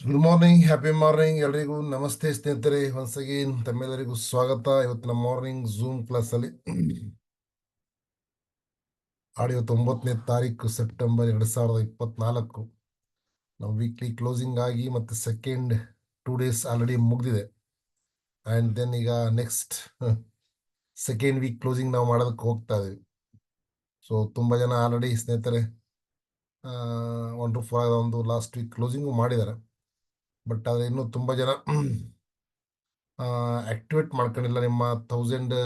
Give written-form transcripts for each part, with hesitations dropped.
Good morning, happy morning ಎಲ್ರಿಗೂ. ನಮಸ್ತೆ ಸ್ನೇಹಿತರೆ, ಒನ್ಸ್ ಅಗೇನ್ ತಮ್ಮೆಲ್ಲರಿಗೂ ಸ್ವಾಗತ. ಇವತ್ತಿನ ಮಾರ್ನಿಂಗ್ ಝೂಮ್ ಕ್ಲಾಸ್ ಅಲ್ಲಿ ಆಡಿಯೋ 9ನೇ ತಾರೀಕು ಸೆಪ್ಟೆಂಬರ್ 2024. ನಾವು ವೀಕ್ಲಿ ಕ್ಲೋಸಿಂಗ್ ಆಗಿ ಮತ್ತೆ ಸೆಕೆಂಡ್ 2 ಡೇಸ್ ಆಲ್ರೆಡಿ ಮುಗ್ದಿದೆ. ಆ್ಯಂಡ್ ದೆನ್ ಈಗ ನೆಕ್ಸ್ಟ್ ಸೆಕೆಂಡ್ ವೀಕ್ ಕ್ಲೋಸಿಂಗ್ ನಾವು ಮಾಡೋದಕ್ಕೆ ಹೋಗ್ತಾ ಇದೀವಿ. ಸೊ ತುಂಬ ಜನ ಆಲ್ರೆಡಿ ಸ್ನೇಹಿತರೆ ವಂಡರ್ಫುಲ್ ಒಂದು ಲಾಸ್ಟ್ ವೀಕ್ ಕ್ಲೋಸಿಂಗು ಮಾಡಿದ್ದಾರೆ. ಬಟ್ ಆದರೆ ಇನ್ನೂ ತುಂಬ ಜನ ಆಕ್ಟಿವೇಟ್ ಮಾಡ್ಕೊಂಡಿಲ್ಲ. ನಿಮ್ಮ 1000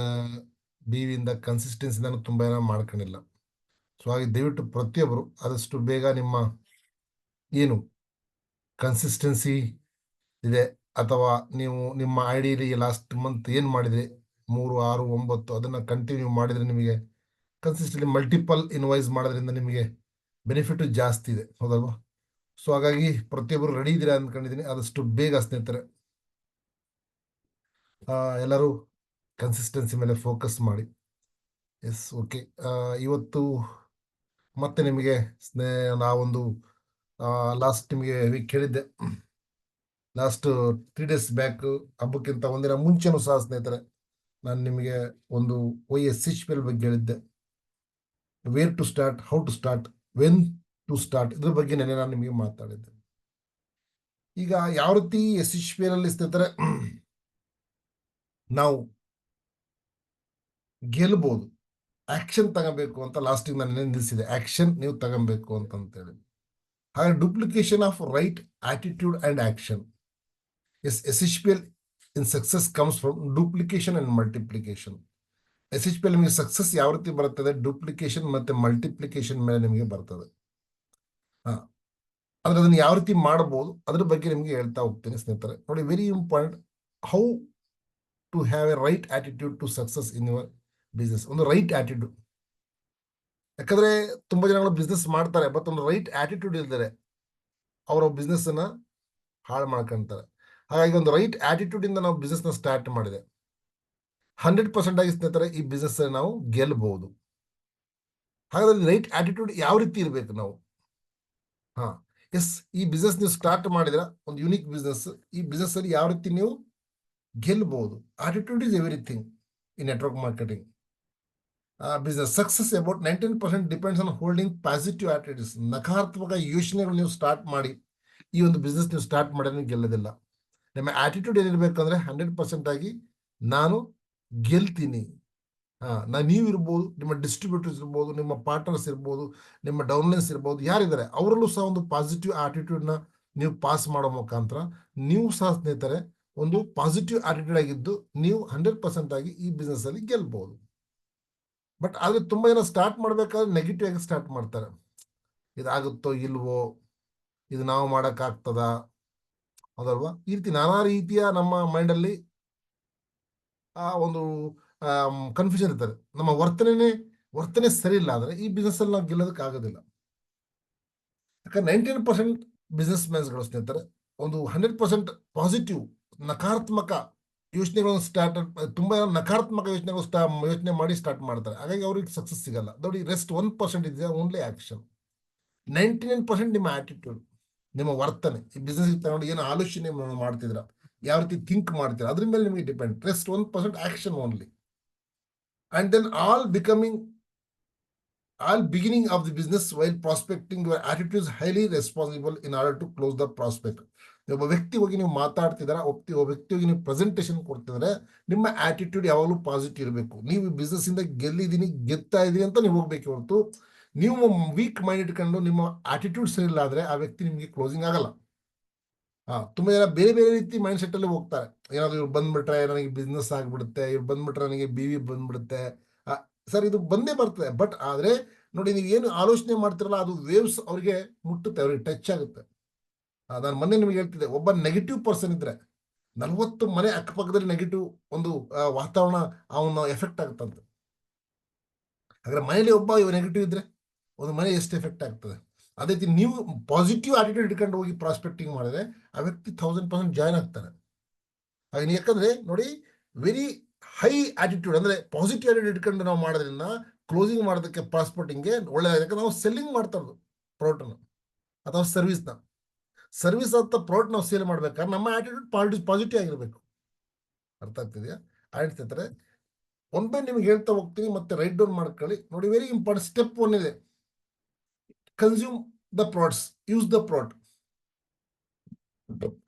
BV ಕನ್ಸಿಸ್ಟೆನ್ಸಿಂದ ತುಂಬ ಜನ ಮಾಡ್ಕೊಂಡಿಲ್ಲ. ಸೊ ಹಾಗೆ ದಯವಿಟ್ಟು ಪ್ರತಿಯೊಬ್ಬರು ಆದಷ್ಟು ಬೇಗ ನಿಮ್ಮ ಏನು ಕನ್ಸಿಸ್ಟೆನ್ಸಿ ಇದೆ ಅಥವಾ ನೀವು ನಿಮ್ಮ ಐಡಿಯಲ್ಲಿ ಲಾಸ್ಟ್ ಮಂತ್ ಏನು ಮಾಡಿದ್ರಿ 3, 6, 9 ಅದನ್ನು ಕಂಟಿನ್ಯೂ ಮಾಡಿದರೆ ನಿಮಗೆ ಕನ್ಸಿಸ್ಟೆಂಟ್ಲಿ ಮಲ್ಟಿಪಲ್ ಇನ್ವಾಯ್ಸ್ ಮಾಡೋದ್ರಿಂದ ನಿಮಗೆ ಬೆನಿಫಿಟ್ ಜಾಸ್ತಿ ಇದೆ, ಹೌದಲ್ವಾ? ಸೊ ಹಾಗಾಗಿ ಪ್ರತಿಯೊಬ್ಬರು ರೆಡಿ ಇದ್ದೀರಾ ಅಂದ್ಕೊಂಡಿದ್ದೀನಿ. ಆದಷ್ಟು ಬೇಗ ಸ್ನೇಹಿತರೆ ಎಲ್ಲರೂ ಕನ್ಸಿಸ್ಟೆನ್ಸಿ ಮೇಲೆ ಫೋಕಸ್ ಮಾಡಿ. Yes, okay. ಇವತ್ತು ಮತ್ತೆ ನಿಮಗೆ ನಾವೊಂದು ಲಾಸ್ಟ್ ನಿಮಗೆ ವೀಕ್ ಹೇಳಿದ್ದೆ, ಲಾಸ್ಟ್ 3 ಡೇಸ್ ಬ್ಯಾಕ್ ಹಬ್ಬಕ್ಕಿಂತ ಒಂದಿನ ಮುಂಚೆನೂ ಸಹ ಸ್ನೇಹಿತರೆ ನಾನು ನಿಮಗೆ ಒಂದು OSHPL ಬಗ್ಗೆ ಹೇಳಿದ್ದೆ. Where to start, how to start, when to start, ಇದ್ರ ಬಗ್ಗೆ ನೆನೆ ನಾನು ನಿಮಗೆ ಮಾತಾಡಿದ್ದೆ. ಈಗ ಯಾವ ರೀತಿ SHPL ಅಲ್ಲಿ ಸ್ನೇಹಿತರೆ ನಾವು ಗೆಲ್ಬಹುದು, ಆಕ್ಷನ್ ತಗೋಬೇಕು ಅಂತ ಲಾಸ್ಟಿಗೆ ನಾನು ನಿಲ್ಲಿಸಿದೆ. ಆಕ್ಷನ್ ನೀವು ತಗೋಬೇಕು ಅಂತಂತೇಳಿ. ಹಾಗೆ duplication of right attitude and action. SHPL in success comes from duplication and multiplication. SHPL ನಿಮಗೆ ಸಕ್ಸಸ್ ಯಾವ ರೀತಿ ಬರ್ತದೆ, ಡೂಪ್ಲಿಕೇಶನ್ ಮತ್ತೆ ಮಲ್ಟಿಪ್ಲಿಕೇಶನ್ ಮೇಲೆ ನಿಮಗೆ ಬರ್ತದೆ. ಅಂದ್ರೆ ಅದನ್ನು ಯಾವ ರೀತಿ ಮಾಡಬಹುದು ಅದ್ರ ಬಗ್ಗೆ ನಿಮಗೆ ಹೇಳ್ತಾ ಹೋಗ್ತೀನಿ ಸ್ನೇಹಿತರೆ. ನೋಡಿ, very important, how to have a right attitude to success in your business. ಒಂದು ರೈಟ್ ಆಟಿಟ್ಯೂಡ್. ಯಾಕಂದ್ರೆ ತುಂಬಾ ಜನಗಳು ಬಿಸ್ನೆಸ್ ಮಾಡ್ತಾರೆ, ಬಟ್ ಒಂದು ರೈಟ್ ಆಟಿಟ್ಯೂಡ್ ಇಲ್ದರೆ ಅವರ ಬಿಸ್ನೆಸ್ ಅನ್ನ ಹಾಳು ಮಾಡ್ಕೊಂತಾರೆ. ಹಾಗಾಗಿ ಒಂದು ರೈಟ್ ಆಟಿಟ್ಯೂಡ್ ಇಂದ ನಾವು ಬಿಸ್ನೆಸ್ ನ ಸ್ಟಾರ್ಟ್ ಮಾಡಿದೆ 100% ಆಗಿ ಸ್ನೇಹಿತರೆ ಈ ಬಿಸ್ನೆಸ್ ನಾವು ಗೆಲ್ಲಬಹುದು. ಹಾಗಾದ್ರೆ ರೈಟ್ ಆಟಿಟ್ಯೂಡ್ ಯಾವ ರೀತಿ ಇರಬೇಕು ನಾವು? ಎಸ್, ಈ ಬಿಸ್ನೆಸ್ ನೀವು ಸ್ಟಾರ್ಟ್ ಮಾಡಿದ್ರೆ ಒಂದು ಯುನಿಕ್ ಬಿಸ್ನೆಸ್. ಈ ಬಿಸ್ನೆಸ್ ಅಲ್ಲಿ ಯಾವ ರೀತಿ ನೀವು ಗೆಲ್ಲಬಹುದು? Attitude is everything in network marketing. Business success about 19% depends on holding positive attitudes. ನಕಾರಾತ್ಮಕ ಯೋಚನೆಗಳು ನೀವು ಸ್ಟಾರ್ಟ್ ಮಾಡಿ ಈ ಒಂದು ಬಿಸ್ನೆಸ್ ನೀವು ಸ್ಟಾರ್ಟ್ ಮಾಡಿದ್ರೆ ಗೆಲ್ಲೋದಿಲ್ಲ. ನಿಮ್ಮ ಆಟಿಟ್ಯೂಡ್ ಏನಿರ್ಬೇಕಂದ್ರೆ 100% ಆಗಿ ನಾನು ಗೆಲ್ತೀನಿ. ನೀವು ಇರ್ಬೋದು, ನಿಮ್ಮ ಡಿಸ್ಟ್ರಿಬ್ಯೂಟರ್ಸ್ ಇರ್ಬೋದು, ನಿಮ್ಮ ಪಾರ್ಟ್ನರ್ಸ್ ಇರ್ಬೋದು, ನಿಮ್ಮ ಡೌನ್ಲೈನ್ಸ್ ಇರ್ಬೋದು, ಯಾರಿದ್ದಾರೆ ಅವರಲ್ಲೂ ಸಹ ಒಂದು ಪಾಸಿಟಿವ್ ಆಟಿಟ್ಯೂಡ್ನ ನೀವು ಪಾಸ್ ಮಾಡೋ ಮುಖಾಂತರ ನೀವು ಸಹ ಸ್ನೇಹಿತರೆ ಒಂದು ಪಾಸಿಟಿವ್ ಆಟಿಟ್ಯೂಡ್ ಆಗಿದ್ದು ನೀವು 100% ಆಗಿ ಈ ಬಿಸ್ನೆಸ್ ಅಲ್ಲಿ ಗೆಲ್ಬಹುದು. ಬಟ್ ಆದ್ರೆ ತುಂಬಾ ಜನ ಸ್ಟಾರ್ಟ್ ಮಾಡ್ಬೇಕಾದ್ರೆ ನೆಗೆಟಿವ್ ಆಗಿ ಸ್ಟಾರ್ಟ್ ಮಾಡ್ತಾರೆ. ಇದಾಗುತ್ತೋ ಇಲ್ವೋ, ಇದು ನಾವು ಮಾಡೋಕ್ಕಾಗ್ತದ, ಹೌದಲ್ವಾ? ಈ ರೀತಿ ನಾನಾ ರೀತಿಯ ನಮ್ಮ ಮೈಂಡಲ್ಲಿ ಒಂದು ಕನ್ಫ್ಯೂಷನ್ ಇರ್ತದೆ. ನಮ್ಮ ವರ್ತನೆ ಸರಿ ಇಲ್ಲ ಆದರೆ ಈ ಬಿಸ್ನೆಸ್ ಅಲ್ಲಿ ನಾವು ಗೆಲ್ಲೋದಕ್ಕೆ ಆಗೋದಿಲ್ಲ. ಯಾಕಂದ್ರೆ 19% ಬಿಸ್ನೆಸ್ ಮ್ಯಾನ್ಸ್ಗಳು ಸ್ನೇಹಿತರೆ ಒಂದು 100% ಪಾಸಿಟಿವ್ ನಕಾರಾತ್ಮಕ ಯೋಚನೆಗಳನ್ನು ಸ್ಟಾರ್ಟ್, ತುಂಬಾ ನಕಾರಾತ್ಮಕ ಯೋಚನೆ ಮಾಡಿ ಸ್ಟಾರ್ಟ್ ಮಾಡ್ತಾರೆ. ಹಾಗಾಗಿ ಅವ್ರಿಗೆ ಸಕ್ಸಸ್ ಸಿಗಲ್ಲ. ನೋಡಿ, ರೆಸ್ಟ್ 1% ಇದೆ, ಓನ್ಲಿ ಆಕ್ಷನ್. 99% ನಿಮ್ಮ ಆಟಿಟ್ಯೂಡ್, ನಿಮ್ಮ ವರ್ತನೆ. ಈ ಬಿಸ್ನೆಸ್ ತಗೊಂಡು ಏನು ಆಲೋಚನೆ ಮಾಡ್ತಿದ್ರ, ಯಾವ ರೀತಿ ಥಿಂಕ್ ಮಾಡ್ತೀರಾ, ಅದ್ರ ಮೇಲೆ ನಿಮಗೆ depend. Rest 1% action only. And then all beginning of the business while prospecting, your attitude is highly responsible in order to close the prospect. ಒಬ್ಬ ವ್ಯಕ್ತಿ ಹೋಗಿ ನೀವು ಮಾತಾಡ್ತಿದಾರ, ಒಬ್ಬ ವ್ಯಕ್ತಿ ಹೋಗಿ ನೀವು ಪ್ರೆಸೆಂಟೇಷನ್ ಕೊಡ್ತಿದ್ರೆ ನಿಮ್ಮ ಆಟಿಟ್ಯೂಡ್ ಯಾವಾಗಲೂ ಪಾಸಿಟಿವ್ ಇರಬೇಕು. ನೀವು ಬಿಸ್ನೆಸ್ ಇಂದ ಗೆತ್ತಾ ಇದೀನಿ ಅಂತ ನೀವು ಹೋಗ್ಬೇಕು ಹೊರತು ನೀವು ವೀಕ್ ಮೈಂಡ್ ಇಟ್ಕೊಂಡು ನಿಮ್ಮ ಆಟಿಟ್ಯೂಡ್ ಸರಿ ಇಲ್ಲ ಆದ್ರೆ ಆ ವ್ಯಕ್ತಿ ನಿಮಗೆ ಕ್ಲೋಸಿಂಗ್ ಆಗಲ್ಲ. ತುಂಬಾ ಜನ ಬೇರೆ ಬೇರೆ ರೀತಿ ಮೈಂಡ್ ಸೆಟ್ ಅಲ್ಲಿ ಹೋಗ್ತಾರೆ. ಏನಾದ್ರು ಇವ್ರು ಬಂದ್ಬಿಟ್ರೆ ನನಗೆ ಬಿಸ್ನೆಸ್ ಆಗ್ಬಿಡುತ್ತೆ, ಇವ್ರು ಬಂದ್ಬಿಟ್ರೆ ನನಗೆ BV ಬಂದ್ಬಿಡುತ್ತೆ. ಸರ್, ಇದು ಬಂದೇ ಬರ್ತದೆ. ಬಟ್ ಆದ್ರೆ ನೋಡಿ, ನೀವು ಏನು ಆಲೋಚನೆ ಮಾಡ್ತಿರಲ್ಲ ಅದು ವೇವ್ಸ್ ಅವ್ರಿಗೆ ಮುಟ್ಟುತ್ತೆ, ಅವ್ರಿಗೆ ಟಚ್ ಆಗುತ್ತೆ. ನಾನು ಮೊನ್ನೆ ನಿಮ್ಗೆ ಹೇಳ್ತಿದ್ದೆ, ಒಬ್ಬ ನೆಗೆಟಿವ್ ಪರ್ಸನ್ ಇದ್ರೆ 40 ಮನೆ ಅಕ್ಕಪಕ್ಕದಲ್ಲಿ ನೆಗೆಟಿವ್ ಒಂದು ವಾತಾವರಣ ಅವನ ಎಫೆಕ್ಟ್ ಆಗುತ್ತಂತೆ. ಹಾಗಾದ್ರೆ ಮನೇಲಿ ಒಬ್ಬ ನೆಗೆಟಿವ್ ಇದ್ರೆ ಒಂದು ಮನೆ ಎಷ್ಟು ಎಫೆಕ್ಟ್ ಆಗ್ತದೆ. ಅದೇ ರೀತಿ ನೀವು ಪಾಸಿಟಿವ್ ಆಟಿಟ್ಯೂಡ್ ಇಟ್ಕೊಂಡು ಹೋಗಿ ಪ್ರಾಸ್ಪೆಕ್ಟಿಂಗ್ ಮಾಡಿದ್ರೆ ಆ ವ್ಯಕ್ತಿ 1000% ಜಾಯ್ನ್ ಆಗ್ತಾರೆ. ಹಾಗೆ ಯಾಕಂದ್ರೆ ನೋಡಿ, ವೆರಿ ಹೈ ಆಟಿಟ್ಯೂಡ್ ಅಂದ್ರೆ ಪಾಸಿಟಿವ್ ಆಟಿಟ್ಯೂಡ್ ಇಟ್ಕೊಂಡು ನಾವು ಮಾಡೋದ್ರಿಂದ ಕ್ಲೋಸಿಂಗ್ ಮಾಡೋದಕ್ಕೆ ಪ್ರಾಸ್ಪೆಕ್ಟಿಂಗ್ಗೆ ಒಳ್ಳೆ. ಯಾಕಂದ್ರೆ ನಾವು ಸೆಲ್ಲಿಂಗ್ ಮಾಡ್ತಾ ಇರೋದು ಪ್ರಾಡಕ್ಟ್. ಅಥವಾ ಸರ್ವಿಸ್ ಅಂತ ಪ್ರಾಡಕ್ಟ್ ನಾವು ಸೇಲ್ ಮಾಡ್ಬೇಕಾದ್ರೆ ನಮ್ಮ ಆಟಿಟ್ಯೂಡ್ ಪಾಸಿಟಿವ್ ಆಗಿರ್ಬೇಕು. ಅರ್ಥ ಆಗ್ತಿದೆಯಾ? ಆಯ್ತು ಸ್ನೇಹಿತರೆ, ಒನ್ ಬೈ ನಿಮ್ಗೆ ಹೇಳ್ತಾ ಹೋಗ್ತೀನಿ, ಮತ್ತೆ ರೈಟ್ ಡೌನ್ ಮಾಡ್ಕೊಳ್ಳಿ. ನೋಡಿ, ವೆರಿ ಇಂಪಾರ್ಟೆಂಟ್ ಸ್ಟೆಪ್ 1 ಇದೆ, consume the products, use the product.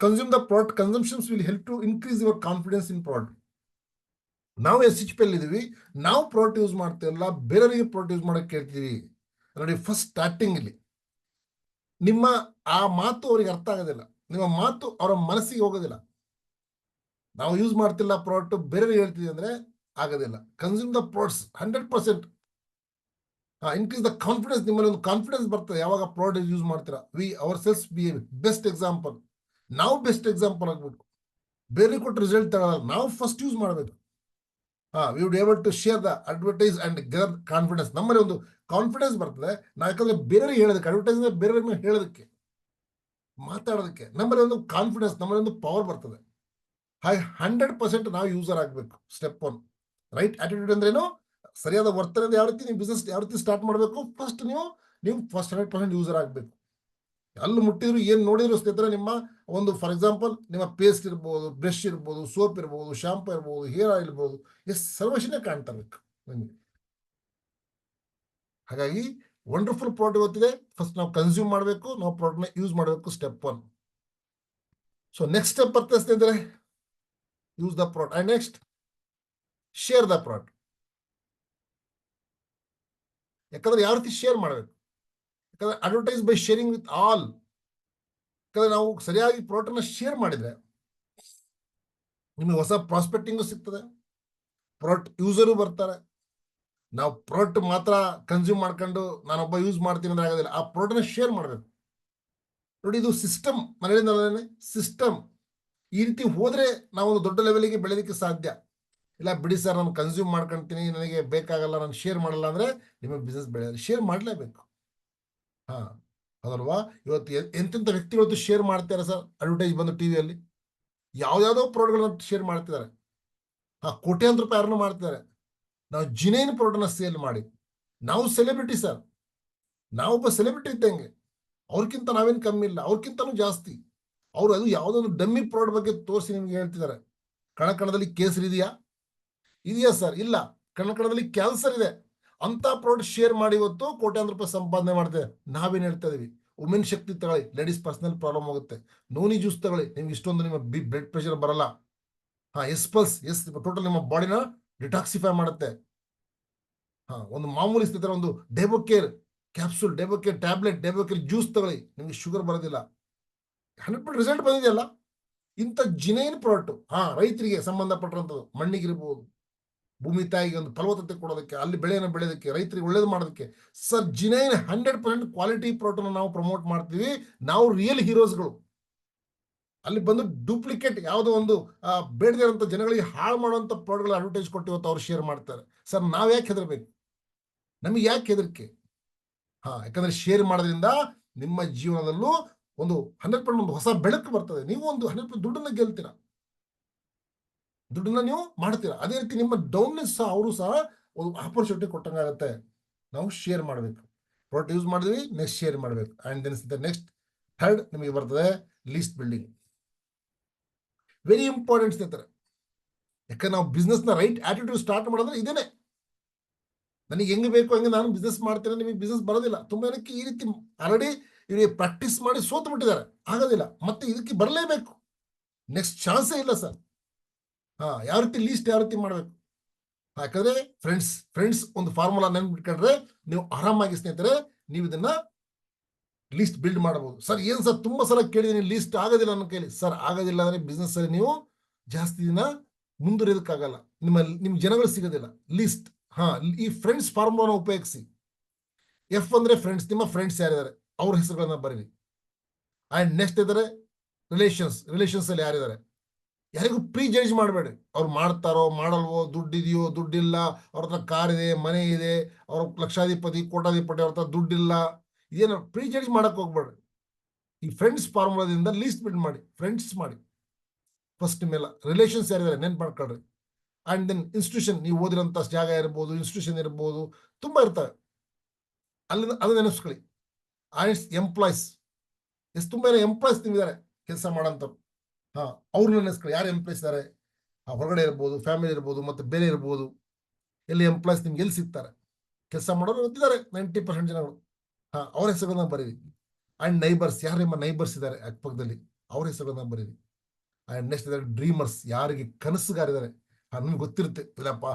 Consume the product, consumptions will help to increase your confidence in product. ನಾವು SHP ಅಲ್ಲಿ ಇದೀವಿ, ನಾವು ಪ್ರಾಡಕ್ಟ್ ಯೂಸ್ ಮಾಡ್ತೀವಲ್ಲ, ಬೇರೆಯವರಿಗೆ ಪ್ರಾಡಕ್ಟ್ ಯೂಸ್ ಮಾಡಕ್ಕೆ ಕೇಳ್ತೀವಿ. ನೋಡಿ, ಫಸ್ಟ್ ಸ್ಟಾರ್ಟಿಂಗ್ ಇಲ್ಲಿ ನಿಮ್ಮ ಆ ಮಾತು ಅವ್ರಿಗೆ ಅರ್ಥ ಆಗೋದಿಲ್ಲ, ನಿಮ್ಮ ಮಾತು ಅವರ ಮನಸ್ಸಿಗೆ ಹೋಗೋದಿಲ್ಲ. ನಾವು ಯೂಸ್ ಮಾಡ್ತಿಲ್ಲ ಪ್ರಾಡಕ್ಟ್, ಬೇರೆಯವ್ರಿಗೆ ಹೇಳ್ತೀವಿ ಅಂದ್ರೆ ಆಗೋದಿಲ್ಲ. Consume the products 100%. Increase the confidence. ನಿಮ್ಮಲ್ಲಿ ಒಂದು ಕಾನ್ಫಿಡೆನ್ಸ್ ಬರ್ತದೆ ಯಾವಾಗ ಪ್ರಾಡಕ್ಟ್ ಯೂಸ್ ಮಾಡ್ತೀರಾ. Our sales behave best example. ನಾವು ಬೆಸ್ಟ್ ಎಕ್ಸಾಂಪಲ್ ಆಗ್ಬೇಕು. ಬೇರೆ ಕೊಟ್ಟು ರಿಸಲ್ಟ್ ತಗೊಳ್ಳಲ್ಲ, ನಾವು ಫಸ್ಟ್ ಯೂಸ್ ಮಾಡಬೇಕು. We would able to share the advertise and gather confidence. ನಮ್ಮಲ್ಲಿ ಒಂದು ಕಾನ್ಫಿಡೆನ್ಸ್ ಬರ್ತದೆ. ನಾವು ಯಾಕಂದ್ರೆ ಬೇರೆಯವ್ರಿಗೆ ಹೇಳೋದಕ್ಕೆ, ಅಡ್ವರ್ಟೈಸ್ ಬೇರೆಯವ್ರಿಗೆ ಹೇಳೋದಕ್ಕೆ, ಮಾತಾಡೋದಕ್ಕೆ ನಮ್ಮಲ್ಲಿ ಒಂದು ಕಾನ್ಫಿಡೆನ್ಸ್, ನಮ್ಮಲ್ಲಿ ಒಂದು ಪವರ್ ಬರ್ತದೆ. ಹಾಗೆ 100% ನಾವು ಯೂಸರ್ ಆಗಬೇಕು. ಸ್ಟೆಪ್ 1 ರೈಟ್ ಆಟಿಟ್ಯೂಡ್ ಅಂದ್ರೇನು? ಸರಿಯಾದ ವರ್ತನೆ. ಯಾವ ರೀತಿ ನೀವು ಬಿಸ್ನೆಸ್ ಯಾವ ರೀತಿ ಸ್ಟಾರ್ಟ್ ಮಾಡಬೇಕು, ಫಸ್ಟ್ ನೀವು ಫಸ್ಟ್ 100% ಯೂಸರ್ ಆಗಬೇಕು. ಅಲ್ಲಿ ಮುಟ್ಟಿದ್ರು ಏನು ನೋಡಿದ್ರು ಸ್ನೇಹಿತರೆ, ನಿಮ್ಮ ಒಂದು ಫಾರ್ ಎಕ್ಸಾಂಪಲ್ ನಿಮ್ಮ ಪೇಸ್ಟ್ ಇರ್ಬೋದು, ಬ್ರಷ್ ಇರ್ಬೋದು, ಸೋಪ್ ಇರ್ಬೋದು, ಶಾಂಪೂ ಇರ್ಬೋದು, ಹೇರ್ ಆಯಿಲ್ ಇರ್ಬೋದು, ಸರ್ವೇಶನೇ ಕಾಣ್ತಾ ಬೇಕು ನಿಮಗೆ. ಹಾಗಾಗಿ ವಂಡರ್ಫುಲ್ ಪ್ರಾಡಕ್ಟ್ ಗೊತ್ತಿದೆ, ಫಸ್ಟ್ ನಾವು ಕನ್ಸ್ಯೂಮ್ ಮಾಡಬೇಕು, ನಾವು ಪ್ರಾಡಕ್ಟ್ನ ಯೂಸ್ ಮಾಡಬೇಕು. ಸ್ಟೆಪ್ 1. ಸೊ ನೆಕ್ಸ್ಟ್ ಸ್ಟೆಪ್ ಬರ್ತದೆ ಸ್ನೇಹಿತರೆ, use the product and next share the product. ಯಾಕಂದ್ರೆ ಯಾವ ರೀತಿ ಶೇರ್ ಮಾಡಬೇಕು, ಯಾಕಂದ್ರೆ advertise by sharing with all. ಯಾಕಂದ್ರೆ ನಾವು ಸರಿಯಾಗಿ ಪ್ರಾಡಕ್ಟ್ನ ಶೇರ್ ಮಾಡಿದ್ರೆ ನಿಮಗೆ ಹೊಸ ಪ್ರಾಸ್ಪೆಕ್ಟಿಂಗು ಸಿಗ್ತದೆ, ಪ್ರಾಡಕ್ಟ್ ಯೂಸರು ಬರ್ತಾರೆ. ನಾವು ಪ್ರಾಡಕ್ಟ್ ಮಾತ್ರ ಕನ್ಸ್ಯೂಮ್ ಮಾಡ್ಕೊಂಡು ನಾನೊಬ್ಬ ಯೂಸ್ ಮಾಡ್ತೀನಿ ಅಂದ್ರೆ ಆಗೋದಿಲ್ಲ, ಆ ಪ್ರಾಡಕ್ಟ್ನ ಶೇರ್ ಮಾಡಬೇಕು. ನೋಡಿ, ಇದು ಸಿಸ್ಟಮ್, ಮನೆಯಲ್ಲಿ ಸಿಸ್ಟಮ್. ಈ ರೀತಿ ಹೋದ್ರೆ ನಾವು ಒಂದು ದೊಡ್ಡ ಲೆವೆಲ್ಗೆ ಬೆಳೆಯೋದಕ್ಕೆ ಸಾಧ್ಯ. ಇಲ್ಲ ಬಿಡಿ ಸರ್, ನಾನು ಕನ್ಸ್ಯೂಮ್ ಮಾಡ್ಕೊಂತೀನಿ, ನನಗೆ ಬೇಕಾಗಲ್ಲ, ನಾನು ಶೇರ್ ಮಾಡಲ್ಲ ಅಂದ್ರೆ ನಿಮ್ಮ ಬಿಸ್ನೆಸ್ ಬೆಳೆಯೋದು. ಶೇರ್ ಮಾಡಲೇಬೇಕು. ಅದಲ್ವಾ? ಇವತ್ತು ಎಂತೆಂಥ ವ್ಯಕ್ತಿಗಳು ಶೇರ್ ಮಾಡ್ತಾರೆ ಸರ್. ಅಡ್ವರ್ಟೈಸ್ ಬಂದು ಟಿವಿಯಲ್ಲಿ ಯಾವ್ದಾವುದೋ ಪ್ರಾಡಕ್ಟ್ಗಳನ್ನ ಶೇರ್ ಮಾಡ್ತಿದ್ದಾರೆ. ಕೋಟ್ಯಾಂತರ ರೂಪಾಯಿ ಅರ್ನ್ ಮಾಡ್ತಿದ್ದಾರೆ. ನಾವು ಜಿನೇನ್ ಪ್ರಾಡಕ್ಟ್ನ ಸೇಲ್ ಮಾಡಿ ನಾವು ಸೆಲೆಬ್ರಿಟಿ ಸರ್. ನಾವೊಬ್ಬ ಸೆಲೆಬ್ರಿಟಿ ಇದ್ದಂಗೆ, ಅವ್ರಿಗಿಂತ ನಾವೇನು ಕಮ್ಮಿ ಇಲ್ಲ, ಅವ್ರಿಗಿಂತನೂ ಜಾಸ್ತಿ. ಅವರು ಅದು ಯಾವುದೊಂದು ಡಮ್ಮಿ ಪ್ರಾಡಕ್ಟ್ ಬಗ್ಗೆ ತೋರಿಸಿ ನಿಮ್ಗೆ ಹೇಳ್ತಿದ್ದಾರೆ. ಕಣಕಣದಲ್ಲಿ ಕೇಸರಿ ಇದೆಯಾ ಸರ್? ಇಲ್ಲ. ಕಣಕಣದಲ್ಲಿ ಕ್ಯಾನ್ಸರ್ ಇದೆ. ಅಂತ ಪ್ರಾಡಕ್ಟ್ ಶೇರ್ ಮಾಡಿ ಇವತ್ತು ಕೋಟ್ಯಾಂತರ ರೂಪಾಯಿ ಸಂಪಾದನೆ ಮಾಡ್ತೇವೆ. ನಾವೇನ್ ಹೇಳ್ತಾ ಇದೀವಿ? ವುಮೆನ್ ಶಕ್ತಿ ತಗೊಳ್ಳಿ, ಲೇಡೀಸ್ ಪರ್ಸನಲ್ ಪ್ರಾಬ್ಲಮ್ ಹೋಗುತ್ತೆ. ನೋನಿ ಜ್ಯೂಸ್ ತಗೊಳ್ಳಿ, ನಿಮ್ಗೆ ಇಷ್ಟೊಂದು ನಿಮ್ಮ ಬ್ಲಡ್ ಪ್ರೆಷರ್ ಬರಲ್ಲ. ಎಸ್ ಟೋಟಲ್ ನಿಮ್ಮ ಬಾಡಿನ ಡಿಟಾಕ್ಸಿಫೈ ಮಾಡುತ್ತೆ. ಒಂದು ಮಾಮೂಲಿ ಸ್ಥಿತಿ ಒಂದು ಡೆಬೋಕೇರ್ ಕ್ಯಾಪ್ಸೂಲ್, ಡೆಬೋಕೇರ್ ಟ್ಯಾಬ್ಲೆಟ್, ಡೆಬೋಕೇರ್ ಜ್ಯೂಸ್ ತಗೊಳ್ಳಿ, ನಿಮ್ಗೆ ಶುಗರ್ ಬರೋದಿಲ್ಲ. 100% ರಿಸಲ್ಟ್ ಬಂದಿದೆಯಲ್ಲ. ಇಂಥ ಜಿನೈನ್ ಪ್ರಾಡಕ್ಟ್ ರೈತರಿಗೆ ಸಂಬಂಧಪಟ್ಟಂಥದ್ದು, ಮಣ್ಣಿಗಿರ್ಬೋದು, ಭೂಮಿ ತಾಯಿಗೆ ಒಂದು ಫಲವತ್ತತೆ ಕೊಡೋದಕ್ಕೆ, ಅಲ್ಲಿ ಬೆಳೆಯನ್ನು ಬೆಳೆಯೋದಕ್ಕೆ, ರೈತರಿಗೆ ಒಳ್ಳೇದು ಮಾಡೋದಕ್ಕೆ ಸರ್, ಜಿನೈನ್ 100% ಕ್ವಾಲಿಟಿ ಪ್ರಾಡಕ್ಟ್ ನಾವು ಪ್ರಮೋಟ್ ಮಾಡ್ತೀವಿ. ನಾವು ರಿಯಲ್ ಹೀರೋಸ್ಗಳು. ಅಲ್ಲಿ ಬಂದು ಡೂಪ್ಲಿಕೇಟ್ ಯಾವುದೋ ಒಂದು ಬೇಡದೇ ಇರುವಂತ ಜನಗಳಿಗೆ ಹಾಳು ಮಾಡುವಂತ ಪ್ರಾಡಕ್ಟ್ಗಳ ಅಡ್ವರ್ಟೈಸ್ ಕೊಟ್ಟು ಇವತ್ತು ಅವ್ರು ಶೇರ್ ಮಾಡ್ತಾರೆ. ಸರ್, ನಾವ್ ಯಾಕೆ ಹೆದರ್ಬೇಕು? ನಮಗೆ ಯಾಕೆ ಹೆದರಿಕೆ? ಯಾಕಂದ್ರೆ ಶೇರ್ ಮಾಡೋದ್ರಿಂದ ನಿಮ್ಮ ಜೀವನದಲ್ಲೂ ಒಂದು 100% ಒಂದು ಹೊಸ ಬೆಳಕು ಬರ್ತದೆ. ನೀವು ಒಂದು 100% ದುಡ್ಡನ್ನ ಗೆಲ್ತೀರಾ, ದುಡ್ಡನ್ನ ನೀವು ಮಾಡ್ತೀರಾ. ಅದೇ ರೀತಿ ನಿಮ್ಮ ಡೌನ್ನೆಸ್ ಸಹ ಅವರು ಸಹ ಒಂದು ಆಪರ್ಚುನಿಟಿ ಕೊಟ್ಟಂಗಾಗುತ್ತೆ. ನಾವು ಶೇರ್ ಮಾಡಬೇಕು. ಪ್ರಾಡಕ್ಟ್ ಯೂಸ್ ಮಾಡಿದ್ವಿ, ನೆಕ್ಸ್ಟ್ ಶೇರ್ ಮಾಡಬೇಕು. ಅಂಡ್ ದೆನ್ ನೆಕ್ಸ್ಟ್ ಥರ್ಡ್ ನಿಮಗೆ ಬರ್ತದೆ ಲೀಸ್ಟ್ ಬಿಲ್ಡಿಂಗ್. ವೆರಿ ಇಂಪಾರ್ಟೆಂಟ್ ಸ್ನೇಹಿತರೆ. ಯಾಕಂದ್ರೆ ನಾವು ಬಿಸ್ನೆಸ್ ನ ರೈಟ್ ಆಟಿಟ್ಯೂಡ್ ಸ್ಟಾರ್ಟ್ ಮಾಡೋದ್ರೆ ಇದೇನೆ. ನನಗೆ ಹೆಂಗೆ ಬೇಕು ಹಂಗೆ ನಾನು ಬಿಸ್ನೆಸ್ ಮಾಡ್ತೇನೆ, ನಿಮಗೆ ಬಿಸ್ನೆಸ್ ಬರೋದಿಲ್ಲ. ತುಂಬಾ ಜನಕ್ಕೆ ಈ ರೀತಿ ಆಲ್ರೆಡಿ ಇವರಿಗೆ ಪ್ರಾಕ್ಟೀಸ್ ಮಾಡಿ ಸೋತು ಬಿಟ್ಟಿದ್ದಾರೆ, ಆಗೋದಿಲ್ಲ. ಮತ್ತೆ ಇದಕ್ಕೆ ಬರಲೇಬೇಕು, ನೆಕ್ಸ್ಟ್ ಚಾನ್ಸೇ ಇಲ್ಲ ಸರ್. ಯಾವ ರೀತಿ ಲೀಸ್ಟ್ ಯಾವ ರೀತಿ ಮಾಡಬೇಕು? ಯಾಕಂದ್ರೆ ಫ್ರೆಂಡ್ಸ್ ಒಂದು ಫಾರ್ಮುಲಾ ನೆನ್ಪಿಟ್ಕೊಂಡ್ರೆ ನೀವು ಆರಾಮಾಗಿ ಸ್ನೇಹಿತರೆ ನೀವು ಇದನ್ನ ಲೀಸ್ಟ್ ಬಿಲ್ಡ್ ಮಾಡಬಹುದು. ಸರ್, ಏನ್ ಸರ್ ತುಂಬಾ ಸಲ ಕೇಳಿದೀನಿ, ಲೀಸ್ಟ್ ಆಗೋದಿಲ್ಲ ನನ್ನ ಕೈಲಿ. ಸರ್, ಆಗೋದಿಲ್ಲ ಅಂದ್ರೆ ಬಿಸ್ನೆಸ್ ಅಲ್ಲಿ ನೀವು ಜಾಸ್ತಿ ದಿನ ಮುಂದುವರಿಯೋದಕ್ಕಾಗಲ್ಲ, ನಿಮ್ ಜನಗಳು ಸಿಗೋದಿಲ್ಲ. ಲೀಸ್ಟ್ ಈ ಫ್ರೆಂಡ್ಸ್ ಫಾರ್ಮುಲಾನ ಉಪಯೋಗಿಸಿ. ಎಫ್ ಅಂದ್ರೆ ಫ್ರೆಂಡ್ಸ್, ನಿಮ್ಮ ಫ್ರೆಂಡ್ಸ್ ಯಾರಿದ್ದಾರೆ ಅವ್ರ ಹೆಸರುಗಳನ್ನ ಬರೀರಿ. ಅಂಡ್ ನೆಕ್ಸ್ಟ್ ಇದ್ದಾರೆ ರಿಲೇಷನ್ಸ್ ಅಲ್ಲಿ ಯಾರಿದ್ದಾರೆ, ಯಾರಿಗೂ ಪ್ರೀ ಜಡ್ಜ್ ಮಾಡಬೇಡಿ. ಅವ್ರು ಮಾಡ್ತಾರೋ ಮಾಡಲ್ವೋ, ದುಡ್ಡಿದೆಯೋ ದುಡ್ಡಿಲ್ಲ, ಅವ್ರ ಹತ್ರ ಕಾರ್ ಇದೆ, ಮನೆ ಇದೆ, ಅವ್ರ ಲಕ್ಷಾಧಿಪತಿ ಕೋಟಾಧಿಪತಿ, ಅವ್ರ ಹತ್ರ ದುಡ್ಡಿಲ್ಲ, ಇದೇನು ಪ್ರೀ ಜಡ್ಜ್ ಮಾಡಕ್ ಹೋಗ್ಬೇಡ್ರಿ. ಈ ಫ್ರೆಂಡ್ಸ್ ಫಾರ್ಮುಲಾದಿಂದ ಲೀಸ್ಟ್ ಬಿಲ್ಡ್ ಮಾಡಿ, ಫ್ರೆಂಡ್ಸ್ ಮಾಡಿ ಫಸ್ಟ್. ಮೇಲೆ ರಿಲೇಷನ್ಸ್ ಯಾರಿದ್ದಾರೆ ನೆನ್ಪು ಮಾಡ್ಕೊಳ್ರಿ. ಅಂಡ್ ದೆನ್ ಇನ್ಸ್ಟಿಟ್ಯೂಷನ್, ನೀವು ಓದಿರೋಂಥ ಜಾಗ ಇರ್ಬೋದು, ಇನ್ಸ್ಟಿಟ್ಯೂಷನ್ ಇರ್ಬೋದು, ತುಂಬಾ ಇರ್ತವೆ, ಅಲ್ಲಿ ಅದು ನೆನೆಸ್ಕೊಳ್ಳಿ. ಅಂಡ್ ಎಂಪ್ಲಾಯ್ಸ್, ಎಷ್ಟು ತುಂಬಾ ಎಂಪ್ಲಾಯ್ಸ್ ನಿಮ್ಮಿದ್ದಾರೆ ಕೆಲಸ ಮಾಡೋಂಥವ್ರು. ಹಾ, ಅವ್ರನ್ನ ನೆನೆಸ್ಕೊಳ್ಳಿ. ಯಾರು ಎಂಪ್ಲಾಯ್ಸ್ ಇದ್ದಾರೆ ಹೊರಗಡೆ ಇರ್ಬೋದು, ಫ್ಯಾಮಿಲಿ ಇರ್ಬೋದು, ಮತ್ತೆ ಬೇರೆ ಇರ್ಬೋದು. ಎಲ್ಲಿ ಎಂಪ್ಲಾಯ್ಸ್ ನಿಮ್ಗೆ ಎಲ್ಲಿ ಸಿಗ್ತಾರೆ ಕೆಲಸ ಮಾಡೋರು ಗೊತ್ತಿದ್ದಾರೆ 90% ಜನಗಳು. ಹಾ, ಅವ್ರ ಹೆಸರುಗಳನ್ನ ಬರೀರಿ. ಅಂಡ್ ನೈಬರ್ಸ್, ಯಾರು ನಿಮ್ಮ ನೈಬರ್ಸ್ ಇದ್ದಾರೆ ಅಕ್ಕಪಕ್ಕದಲ್ಲಿ, ಅವ್ರ ಹೆಸರುಗಳನ್ನ ಬರೀರಿ. ಅಂಡ್ ನೆಕ್ಸ್ಟ್ ಇದ್ದಾರೆ ಡ್ರೀಮರ್ಸ್, ಯಾರಿಗೆ ಕನಸುಗಾರಿದ್ದಾರೆ. ನಿಮ್ಗೆ ಗೊತ್ತಿರುತ್ತೆ, ಇಲ್ಲಪ್ಪ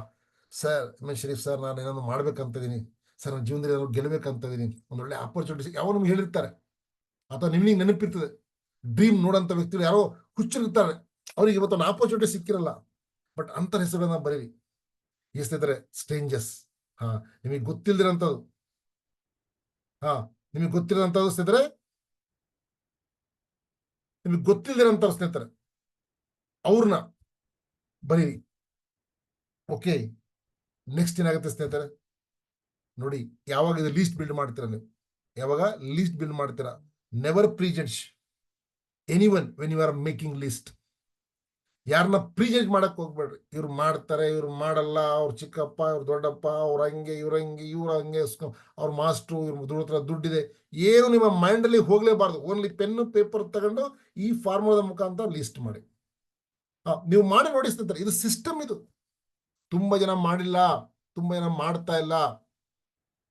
ಸರ್ ಶರೀಫ್ ಸರ್, ನಾನು ಏನಾದ್ರು ಮಾಡ್ಬೇಕಂತ ಇದೀನಿ ಸರ್, ನನ್ನ ಜೀವನದಲ್ಲಿ ಏನಾದ್ರು ಗೆಲ್ಬೇಕಂತ ಇದೀನಿ, ಒಂದೊಳ್ಳೆ ಆಪರ್ಚುನಿಟಿ ಯಾವ ನಮ್ಗೆ ಹೇಳಿರ್ತಾರೆ, ಅಥವಾ ನಿಮ್ಗೆ ನೆನಪಿರ್ತದೆ. ಡ್ರೀಮ್ ನೋಡಂತ ವ್ಯಕ್ತಿಗಳು ಯಾರೋ ಹುಚ್ಚರಿರ್ತಾರೆ, ಅವ್ರಿಗೆ ಇವತ್ತೊಂದು ಆಪರ್ಚುನಿಟಿ ಸಿಕ್ಕಿರಲ್ಲ. ಬಟ್ ಅಂತರ ಹೆಸರುಗಳನ್ನ ಬರೀರಿ. ಸ್ನೇಹಿತರೆ, ಸ್ಟ್ರೇಂಜರ್ಸ್, ಹಾ, ನಿಮಗೆ ಗೊತ್ತಿಲ್ದಿರಂಥದ್ದು, ಹಾ, ನಿಮಗೆ ಗೊತ್ತಿರೋಂಥದ್ದು ಸ್ನೇಹಿತರೆ, ನಿಮಗೆ ಗೊತ್ತಿಲ್ದಿರಂಥವ್ರು ಸ್ನೇಹಿತರೆ, ಅವ್ರನ್ನ ಬರೀರಿ. ಓಕೆ, ನೆಕ್ಸ್ಟ್ ಏನಾಗುತ್ತೆ ಸ್ನೇಹಿತರೆ ನೋಡಿ, ಯಾವಾಗ ಇದು ಲೀಸ್ಟ್ ಬಿಲ್ಡ್ ಮಾಡ್ತೀರಾ ನೀವು, ಯಾವಾಗ ಲೀಸ್ಟ್ ಬಿಲ್ಡ್ ಮಾಡ್ತೀರಾ, never prejudge anyone when you are making list. ಯಾರನ್ನ ಪ್ರಿಜಡ್ಜ್ ಮಾಡಕ್ ಹೋಗ್ಬೇಡ್ರಿ. ಇವ್ರು ಮಾಡ್ತಾರೆ, ಇವ್ರು ಮಾಡಲ್ಲ, ಅವ್ರ ಚಿಕ್ಕಪ್ಪ, ಇವ್ರ ದೊಡ್ಡಪ್ಪ, ಅವ್ರ ಹಂಗೆ, ಇವ್ರ ಹಂಗೆ, ಇವ್ರ ಹಂಗೆ, ಅವ್ರ ಮಾಸ್ಟ್ರು, ಇವ್ರ ದುಡ್ಡ ದುಡ್ಡಿದೆ, ಏನು ನಿಮ್ಮ ಮೈಂಡ್ ಅಲ್ಲಿ ಹೋಗ್ಲೇಬಾರ್ದು. ಓನ್ಲಿ ಪೆನ್ನು ಪೇಪರ್ ತಗೊಂಡು ಈ ಫಾರ್ಮುಲಾದ ಮುಖಾಂತರ ಲಿಸ್ಟ್ ಮಾಡಿ. ನೀವು ಮಾಡಿ ನೋಡಿ ಸ್ನೇಹಿತರೆ, ಇದು ಸಿಸ್ಟಮ್. ಇದು ತುಂಬಾ ಜನ ಮಾಡಿಲ್ಲ, ತುಂಬಾ ಜನ ಮಾಡ್ತಾ ಇಲ್ಲ.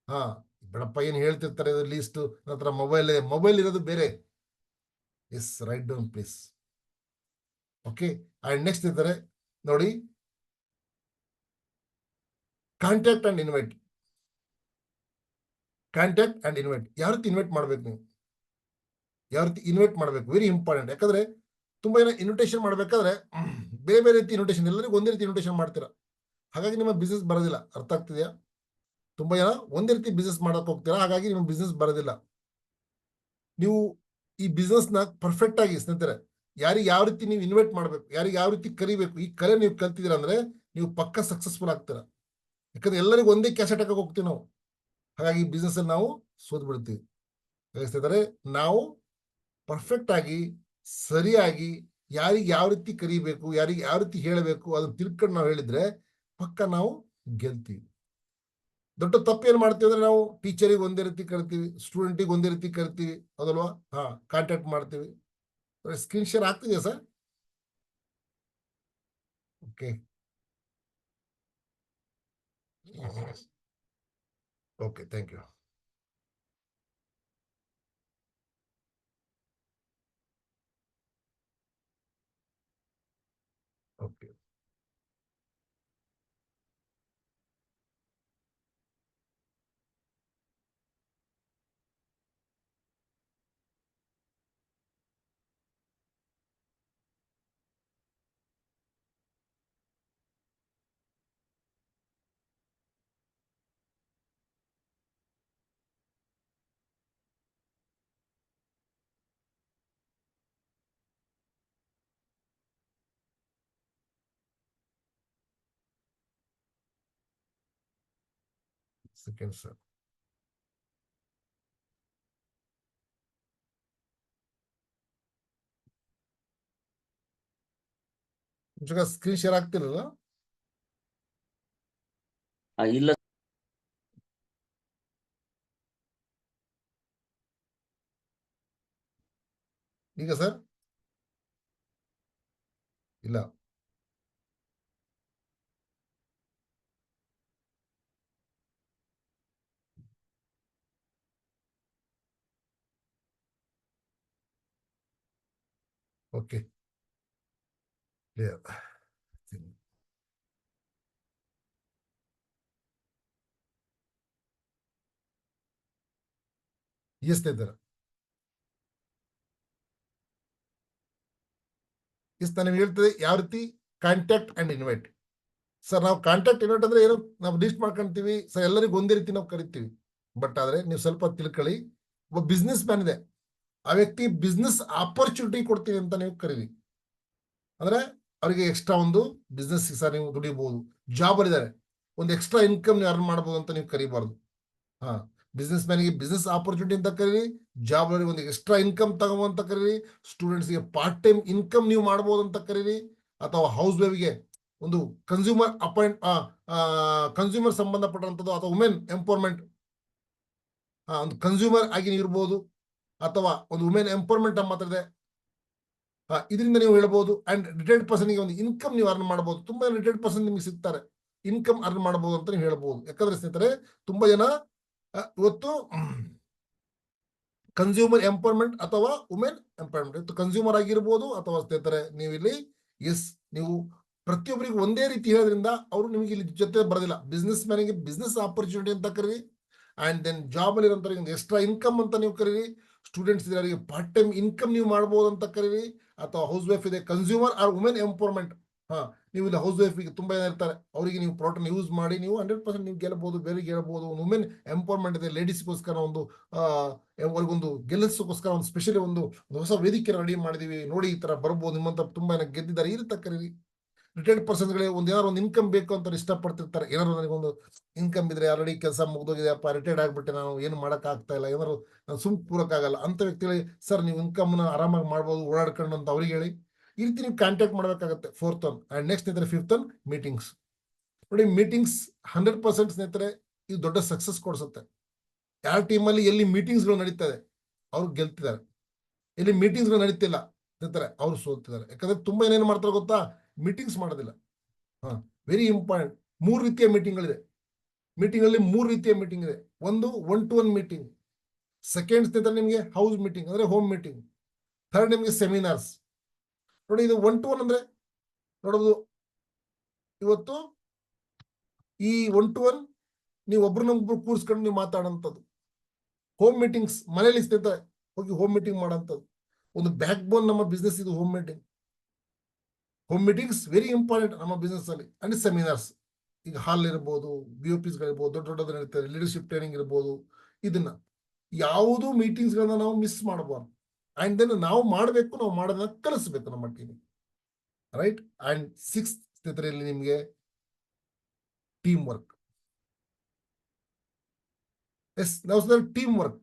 ಹಾ, ಬೇಡಪ್ಪ ಏನ್ ಹೇಳ್ತಿರ್ತಾರೆ, ಇದು ಲೀಸ್ಟ್, ನಂತರ ಮೊಬೈಲ್ ಇರೋದು ಬೇರೆ. Yes, write down please. Okay, and next ಇದ್ದಾರೆ ನೋಡಿ, contact and invite. Contact and invite, ಯಾವ ರೀತಿ ಇನ್ವೈಟ್ ಮಾಡ್ಬೇಕು ನೀವು, ಯಾವ ರೀತಿ ಇನ್ವೈಟ್ ಮಾಡ್ಬೇಕು, ವೆರಿ ಇಂಪಾರ್ಟೆಂಟ್. ಯಾಕಂದ್ರೆ ತುಂಬಾ ಜನ ಇನ್ವಿಟೇಷನ್ ಮಾಡ್ಬೇಕಾದ್ರೆ ಬೇರೆ ಬೇರೆ ರೀತಿ ಇನ್ವಿಟೇಷನ್, ಎಲ್ಲರಿಗೂ ಒಂದೇ ರೀತಿ ಇನ್ವಿಟೇಷನ್ ಮಾಡ್ತೀರಾ, ಹಾಗಾಗಿ ನಿಮ್ಮ ಬಿಸ್ನೆಸ್ ಬರೋದಿಲ್ಲ. ಅರ್ಥ ಆಗ್ತಿದೆಯಾ? ತುಂಬಾ ಜನ ಒಂದೇ ರೀತಿ ಬಿಸ್ನೆಸ್ ಮಾಡಕ್ ಹೋಗ್ತೀರಾ, ಹಾಗಾಗಿ ನಿಮ್ಮ ಬಿಸ್ನೆಸ್ ಬರೋದಿಲ್ಲ. ನೀವು ಈ ಬಿಸ್ನೆಸ್ ನ ಪರ್ಫೆಕ್ಟ್ ಆಗಿ ಸ್ನೇಹಿತರೆ, ಯಾರಿಗೆ ಯಾವ ರೀತಿ ನೀವು ಇನ್ವೈಟ್ ಮಾಡ್ಬೇಕು, ಯಾರಿಗೆ ಯಾವ ರೀತಿ ಕರಿಬೇಕು, ಈ ಕಲೆ ನೀವು ಕಲ್ತಿದ್ದೀರಾ ಅಂದ್ರೆ ನೀವು ಪಕ್ಕ ಸಕ್ಸಸ್ಫುಲ್ ಆಗ್ತೀರಾ. ಯಾಕಂದ್ರೆ ಎಲ್ಲರಿಗೂ ಒಂದೇ ಕ್ಯಾಸೆಟ್ ಹಾಕಕ್ಕೆ ಹೋಗ್ತೀವಿ ನಾವು, ಹಾಗಾಗಿ ಬಿಸ್ನೆಸ್ ಅಲ್ಲಿ ನಾವು ಸೋತ್ ಬಿಡ್ತೀವಿ. ಸ್ನೇಹಿತರೆ, ನಾವು ಪರ್ಫೆಕ್ಟ್ ಆಗಿ ಸರಿಯಾಗಿ ಯಾರಿಗೆ ಯಾವ ರೀತಿ ಕರಿಬೇಕು, ಯಾರಿಗೆ ಯಾವ ರೀತಿ ಹೇಳಬೇಕು ಅದನ್ನ ತಿಳ್ಕೊಂಡು ನಾವು ಹೇಳಿದ್ರೆ ಪಕ್ಕ ನಾವು ಗೆಲ್ತೀವಿ. ದೊಡ್ಡ ತಪ್ಪು ಏನ್ ಮಾಡ್ತೀವಿ ಅಂದ್ರೆ, ನಾವು ಟೀಚರಿಗೆ ಒಂದೇ ರೀತಿ ಕರಿತೀವಿ, ಸ್ಟೂಡೆಂಟಿಗೆ ಒಂದೇ ರೀತಿ ಕರಿತೀವಿ, ಅದಲ್ವಾ? ಹಾ, ಕಾಂಟ್ಯಾಕ್ಟ್ ಮಾಡ್ತೀವಿ. ಸ್ಕ್ರೀನ್ ಶೇರ್ ಆಗ್ತಿದೆಯಾ sir? Okay, okay, thank you. Okay, second sir. Screen share ಆಗ್ತಿರಲ್ಲ? ಇಲ್ಲ. ಈಗ ಸರ್ ಇಲ್ಲ. Okay, clear. ಎಸ್ ಸ್ನೇಹಿತರೆ, ಎಸ್ ನಾನು ನಿಮ್ಗೆ ಹೇಳ್ತದೆ ಯಾವ ರೀತಿ ಕಾಂಟ್ಯಾಕ್ಟ್ ಅಂಡ್ ಇನ್ವೈಟ್. ಸರ್, ನಾವು ಕಾಂಟ್ಯಾಕ್ಟ್ ಇನ್ವೈಟ್ ಅಂದ್ರೆ ಏನು, ನಾವು ಲಿಸ್ಟ್ ಮಾಡ್ಕೊಂತೀವಿ ಸರ್, ಎಲ್ಲರಿಗೂ ಒಂದೇ ರೀತಿ ನಾವು ಕರಿತೀವಿ. ಬಟ್ ಆದ್ರೆ ನೀವು ಸ್ವಲ್ಪ ತಿಳ್ಕೊಳ್ಳಿ, ಒಬ್ಬ ಬಿಸ್ನೆಸ್ ಮ್ಯಾನ್ ಇದೆ, ಆ ವ್ಯಕ್ತಿ ಬಿಸ್ನೆಸ್ ಆಪರ್ಚುನಿಟಿ ಕೊಡ್ತೀವಿ ಅಂತ ನೀವು ಕರೀರಿ. ಅಂದ್ರೆ ಅವರಿಗೆ ಎಕ್ಸ್ಟ್ರಾ ಒಂದು ಬಿಸ್ನೆಸ್ ಸರ್ ನೀವು ದುಡಿಬಹುದು, ಜಾಬ್ ಅಲ್ಲಿದ್ದಾರೆ, ಒಂದು ಎಕ್ಸ್ಟ್ರಾ ಇನ್ಕಮ್ ನೀವು ಅರ್ನ್ ಮಾಡಬಹುದು ಅಂತ ನೀವು ಕರಿಬಾರ್ದು. ಹಾ, ಬಿಸ್ನೆಸ್ ಮ್ಯಾನ್ಗೆ ಬಿಸ್ನೆಸ್ ಆಪರ್ಚುನಿಟಿ ಅಂತ ಕರೀರಿ, ಜಾಬ್ ಅವರಿಗೆ ಒಂದು ಎಕ್ಸ್ಟ್ರಾ ಇನ್ಕಮ್ ತಗೋಂತ ಕರೀರಿ, ಸ್ಟೂಡೆಂಟ್ಸ್ಗೆ ಪಾರ್ಟ್ ಟೈಮ್ ಇನ್ಕಮ್ ನೀವು ಮಾಡಬಹುದು ಅಂತ ಕರೀರಿ, ಅಥವಾ ಹೌಸ್ ವೈಫ್ಗೆ ಒಂದು ಕನ್ಸ್ಯೂಮರ್ ಕನ್ಸ್ಯೂಮರ್ ಸಂಬಂಧಪಟ್ಟಂಥದ್ದು, ಅಥವಾ ವುಮೆನ್ ಎಂಪವರ್ಮೆಂಟ್ ಒಂದು ಕನ್ಸ್ಯೂಮರ್ ಆಗಿ ಇರ್ಬೋದು, ಅಥವಾ ಒಂದು ವುಮೆನ್ ಎಂಪವರ್ಮೆಂಟ್ ಅಂತ ಮಾತಾಡಿದೆ. ಇದರಿಂದ ನೀವು ಹೇಳ್ಬೋದು. ಅಂಡ್ ರಿಟೈರ್ಡ್ ಪರ್ಸನ್ಗೆ ಒಂದು ಇನ್ಕಮ್ ನೀವು ಅರ್ನ್ ಮಾಡಬಹುದು. ತುಂಬಾ ರಿಟೈರ್ಡ್ ಪರ್ಸನ್ ನಿಮ್ಗೆ ಸಿಗ್ತಾರೆ, ಇನ್ಕಮ್ ಅರ್ನ್ ಮಾಡಬಹುದು ಅಂತ ನೀವು ಹೇಳ್ಬೋದು. ಯಾಕಂದ್ರೆ ಸ್ನೇಹಿತರೆ ತುಂಬಾ ಜನ ಇವತ್ತು ಕನ್ಸ್ಯೂಮರ್ ಎಂಪವರ್ಮೆಂಟ್ ಅಥವಾ ವುಮೆನ್ ಎಂಪವರ್ಮೆಂಟ್ ಇವತ್ತು ಕನ್ಸ್ಯೂಮರ್ ಆಗಿರ್ಬೋದು ಅಥವಾ ಸ್ನೇಹಿತರೆ ನೀವು ಇಲ್ಲಿ ನೀವು ಪ್ರತಿಯೊಬ್ಬರಿಗೂ ಒಂದೇ ರೀತಿ ಹೇಳೋದ್ರಿಂದ ಅವರು ನಿಮಗೆ ಇಲ್ಲಿ ಜೊತೆ ಬರೋದಿಲ್ಲ. ಬಿಸ್ನೆಸ್ ಮ್ಯಾನಿಗೆ ಬಿಸ್ನೆಸ್ ಆಪರ್ಚುನಿಟಿ ಅಂತ ಕರೀರಿ, ಅಂಡ್ ದೆನ್ ಜಾಬ್ ಅಲ್ಲಿ ಇರೋಂಥವ್ರಿಗೆ ಎಕ್ಸ್ಟ್ರಾ ಇನ್ಕಮ್ ಅಂತ ನೀವು ಕರೀರಿ. ಸ್ಟೂಡೆಂಟ್ಸ್ ಇದ್ರೆ ಅವರಿಗೆ ಪಾರ್ಟ್ ಟೈಮ್ ಇನ್ಕಮ್ ನೀವು ಮಾಡ್ಬೋದು ಅಂತ ಕರೀರಿ. ಅಥವಾ ಹೌಸ್ ವೈಫ್ ಇದೆ ಕನ್ಸ್ಯೂಮರ್ ಆರ್ ವುಮೆನ್ ಎಂಪವರ್ಮೆಂಟ್. ನೀವು ಇಲ್ಲಿ ಹೌಸ್ ವೈಫ್ ತುಂಬಾ ಜನ ಇರ್ತಾರೆ, ಅವರಿಗೆ ನೀವು ಪ್ರಾಡಕ್ಟ್ ಯೂಸ್ ಮಾಡಿ ನೀವು 100% ನೀವು ಗೆಲ್ಲಬಹುದು, ಬೇರೆ ಗೆಲ್ಲಬಹುದು. ಒಂದು ವುಮೆನ್ ಎಂಪವರ್ಮೆಂಟ್ ಇದೆ, ಲೇಡೀಸ್ಗೋಸ್ಕರ ಒಂದು ಅವ್ರಿಗೊಂದು ಗೆಲ್ಲಿಸೋಸ್ಕರ ಒಂದು ಸ್ಪೆಷಲಿ ಒಂದು ಹೊಸ ವೇದಿಕೆ ರೆಡಿ ಮಾಡಿದೀವಿ ನೋಡಿ, ಈ ತರ ಬರ್ಬೋದು, ನಿಮ್ಮಂತ ತುಂಬಾ ಜನ ಗೆದ್ದಿದ್ದಾರೆ ಈ ರೀತಿ ಕರೀರಿ. ರಿಟೈರ್ಡ್ ಪರ್ಸನ್ಸ್ಗಳಿಗೆ ಏನಾದ್ರು ಒಂದು ಇನ್ಕಮ್ ಬೇಕು ಅಂತ ಇಷ್ಟಪಡ್ತಿರ್ತಾರೆ. ಏನಾದ್ರು ನನಗೊಂದು ಇನ್ಕಮ್ ಇದ್ರೆ ಆಲ್ರೆಡಿ ಕೆಲಸ ಮುಗಿದೋಗಿದೆಯಪ್ಪ, ರಿಟೈರ್ಡ್ ಆಗ್ಬಿಟ್ಟೆ, ನಾನು ಏನು ಮಾಡಕ್ ಆಗ್ತಾ ಇಲ್ಲ, ಏನಾದ್ರು ನಾನು ಕೂರಕ್ಕಾಗಲ್ಲ ಅಂತ ವ್ಯಕ್ತಿಗಳಿಗೆ ಸರ್ ನೀವು ಇನ್ಕಮ್ನ ಆರಾಮಾಗಿ ಮಾಡ್ಬೋದು ಓಡಾಡ್ಕೊಂಡು ಅಂತ ಅವ್ರಿಗೆ ಹೇಳಿ. ಈ ರೀತಿ ನೀವು ಕಾಂಟ್ಯಾಕ್ಟ್ ಮಾಡಬೇಕಾಗತ್ತೆ. 4th one. ಅಂಡ್ ನೆಕ್ಸ್ಟ್ ಸ್ನೇಹಿತರೆ 5th ಒನ್ ಮೀಟಿಂಗ್ಸ್. ನೋಡಿ ಮೀಟಿಂಗ್ಸ್ 100% ಸ್ನೇಹಿತರೆ ಇದು ದೊಡ್ಡ ಸಕ್ಸಸ್ ಕೊಡಿಸುತ್ತೆ. ಯಾವ ಟೀಮಲ್ಲಿ ಎಲ್ಲಿ ಮೀಟಿಂಗ್ಸ್ಗಳು ನಡೀತದೆ ಅವ್ರು ಗೆಲ್ತಿದ್ದಾರೆ, ಎಲ್ಲಿ ಮೀಟಿಂಗ್ಸ್ಗಳು ನಡೀತಿಲ್ಲ ಸ್ನೇಹಿತರೆ ಅವ್ರು ಸೋಲ್ತಿದ್ದಾರೆ. ಯಾಕಂದ್ರೆ ತುಂಬಾ ಏನೇನು ಮಾಡ್ತಾರೆ ಗೊತ್ತಾ, ಮೀಟಿಂಗ್ಸ್ ಮಾಡೋದಿಲ್ಲ. Very important. 3 ರೀತಿಯ ಮೀಟಿಂಗ್ಗಳಿದೆ. ಮೀಟಿಂಗ್ ಅಲ್ಲಿ 3 ರೀತಿಯ ಮೀಟಿಂಗ್ ಇದೆ. ಒಂದು 1-to-1 ಮೀಟಿಂಗ್, ಸೆಕೆಂಡ್ ಸ್ನೇಹಿತರೆ ನಿಮಗೆ ಹೌಸ್ ಮೀಟಿಂಗ್ ಅಂದ್ರೆ ಹೋಮ್ ಮೀಟಿಂಗ್, ಥರ್ಡ್ ನಿಮಗೆ ಸೆಮಿನಾರ್ಸ್. ನೋಡಿ ಇದು 1-to-1 ಅಂದ್ರೆ ನೋಡಬಹುದು ಇವತ್ತು ಈ 1-to-1 ನೀವು ಒಬ್ರನ್ನೊಬ್ರು ಕೂರಿಸ್ಕೊಂಡು ನೀವು ಮಾತಾಡೋಂಥದ್ದು. ಹೋಮ್ ಮೀಟಿಂಗ್ಸ್ ಮನೇಲಿ ಸ್ನೇಹಿತರೆ ಹೋಗಿ ಹೋಮ್ ಮೀಟಿಂಗ್ ಮಾಡೋಂಥದ್ದು. ಒಂದು ಬ್ಯಾಕ್ ಬೋನ್ ನಮ್ಮ ಬಿಸ್ನೆಸ್ ಇದು home meeting. Home meetings very important ನಮ್ಮ ಬಿಸ್ನೆಸ್ ಅಲ್ಲಿ. ಅಂಡ್ ಸೆಮಿನಾರ್ಸ್ ಈಗ ಹಾಲ್ ಇರ್ಬೋದು, BOPs ದೊಡ್ಡ ದೊಡ್ಡದು ನಡೀತಾರೆ, ಲೀಡರ್ಶಿಪ್ ಟ್ರೈನಿಂಗ್ ಇರ್ಬೋದು. ಇದನ್ನ ಯಾವುದು ಮೀಟಿಂಗ್ಸ್ ಗಳನ್ನ ನಾವು ಮಿಸ್ ಮಾಡಬಾರ್ದು. ಅಂಡ್ ದೆನ್ ನಾವು ಮಾಡಬೇಕು, ನಾವು ಮಾಡೋದನ್ನ ಕಲಿಸ್ಬೇಕು ನಮ್ಮ ಟೀಮ್, ರೈಟ್. ಅಂಡ್ 6th ಸ್ಥಿತಿಯಲ್ಲಿ ನಿಮಗೆ ಟೀಮ್ ವರ್ಕ್. ನಾವು ಟೀಮ್ ವರ್ಕ್,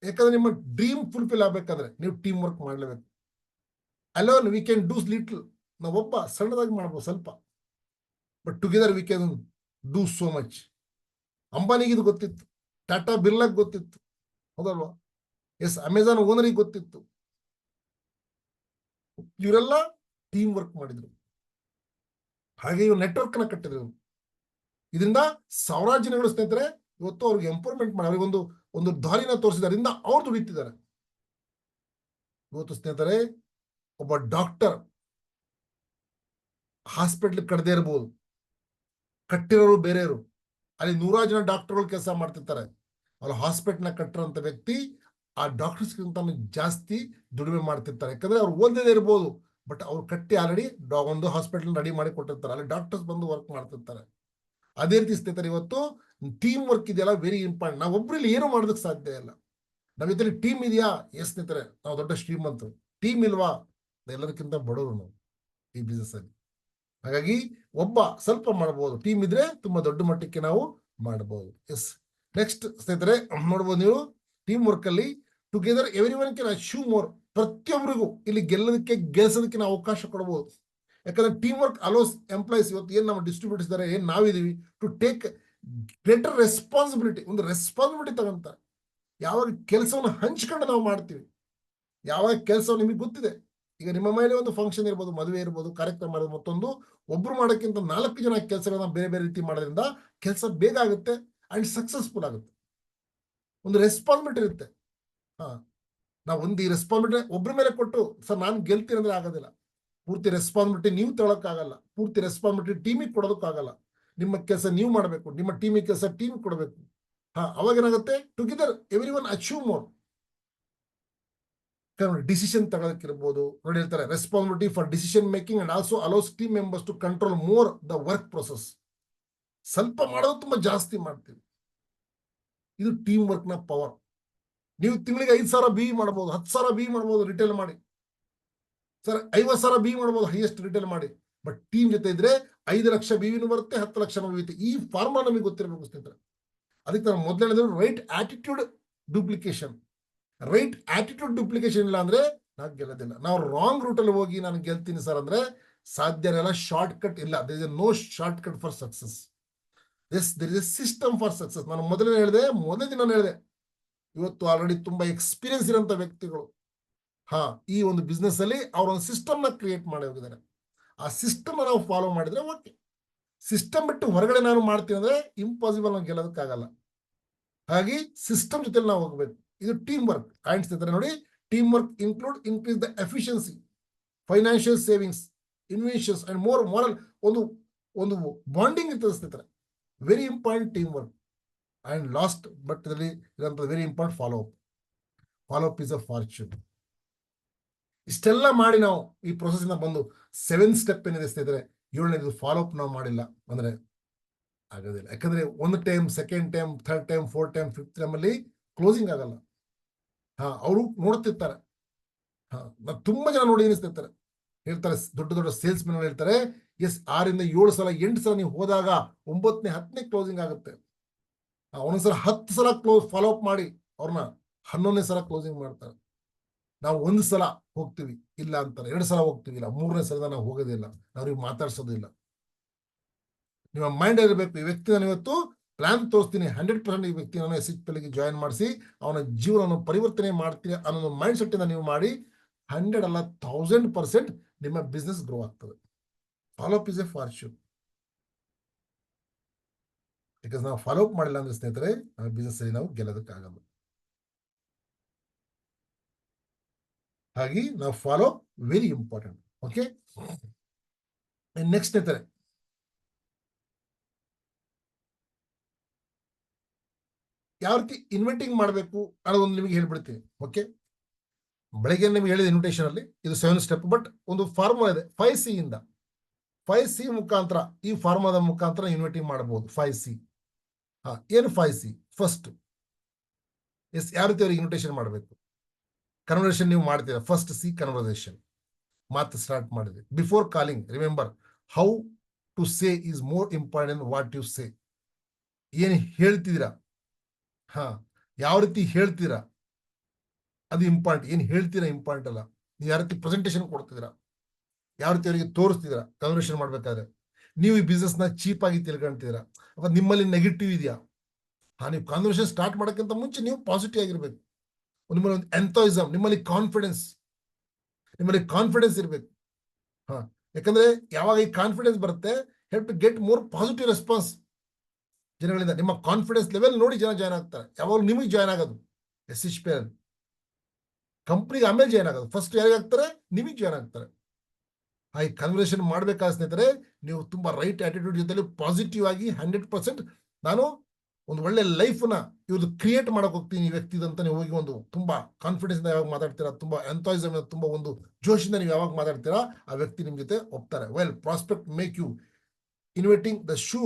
ಯಾಕಂದ್ರೆ ನಿಮ್ಮ ಡ್ರೀಮ್ ಫುಲ್ಫಿಲ್ ಆಗ್ಬೇಕಾದ್ರೆ ನೀವು ಟೀಮ್ ವರ್ಕ್ ಮಾಡಲೇಬೇಕು. Alone we can do little, ನಾವೊಬ್ಬ ಸಣ್ಣದಾಗಿ ಮಾಡ್ಬೋದು ಸ್ವಲ್ಪ, but together we can do so much. ಅಂಬಾನಿಗೆ ಇದು ಗೊತ್ತಿತ್ತು, ಟಾಟಾ ಬಿರ್ಲಾಗ್ ಗೊತ್ತಿತ್ತು, ಹೌದಲ್ವಾ? ಅಮೆಜಾನ್ ಓನರಿಗೆ ಗೊತ್ತಿತ್ತು. ಇವರೆಲ್ಲ ಟೀಮ್ ವರ್ಕ್ ಮಾಡಿದ್ರು, ಹಾಗೆ ಇವ್ರು ನೆಟ್ವರ್ಕ್ ನ ಕಟ್ಟಿದ್ರು. ಇದರಿಂದ ಸಾವಿರಾರು ಜನಗಳು ಸ್ನೇಹಿತರೆ ಇವತ್ತು ಅವ್ರಿಗೆ ಎಂಪವರ್ಮೆಂಟ್ ಮಾಡಿ ಅವರಿಗೊಂದು ಒಂದು ದಾರಿನ ತೋರಿಸಿದಾರಿಂದ ಅವ್ರು ದುಡಿತಿದ್ದಾರೆ. ಇವತ್ತು ಸ್ನೇಹಿತರೆ ಒಬ್ಬ ಡಾಕ್ಟರ್ ಹಾಸ್ಪಿಟ್ಲ್ ಕಡದೇ ಇರ್ಬೋದು, ಕಟ್ಟಿರೋರು ಬೇರೆಯವರು, ಅಲ್ಲಿ 100 ಜನ ಡಾಕ್ಟರ್ಗಳು ಕೆಲಸ ಮಾಡ್ತಿರ್ತಾರೆ. ಅಲ್ಲಿ ಹಾಸ್ಪಿಟ್ಲ್ನ ಕಟ್ಟಿರೋಂಥ ವ್ಯಕ್ತಿ ಆ ಡಾಕ್ಟರ್ಸ್ಗಿಂತ ಜಾಸ್ತಿ ದುಡಿಮೆ ಮಾಡ್ತಿರ್ತಾರೆ. ಯಾಕಂದ್ರೆ ಅವ್ರು ಓದದೇ ಇರ್ಬೋದು, ಬಟ್ ಅವ್ರು ಕಟ್ಟಿ ಆಲ್ರೆಡಿ ಒಂದು ಹಾಸ್ಪಿಟಲ್ ರೆಡಿ ಮಾಡಿ ಕೊಟ್ಟಿರ್ತಾರೆ, ಅಲ್ಲಿ ಡಾಕ್ಟರ್ಸ್ ಬಂದು ವರ್ಕ್ ಮಾಡ್ತಿರ್ತಾರೆ. ಅದೇ ರೀತಿ ಸ್ನೇಹಿತರೆ ಇವತ್ತು ಟೀಮ್ ವರ್ಕ್ ಇದೆಯಲ್ಲ ವೆರಿ ಇಂಪಾರ್ಟೆಂಟ್. ನಾವು ಒಬ್ಬರಲ್ಲಿ ಏನು ಮಾಡೋದಕ್ಕೆ ಸಾಧ್ಯ ಇಲ್ಲ. ನಮ್ಮ ಜೊತೆ ಟೀಮ್ ಇದೆಯಾ? ಎಸ್ ಸ್ನೇಹಿತರೆ ನಾವು ದೊಡ್ಡ ಶ್ರೀಮಂತರು. ಟೀಮ್ ಇಲ್ವಾ? ಎಲ್ಲದಕ್ಕಿಂತ ಬಡವರು ನಾವು ಈ ಬಿಸ್ನೆಸ್ ಅಲ್ಲಿ. ಹಾಗಾಗಿ ಒಬ್ಬ ಸ್ವಲ್ಪ ಮಾಡಬಹುದು, ಟೀಮ್ ಇದ್ರೆ ತುಂಬಾ ದೊಡ್ಡ ಮಟ್ಟಕ್ಕೆ ನಾವು ಮಾಡಬಹುದು. ಎಸ್ ನೆಕ್ಸ್ಟ್ ಸ್ನೇಹಿತರೆ ನೋಡ್ಬೋದು ನೀವು ಟೀಮ್ ವರ್ಕ್ ಅಲ್ಲಿ together every one can achieve more. ಪ್ರತಿಯೊಬ್ಬರಿಗೂ ಇಲ್ಲಿ ಗೆಲ್ಸೋದಕ್ಕೆ ನಾವು ಅವಕಾಶ ಕೊಡಬಹುದು. ಯಾಕಂದ್ರೆ ಟೀಮ್ ವರ್ಕ್ ಅಲೋಸ್ ಎಂಪ್ಲಾಯ್ಸ್, ಇವತ್ತು ಏನ್ ನಮ್ಮ ಡಿಸ್ಟ್ರಿಬ್ಯೂಟರ್ಸ್ ಇದ್ದಾರೆ, ಏನ್ ನಾವಿದೀವಿ, ಟು ಟೇಕ್ ಗ್ರೇಟರ್ ರೆಸ್ಪಾನ್ಸಿಬಿಲಿಟಿ, ಒಂದು ರೆಸ್ಪಾನ್ಸಿಬಿಲಿಟಿ ತಗೊಂತಾರೆ. ಯಾವಾಗ ಕೆಲಸವನ್ನು ಹಂಚ್ಕೊಂಡು ನಾವು ಮಾಡ್ತೀವಿ, ಯಾವಾಗ ಕೆಲಸ ನಿಮಗೆ ಗೊತ್ತಿದೆ, ಈಗ ನಿಮ್ಮ ಮೇಲೆ ಒಂದು ಫಂಕ್ಷನ್ ಇರ್ಬೋದು, ಮದುವೆ ಇರ್ಬೋದು, ಕಾರ್ಯಕ್ರಮ ಇರ್ಬೋದು, ಮತ್ತೊಂದು ಒಬ್ರು ಮಾಡೋಕ್ಕಿಂತ 4 ಜನ ಕೆಲಸಗಳನ್ನ ಬೇರೆ ಬೇರೆ ರೀತಿ ಮಾಡೋದ್ರಿಂದ ಕೆಲಸ ಬೇಗ ಆಗುತ್ತೆ ಅಂಡ್ ಸಕ್ಸಸ್ಫುಲ್ ಆಗುತ್ತೆ. ಒಂದು ರೆಸ್ಪಾನ್ಸಿಬಿಲಿಟಿ ಇರುತ್ತೆ. ನಾವು ಒಂದು ಈ ರೆಸ್ಪಾನ್ಸಿಬಿಲಿಟಿ ಒಬ್ಬರ ಮೇಲೆ ಕೊಟ್ಟು ಸರ್ ನಾನು ಗೆಲ್ತೀನಿ ಅಂದ್ರೆ ಆಗೋದಿಲ್ಲ. ಪೂರ್ತಿ ರೆಸ್ಪಾನ್ಸಿಬಿಲಿಟಿ ನೀವು ತಗೊಳಕ್ಕಾಗಲ್ಲ, ಪೂರ್ತಿ ರೆಸ್ಪಾನ್ಸಿಬಿಲಿಟಿ ಟೀಮಿಗೆ ಕೊಡೋದಕ್ಕಾಗಲ್ಲ. ನಿಮ್ಮ ಕೆಲಸ ನೀವು ಮಾಡಬೇಕು, ನಿಮ್ಮ ಟೀಮಿಗೆ ಕೆಲಸ ಟೀಮ್ ಕೊಡಬೇಕು. ಅವಾಗ ಏನಾಗುತ್ತೆ, together everyone achieve more. Decision ತಗೊಳಕ್ಕಿರ್ಬೋದು, ನೋಡಿ ಹೇಳ್ತಾರೆ responsibility for decision making and also allows team members to control more the work process. ಸ್ವಲ್ಪ ಮಾಡೋದು ತುಂಬಾ ಜಾಸ್ತಿ ಮಾಡ್ತೀವಿ. ಇದು ಟೀಮ್ ವರ್ಕ್ ನ ಪವರ್. ನೀವು ತಿಂಗಳಿಗೆ 5,000 BE ಮಾಡಬಹುದು, 10,000 BE ಮಾಡಬಹುದು ರಿಟೇಲ್ ಮಾಡಿ, ಸರ್ 50,000 BE ಮಾಡಬಹುದು ಹೈಯೆಸ್ಟ್ ರಿಟೇಲ್ ಮಾಡಿ. ಬಟ್ ಟೀಮ್ ಜೊತೆ ಇದ್ರೆ 5 ಲಕ್ಷ BE ಬರುತ್ತೆ, 10 ಲಕ್ಷ ಬರುತ್ತೆ. ಈ ಫಾರ್ಮಾ ನಮಗೆ ಗೊತ್ತಿರಬೇಕು ಸ್ನೇಹಿತರೆ. ಅದಕ್ಕೆ ನಾವು ಮೊದಲೇ ಹೇಳಿದ್ರು right attitude duplication. Right attitude duplication ಇಲ್ಲ ಅಂದ್ರೆ ನಾವು ಗೆಲ್ಲೋದಿಲ್ಲ. ನಾವು ರಾಂಗ್ ರೂಟ್ ಅಲ್ಲಿ ಹೋಗಿ ನಾನು ಗೆಲ್ತೀನಿ ಸರ್ ಅಂದ್ರೆ ಸಾಧ್ಯ ಇಲ್ಲ. ಶಾರ್ಟ್ ಕಟ್ ಇಲ್ಲ. There is no short cut for success. There is a system for success. ನಾನು ಮೊದಲನೇ ದಿನ ಹೇಳಿದೆ, ಇವತ್ತು ಆಲ್ರೆಡಿ ತುಂಬಾ ಎಕ್ಸ್ಪೀರಿಯನ್ಸ್ ಇರೋಂಥ ವ್ಯಕ್ತಿಗಳು ಈ ಒಂದು ಬಿಸ್ನೆಸ್ ಅಲ್ಲಿ ಅವರೊಂದು ಸಿಸ್ಟಮ್ ನ ಕ್ರಿಯೇಟ್ ಮಾಡಿ ಹೋಗಿದ್ದಾರೆ. ಆ ಸಿಸ್ಟಮ್ ನಾವು ಫಾಲೋ ಮಾಡಿದ್ರೆ ಓಕೆ. ಸಿಸ್ಟಮ್ ಬಿಟ್ಟು ಹೊರಗಡೆ ನಾನು ಮಾಡ್ತೀನಿ ಅಂದ್ರೆ ಇಂಪಾಸಿಬಲ್ ನಾವು ಗೆಲ್ಲೋದಕ್ಕಾಗಲ್ಲ. ಹಾಗಾಗಿ ಸಿಸ್ಟಮ್ ಜೊತೆ ನಾವು ಹೋಗ್ಬೇಕು. ಇದು ಟೀಮ್ ವರ್ಕ್ ಕಾಣಿಸ್ತಿದ್ದಾರೆ ನೋಡಿ. Teamwork increase the efficiency, financial savings, inventions and more morale. ಒಂದು ಬಾಂಡಿಂಗ್ ಇರ್ತದೆ ಸ್ನೇಹಿತರೆ. Very important teamwork. And last but ಇದರಲ್ಲಿ ಇರೋಂಥದ್ದು very important follow up is a fortune. ಇಷ್ಟೆಲ್ಲ ಮಾಡಿ ನಾವು ಈ ಪ್ರೊಸೆಸ್ ಇಂದ ಬಂದು 7 ಸ್ಟೆಪ್ ಏನಿದೆ ಸ್ನೇಹಿತರೆ, 7ನೇದು ಫಾಲೋ ಅಪ್ ನಾವು ಮಾಡಿಲ್ಲ ಅಂದ್ರೆ ಆಗೋದಿಲ್ಲ. ಯಾಕಂದ್ರೆ ಒಂದು time, second time, third time, fourth time, fifth time ಅಲ್ಲಿ ಕ್ಲೋಸಿಂಗ್ ಆಗಲ್ಲ. ಅವರು ನೋಡ್ತಿರ್ತಾರೆ. ನಾವು ತುಂಬಾ ಜನ ನೋಡಿ ಅನಿಸ್ತಿರ್ತಾರೆ, ಹೇಳ್ತಾರೆ ದೊಡ್ಡ ದೊಡ್ಡ ಸೇಲ್ಸ್ ಮೆನ್ ಹೇಳ್ತಾರೆ, ಎಸ್ 6 ಇಂದ 7 ಸಲ 8 ಸಲ ನೀವು ಹೋದಾಗ 9ನೇ 10ನೇ ಕ್ಲೋಸಿಂಗ್ ಆಗುತ್ತೆ. ಒಂದೊಂದ್ಸಲ 10 ಸಲ ಫಾಲೋ ಅಪ್ ಮಾಡಿ ಅವ್ರನ್ನ 11ನೇ ಸಲ ಕ್ಲೋಸಿಂಗ್ ಮಾಡ್ತಾರೆ. ನಾವು 1 ಸಲ ಹೋಗ್ತೀವಿ ಇಲ್ಲ ಅಂತಾರೆ, 2 ಸಲ ಹೋಗ್ತೀವಿ ಇಲ್ಲ, 3ನೇ ಸಲ ನಾವು ಹೋಗೋದಿಲ್ಲ, ನಾವ್ರಿಗೆ ಮಾತಾಡ್ಸೋದಿಲ್ಲ. ನಿಮ್ಮ ಮೈಂಡ್ ಇರಬೇಕು, ಈ ವ್ಯಕ್ತಿ ನಾನು ಇವತ್ತು ಪ್ಲಾನ್ ತೋರಿಸ್ತೀನಿ, 100% ಈ ವ್ಯಕ್ತಿ ನಾನು SHPL ಗೆ ಜಾಯಿನ್ ಮಾಡಿಸಿ ಅವನ ಜೀವನ ಪರಿವರ್ತನೆ ಮಾಡ್ತೀನಿ ಅನ್ನೋ ಮೈಂಡ್ ಸೆಟ್ ಇಂದ ನೀವು ಮಾಡಿ 100 ಅಲ್ಲ 1000% ನಿಮ್ಮ ಬಿಸ್ನೆಸ್ ಗ್ರೋ ಆಗ್ತದೆ. Follow up is A fortune. Because ನಾವು ಫಾಲೋ ಅಪ್ ಮಾಡಿಲ್ಲ ಅಂದ್ರೆ ಸ್ನೇಹಿತರೆ ಆ ಬಿಸ್ನೆಸ್ ಅಲ್ಲಿ ನಾವು ಗೆಲ್ಲೋದಕ್ಕಾಗಲ್ಲ. ಹಾಗೆ ನಾವು follow very important. Okay, next ಸ್ನೇಹಿತರೆ, ಯಾವ ರೀತಿ ಇನ್ವೈಟಿಂಗ್ ಮಾಡಬೇಕು ಅನ್ನೋದೊಂದು ನಿಮಗೆ ಹೇಳ್ಬಿಡ್ತೀನಿ. ಓಕೆ, ಬೆಳಗ್ಗೆ ನಿಮಗೆ ಹೇಳಿದ ಇನ್ವಿಟೇಷನ್ ಅಲ್ಲಿ ಇದು 7 ಸ್ಟೆಪ್. ಬಟ್ ಒಂದು ಫಾರ್ಮುಲಾ ಇದೆ 5C ಇಂದ. 5C ಮುಖಾಂತರ, ಈ ಫಾರ್ಮುಲಾದ ಮುಖಾಂತರ ಇನ್ವೈಟಿಂಗ್ ಮಾಡಬಹುದು. 5C ಏನು 5C? ಫಸ್ಟ್ ಯಾವ ರೀತಿ ಅವ್ರಿಗೆ ಇನ್ವಿಟೇಷನ್ ಮಾಡಬೇಕು? ಕನ್ವರ್ಸೇಷನ್ ನೀವು ಮಾಡ್ತೀರಾ, ಫಸ್ಟ್ C ಕನ್ವರ್ಸೇಷನ್. ಮಾತು ಸ್ಟಾರ್ಟ್ ಮಾಡಿದೆ. Before calling remember how to say is more important what you say. ಏನು ಹೇಳ್ತಿದ್ದೀರಾ, ಯಾವ ರೀತಿ ಹೇಳ್ತೀರಾ ಅದು ಇಂಪಾರ್ಟೆಂಟ್. ಏನು ಹೇಳ್ತೀರಾ ಇಂಪಾರ್ಟೆಂಟ್ ಅಲ್ಲ. ನೀವು ಯಾವ ರೀತಿ ಪ್ರೆಸೆಂಟೇಷನ್ ಕೊಡ್ತಿದ್ದೀರಾ, ಯಾವ ರೀತಿ ಅವರಿಗೆ ತೋರಿಸ್ತಿದ್ದೀರಾ ಕನ್ವರ್ಸೇಷನ್ ಮಾಡ್ಬೇಕಾದ್ರೆ. ನೀವು ಈ ಬಿಸ್ನೆಸ್ ನ ಚೀಪ್ ಆಗಿ ತಿಳ್ಕೊಂತೀರಾ ಅಥವಾ ನಿಮ್ಮಲ್ಲಿ ನೆಗೆಟಿವ್ ಇದೆಯಾ? ನೀವು ಕಾನ್ವರ್ಸೇಷನ್ ಸ್ಟಾರ್ಟ್ ಮಾಡೋಕ್ಕಿಂತ ಮುಂಚೆ ನೀವು ಪಾಸಿಟಿವ್ ಆಗಿರ್ಬೇಕು. ನಿಮ್ಮಲ್ಲಿ ಒಂದು ಎಂಥೂಸಿಯಾಸಮ್, ನಿಮ್ಮಲ್ಲಿ ಕಾನ್ಫಿಡೆನ್ಸ್ ಇರಬೇಕು. ಯಾಕಂದ್ರೆ ಯಾವಾಗ ಈ ಕಾನ್ಫಿಡೆನ್ಸ್ ಬರುತ್ತೆ, help to get more positive response ಜನಗಳಿಂದ. ನಿಮ್ಮ ಕಾನ್ಫಿಡೆನ್ಸ್ ಲೆವೆಲ್ ನೋಡಿ ಜನ ಜಾಯ್ನ್ ಆಗ್ತಾರೆ. ಯಾವಾಗ ನಿಮಗೆ ಜಾಯ್ನ್ ಆಗೋದು SHPL ಕಂಪ್ನಿಗೆ ಆಮೇಲೆ ಜಾಯ್ನ್ ಆಗೋದು. ಫಸ್ಟ್ ಯಾರಿಗೆ ಆಗ್ತಾರೆ? ನಿಮಗೆ ಜಾಯ್ನ್ ಆಗ್ತಾರೆ. ಈ ಕನ್ವರ್ಸೇಷನ್ ಮಾಡ್ಬೇಕಾದ ಸ್ನೇಹಿತರೆ ನೀವು ತುಂಬಾ ರೈಟ್ ಆಟಿಟ್ಯೂಡ್ ಜೊತೆ ಪಾಸಿಟಿವ್ ಆಗಿ 100% ನಾನು ಒಂದು ಒಳ್ಳೆ ಲೈಫ್ ನ ಇವ್ರದ್ದು ಕ್ರಿಯೇಟ್ ಮಾಡಕ್ ಹೋಗ್ತೀನಿ ಈ ವ್ಯಕ್ತಿದಂತ ನೀವು ಹೋಗಿ ಒಂದು ತುಂಬಾ ಕಾನ್ಫಿಡೆನ್ಸ್ ಇಂದ ಯಾವಾಗ ಮಾತಾಡ್ತೀರಾ, ತುಂಬಾ ಎಂಥೂಸಿಯಾಸಮ್, ತುಂಬಾ ಒಂದು ಜೋಶಿಂದ ನೀವು ಯಾವಾಗ ಮಾತಾಡ್ತೀರಾ ಆ ವ್ಯಕ್ತಿ ನಿಮ್ ಜೊತೆ ಒಪ್ತಾರೆ. Well prospect make you inviting the shoe,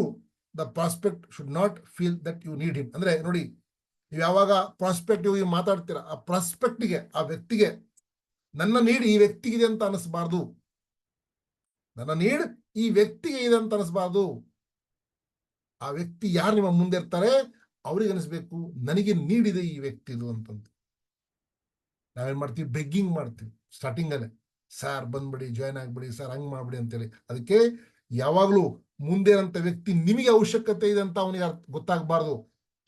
the prospect should not feel that you need him. ಅಂದ್ರೆ ನೋಡಿ, ನೀವು ಯಾವಾಗ ಪ್ರಾಸ್ಪೆಕ್ಟ್ ಮಾತಾಡ್ತೀರಾ, ಆ ಪ್ರಾಸ್ಪೆಕ್ಟ್ಗೆ, ಆ ವ್ಯಕ್ತಿಗೆ ನನ್ನ ನೀಡ್ ಈ ವ್ಯಕ್ತಿಗಿದೆ ಅಂತ ಅನಿಸ್ಬಾರ್ದು. ನನ್ನ ನೀಡ್ ಈ ವ್ಯಕ್ತಿಗೆ ಇದೆ ಅಂತ ಅನಿಸ್ಬಾರ್ದು. ಆ ವ್ಯಕ್ತಿ ಯಾರು ನಿಮ್ಮ ಮುಂದೆ ಇರ್ತಾರೆ ಅವ್ರಿಗೆ ಅನಿಸ್ಬೇಕು ನನಗೆ ನೀಡಿದೆ ಈ ವ್ಯಕ್ತಿದು ಅಂತಂದು. ನಾವೇನ್ ಮಾಡ್ತೀವಿ? ಬೆಗ್ಗಿಂಗ್ ಮಾಡ್ತೀವಿ ಸ್ಟಾರ್ಟಿಂಗ್ ಅಲ್ಲೇ, ಸರ್ ಬಂದ್ಬಿಡಿ, ಜಾಯ್ನ್ ಆಗ್ಬಿಡಿ ಸರ್, ಹಂಗ್ ಮಾಡ್ಬಿಡಿ ಅಂತೇಳಿ. ಅದಕ್ಕೆ ಯಾವಾಗ್ಲೂ ಮುಂದೆ ಇರೋಂಥ ವ್ಯಕ್ತಿ ನಿಮಗೆ ಅವಶ್ಯಕತೆ ಇದೆ ಅಂತ ಅವನಿಗೆ ಗೊತ್ತಾಗಬಾರ್ದು.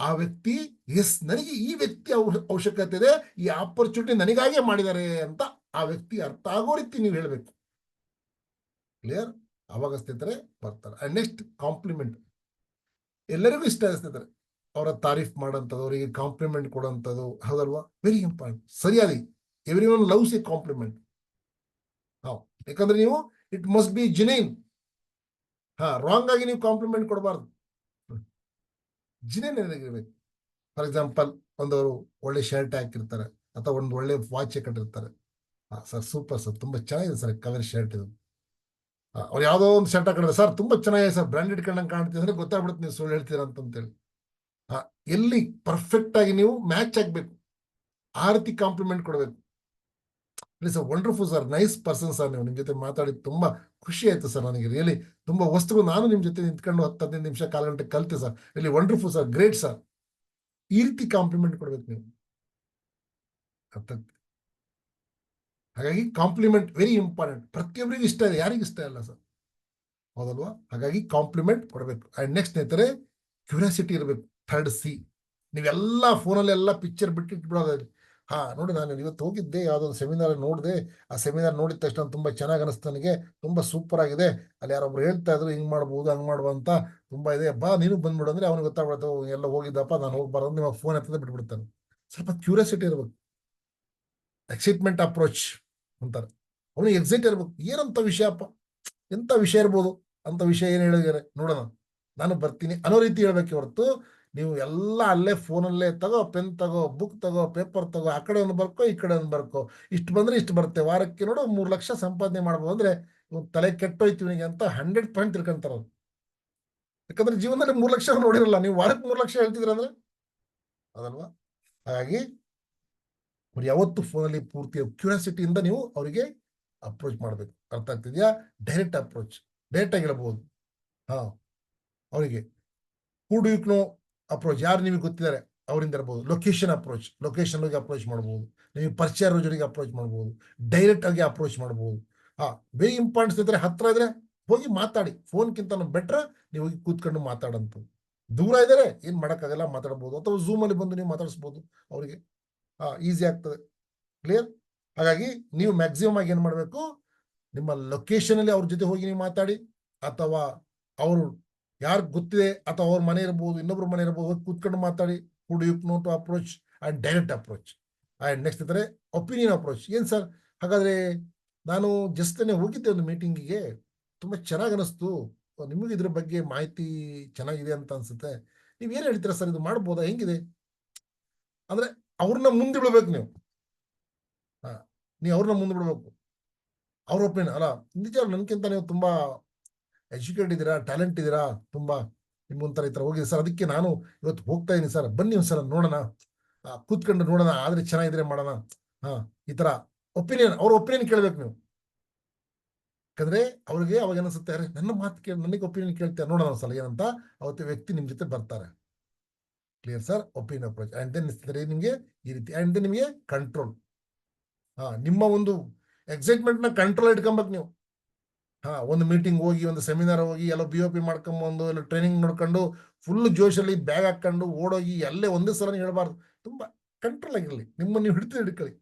ಆ ವ್ಯಕ್ತಿ ಎಸ್ ನನಗೆ ಈ ವ್ಯಕ್ತಿ ಅವಶ್ಯಕತೆ ಇದೆ, ಈ ಆಪರ್ಚುನಿಟಿ ನನಗಾಗೆ ಮಾಡಿದ್ದಾರೆ ಅಂತ ಆ ವ್ಯಕ್ತಿ ಅರ್ಥ ಆಗೋ ರೀತಿ ನೀವು ಹೇಳ್ಬೇಕು. ಕ್ಲಿಯರ್? ಅವಾಗ ಸ್ನೇಹಿತರೆ ಬರ್ತಾರೆ. And next compliment. ಎಲ್ಲರಿಗೂ ಇಷ್ಟ ಸ್ನೇಹಿತರೆ ಅವರ ತಾರೀಫ್ ಮಾಡೋಂಥದ್ದು, ಅವರಿಗೆ ಕಾಂಪ್ಲಿಮೆಂಟ್ ಕೊಡೋಂಥದ್ದು, ಹೌದಲ್ವಾ? Very important. ಸರಿಯಾಗಿ everyone loves a compliment. ಯಾಕಂದ್ರೆ ನೀವು it must be genuine. Wrong ಆಗಿ ನೀವು ಕಾಂಪ್ಲಿಮೆಂಟ್ ಕೊಡಬಾರ್ದು, ಜಿನೈನ್ ಇರಬೇಕು. ಫಾರ್ ಎಕ್ಸಾಂಪಲ್ ಒಂದವರು ಒಳ್ಳೆ ಶರ್ಟ್ ಹಾಕಿರ್ತಾರೆ ಅಥವಾ ಒಂದು ಒಳ್ಳೆ ವಾಚ್ ಕಟ್ಟಿರ್ತಾರೆ. ಸರ್ ಸೂಪರ್ ಸರ್, ತುಂಬಾ ಚೆನ್ನಾಗಿದೆ ಸರ್ ಕಲರ್ ಶರ್ಟ್ ಇದು. ಅವ್ರು ಯಾವುದೋ ಒಂದು ಶರ್ಟ್ ಹಾಕಿದ್ರೆ ಸರ್ ತುಂಬಾ ಚೆನ್ನಾಗಿದೆ ಸರ್, ಬ್ರಾಂಡೆಡ್ ಕಂಡಂಗೆ ಕಾಣ್ತೀವಿ ಅಂದ್ರೆ ಗೊತ್ತಾಗ್ಬಿಡುತ್ತೆ ನೀವು ಸುಳ್ಳು ಹೇಳ್ತೀರಾ ಅಂತೇಳಿ. ಎಲ್ಲಿ ಪರ್ಫೆಕ್ಟ್ ಆಗಿ ನೀವು ಮ್ಯಾಚ್ ಆಗ್ಬೇಕು, ಆ ರೀತಿ ಕಾಂಪ್ಲಿಮೆಂಟ್ ಕೊಡಬೇಕು. Sir wonderful sir, nice person sir, ನೀವು ನಿಮ್ ಜೊತೆ ಮಾತಾಡಿ ತುಂಬಾ ಖುಷಿ ಆಯ್ತು ಸರ್, ನನಗೆ ರಿಯಲಿ ತುಂಬಾ ವಸ್ತುಗಳು ನಾನು ನಿಮ್ ಜೊತೆ ನಿಂತ್ಕೊಂಡು 10-15 ನಿಮಿಷ 1/4 ಗಂಟೆ ಕಲಿತೆ sir, really wonderful sir, great sir. ಈ ರೀತಿ ಕಾಂಪ್ಲಿಮೆಂಟ್ ಕೊಡ್ಬೇಕು ನೀವು. ಹಾಗಾಗಿ ಕಾಂಪ್ಲಿಮೆಂಟ್ ವೆರಿ ಇಂಪಾರ್ಟೆಂಟ್. ಪ್ರತಿಯೊಬ್ಬರಿಗೂ ಇಷ್ಟ ಇದೆ, ಯಾರಿಗೂ ಇಷ್ಟ ಇಲ್ಲ ಸರ್, ಹೌದಲ್ವಾ? ಹಾಗಾಗಿ ಕಾಂಪ್ಲಿಮೆಂಟ್ ಕೊಡಬೇಕು. ಅಂಡ್ ನೆಕ್ಸ್ಟ್ ಸ್ನೇಹಿತರೆ ಕ್ಯೂರಿಯಾಸಿಟಿ ಇರಬೇಕು. 3rd C ನೀವೆಲ್ಲ ಫೋನಲ್ಲಿ ಎಲ್ಲ ಪಿಕ್ಚರ್ ಬಿಟ್ಟಿಟ್ಬಿಡೋದು. ಹಾ ನೋಡಿ, ನಾನು ಇವತ್ತು ಹೋಗಿದ್ದೆ ಯಾವುದೋ ಒಂದು ಸೆಮಿನಾರ್ ನೋಡಿದೆ, ಆ ಸೆಮಿನಾರ್ ನೋಡಿದ ತಕ್ಷಣ ತುಂಬಾ ಚೆನ್ನಾಗಿ ಅನಿಸ್ತು ನನಗೆ, ತುಂಬಾ ಸೂಪರ್ ಆಗಿದೆ, ಅಲ್ಲಿ ಯಾರೊಬ್ರು ಹೇಳ್ತಾ ಇದ್ರು ಹಿಂಗ್ ಮಾಡ್ಬೋದು ಹಂಗ್ ಮಾಡ್ಬೋದು ಅಂತ, ತುಂಬಾ ಇದೆ, ಬಾ ನೀನು ಬಂದ್ಬಿಡು ಅಂದ್ರೆ ಅವ್ನಿಗೆ ಗೊತ್ತಾಗ್ಬಿಡ್ತು ಎಲ್ಲ ಹೋಗಿದ್ದಪ್ಪ, ನಾನು ಹೋಗ್ಬಾರ್ದು, ನಿಮ್ಮ ಫೋನ್ ಎತ್ತದೆ ಬಿಟ್ಬಿಡ್ತಾನೆ. ಸ್ವಲ್ಪ ಕ್ಯೂರಿಯಾಸಿಟಿ ಇರ್ಬೇಕು, ಎಕ್ಸೈಟ್ಮೆಂಟ್ ಅಪ್ರೋಚ್ ಅಂತಾರೆ. ಅವನಿಗೆ ಎಕ್ಸೈಟ್ ಇರ್ಬೇಕು, ಏನಂತ ವಿಷಯಪ್ಪ, ಎಂತ ವಿಷಯ ಇರ್ಬೋದು ಅಂತ ವಿಷಯ ಏನು ಹೇಳಿದ್ದಾರೆ ನೋಡೋಣ, ನಾನು ಬರ್ತೀನಿ ಅನ್ನೋ ರೀತಿ ಹೇಳ್ಬೇಕು ಹೊರತು, ನೀವು ಎಲ್ಲ ಅಲ್ಲೇ ಫೋನಲ್ಲೇ ತಗೋ, ಪೆನ್ ತಗೋ, ಬುಕ್ ತಗೋ, ಪೇಪರ್ ತಗೋ, ಆ ಕಡೆ ಒಂದು ಬರ್ಕೋ ಈ ಕಡೆ ಒಂದು ಬರ್ಕೋ, ಇಷ್ಟು ಬಂದ್ರೆ ಇಷ್ಟು ಬರುತ್ತೆ, ವಾರಕ್ಕೆ ನೋಡು 3 ಲಕ್ಷ ಸಂಪಾದನೆ ಮಾಡ್ಬೋದು ಅಂದ್ರೆ ತಲೆ ಕೆಟ್ಟೋಯ್ತು ಇವನಿಗೆ ಅಂತ 100% ತಿಳ್ಕೊಂತಾರ ಅವ್ರು. ಯಾಕಂದ್ರೆ ಜೀವನದಲ್ಲಿ 3 ಲಕ್ಷ ನೋಡಿರಲ್ಲ, ನೀವು ವಾರಕ್ಕೆ 3 ಲಕ್ಷ ಹೇಳ್ತಿದ್ರಂದ್ರೆ ಅದಲ್ವಾ. ಹಾಗಾಗಿ ಅವ್ರು ಯಾವತ್ತು ಫೋನಲ್ಲಿ ಪೂರ್ತಿ ಕ್ಯೂರಿಯಾಸಿಟಿಯಿಂದ ನೀವು ಅವರಿಗೆ ಅಪ್ರೋಚ್ ಮಾಡ್ಬೇಕು. ಅರ್ಥ ಆಗ್ತಿದ್ಯಾ? ಡೈರೆಕ್ಟ್ ಅಪ್ರೋಚ್, ಡೈರೆಕ್ಟ್ ಆಗಿ ಹೇಳ್ಬೋದು. ಹಾ, ಅವರಿಗೆ who do you know approach, ಯಾರು ನಿಮಗೆ ಗೊತ್ತಿದ್ದಾರೆ ಅವರಿಂದ ಇರ್ಬೋದು. ಲೊಕೇಶನ್ ಅಪ್ರೋಚ್, ಲೊಕೇಶನ್ ಹೋಗಿ ಅಪ್ರೋಚ್ ಮಾಡ್ಬೋದು. ನಿಮಗೆ ಪರಿಚಯ ಇರೋ ಜೊತೆಗೆ ಅಪ್ರೋಚ್ ಮಾಡ್ಬೋದು, ಡೈರೆಕ್ಟ್ ಆಗಿ ಅಪ್ರೋಚ್ ಮಾಡ್ಬೋದು. ಹಾ, ವೆರಿ ಇಂಪಾರ್ಟೆಂಟ್ ಇದ್ರೆ ಹತ್ರ ಇದ್ರೆ ಹೋಗಿ ಮಾತಾಡಿ, ಫೋನ್ಗಿಂತ ಬೆಟ್ರ್ ನೀವು ಹೋಗಿ ಕೂತ್ಕೊಂಡು ಮಾತಾಡಂತ. ದೂರ ಇದ್ದಾರೆ ಏನ್ ಮಾಡೋಕ್ಕಾಗಲ್ಲ, ಮಾತಾಡ್ಬೋದು, ಅಥವಾ ಝೂಮ್ ಅಲ್ಲಿ ಬಂದು ನೀವು ಮಾತಾಡಿಸ್ಬೋದು ಅವರಿಗೆ. ಈಸಿ ಆಗ್ತದೆ. ಕ್ಲಿಯರ್? ಹಾಗಾಗಿ ನೀವು ಮ್ಯಾಕ್ಸಿಮಮ್ ಆಗಿ ಏನ್ ಮಾಡಬೇಕು, ನಿಮ್ಮ ಲೊಕೇಶನ್ ಅಲ್ಲಿ ಅವ್ರ ಜೊತೆ ಹೋಗಿ ನೀವು ಮಾತಾಡಿ, ಅಥವಾ ಅವರು ಯಾರು ಗೊತ್ತಿದೆ ಅಥವಾ ಅವ್ರ ಮನೆ ಇರ್ಬೋದು, ಇನ್ನೊಬ್ರು ಮನೆ ಇರ್ಬೋದು, ಹೋಗಿ ಕೂತ್ಕೊಂಡು ಮಾತಾಡಿ. Who do you know to approach and direct approach. And next ಇದ್ರೆ ಒಪಿನಿಯನ್ ಅಪ್ರೋಚ್. ಏನ್ ಸರ್, ಹಾಗಾದ್ರೆ ನಾನು ಜಸ್ಟ್ ಹೋಗಿದ್ದೆ ಒಂದು ಮೀಟಿಂಗಿಗೆ, ತುಂಬಾ ಚೆನ್ನಾಗಿ ಅನಿಸ್ತು, ನಿಮಗೆ ಇದ್ರ ಬಗ್ಗೆ ಮಾಹಿತಿ ಚೆನ್ನಾಗಿದೆ ಅಂತ ಅನ್ಸುತ್ತೆ, ನೀವ್ ಏನ್ ಹೇಳ್ತೀರಾ ಸರ್, ಇದು ಮಾಡ್ಬೋದಾ, ಹೆಂಗಿದೆ ಅಂದ್ರೆ ಅವ್ರನ್ನ ಮುಂದೆ ಬಿಡ್ಬೇಕು ನೀವು. ಹಾ, ನೀವು ಅವ್ರನ್ನ ಮುಂದೆ ಬಿಡ್ಬೇಕು. ಅವ್ರ ಒಪಿನಿಯನ್ ಅಲ್ಲ, ನಿಜ ನನ್ಕಿಂತ ನೀವು ತುಂಬಾ ಎಜುಕೇಟ್ ಇದ್ದೀರಾ, ಟ್ಯಾಲೆಂಟ್ ಇದ್ದೀರಾ, ತುಂಬಾ ನಿಮ್ಗೊಂಥರ ಈ ತರ ಹೋಗಿದೆ ಸರ್, ಅದಕ್ಕೆ ನಾನು ಇವತ್ತು ಹೋಗ್ತಾ ಇದೀನಿ ಸರ್, ಬನ್ನಿ ಒಂದ್ಸಲ ನೋಡೋಣ, ಕೂತ್ಕೊಂಡು ನೋಡೋಣ, ಆದ್ರೆ ಚೆನ್ನಾಗಿದ್ರೆ ಮಾಡೋಣ. ಹಾ, ಈ ತರ ಒಪಿನಿಯನ್, ಅವ್ರ ಒಪಿನಿಯನ್ ಕೇಳ್ಬೇಕು ನೀವು. ಯಾಕಂದ್ರೆ ಅವ್ರಿಗೆ ಅವಾಗ ಅನಿಸುತ್ತೆ, ಅರೆ ನನ್ನ ಮಾತು ಕೇಳಿ ನನಗೆ ಒಪಿನಿಯನ್ ಕೇಳ್ತಾರೆ, ನೋಡೋಣ ಒಂದ್ಸಲ ಏನಂತ ಅವತ್ತು ವ್ಯಕ್ತಿ ನಿಮ್ ಜೊತೆ ಬರ್ತಾರೆ. Clear sir? Opinion approach. And then ನಿಮ್ಗೆ ಈ ರೀತಿ, ಅಂಡ್ ದೆನ್ ನಿಮಗೆ ಕಂಟ್ರೋಲ್. ನಿಮ್ಮ ಒಂದು ಎಕ್ಸೈಟ್ಮೆಂಟ್ ನ ಕಂಟ್ರೋಲ್ ಇಟ್ಕೊಬೇಕು ನೀವು. ಒಂದು ಮೀಟಿಂಗ್ ಹೋಗಿ, ಒಂದು ಸೆಮಿನಾರ್ ಹೋಗಿ, ಎಲ್ಲ BOP ಮಾಡ್ಕೊಂಬಂದು, ಎಲ್ಲ ಟ್ರೈನಿಂಗ್ ನೋಡ್ಕೊಂಡು ಫುಲ್ ಜೋಶಲ್ಲಿ ಬ್ಯಾಗ್ ಹಾಕೊಂಡು ಓಡೋಗಿ ಅಲ್ಲೇ ಒಂದೇ ಸಲ ಹೇಳ್ಬಾರ್ದು. ತುಂಬಾ ಕಂಟ್ರೋಲ್ ಆಗಿರ್ಲಿ, ನಿಮ್ಮನ್ನು ನೀವು ಹಿಡ್ಕೊಳ್ಳಿ.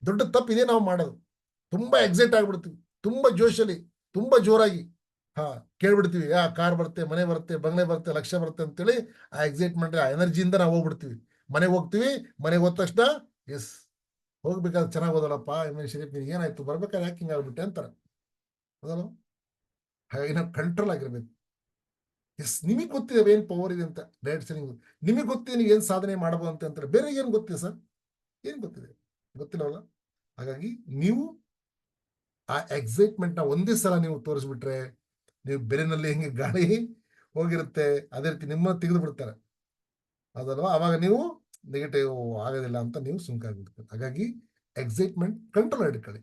ದೊಡ್ಡ ತಪ್ಪು ಇದೇ ನಾವು ಮಾಡೋದು, ತುಂಬಾ ಎಕ್ಸೈಟ್ ಆಗ್ಬಿಡ್ತೀವಿ, ತುಂಬಾ ಜೋಶಲ್ಲಿ, ತುಂಬಾ ಜೋರಾಗಿ ಕೇಳ್ಬಿಡ್ತೀವಿ, ಕಾರ್ ಬರುತ್ತೆ, ಮನೆ ಬರುತ್ತೆ, ಬಂಗ್ಲೆ ಬರುತ್ತೆ, ಲಕ್ಷ ಬರುತ್ತೆ ಅಂತೇಳಿ ಆ ಎಕ್ಸೈಟ್ಮೆಂಟ್, ಆ ಎನರ್ಜಿಯಿಂದ ನಾವು ಹೋಗ್ಬಿಡ್ತೀವಿ. ಮನೆಗೆ ಹೋಗ್ತೀವಿ, ಮನೆಗೆ ಹೋದ ತಕ್ಷಣ ಎಸ್ ಹೋಗ್ಬೇಕಾದ್ರೆ ಚೆನ್ನಾಗಿ ಹೋದಲ್ಲಪ್ಪ, ಶರೀಫ್ ನಿನ್ಗೆ ಏನಾಯ್ತು, ಬರ್ಬೇಕಾದ್ರೆ ಯಾಕೆ ಹಿಂಗ್ ಆಗ್ಬಿಟ್ಟೆ ಅಂತಾರೆ. ಅದಲ್ಲ, ಹಾಗಾಗಿ ನಾವು ಕಂಟ್ರೋಲ್ ಆಗಿರ್ಬೇಕು. ಎಸ್, ನಿಮಗೆ ಗೊತ್ತಿದೆ ಏನ್ ಪವರ್ ಇದೆ ಅಂತ, ಡೈರೆಕ್ಟ್ ಸೆಲ್ಲಿಂಗ್ ನಿಮಗೆ ಗೊತ್ತಿದೆ, ನೀವು ಏನ್ ಸಾಧನೆ ಮಾಡಬಹುದು ಅಂತ ಅಂತಾರೆ. ಬೇರೆ ಏನ್ ಗೊತ್ತಿದೆ ಸರ್, ಏನ್ ಗೊತ್ತಿದೆ, ಗೊತ್ತಿಲ್ಲವಲ್ಲ. ಹಾಗಾಗಿ ನೀವು ಆ ಎಕ್ಸೈಟ್ಮೆಂಟ್ ನ ಒಂದೇ ಸಲ ನೀವು ತೋರಿಸ್ಬಿಟ್ರೆ, ನೀವು ಬೆರೆನಲ್ಲಿ ಹೆಂಗೆ ಗಾಳಿ ಹೋಗಿರುತ್ತೆ ಅದೇ ರೀತಿ ನಿಮ್ಮನ್ನ ತೆಗೆದು ಬಿಡ್ತಾರೆ, ಅದಲ್ವಾ. ಅವಾಗ ನೀವು ನೆಗೆಟಿವ್ ಆಗೋದಿಲ್ಲ ಅಂತ ನೀವು ಸುಮ್ಕಾಗ್ಬಿಡ್ತೀರಿ. ಹಾಗಾಗಿ ಎಕ್ಸೈಟ್ಮೆಂಟ್ ಕಂಟ್ರೋಲ್ ಇಟ್ಕೊಳ್ಳಿ.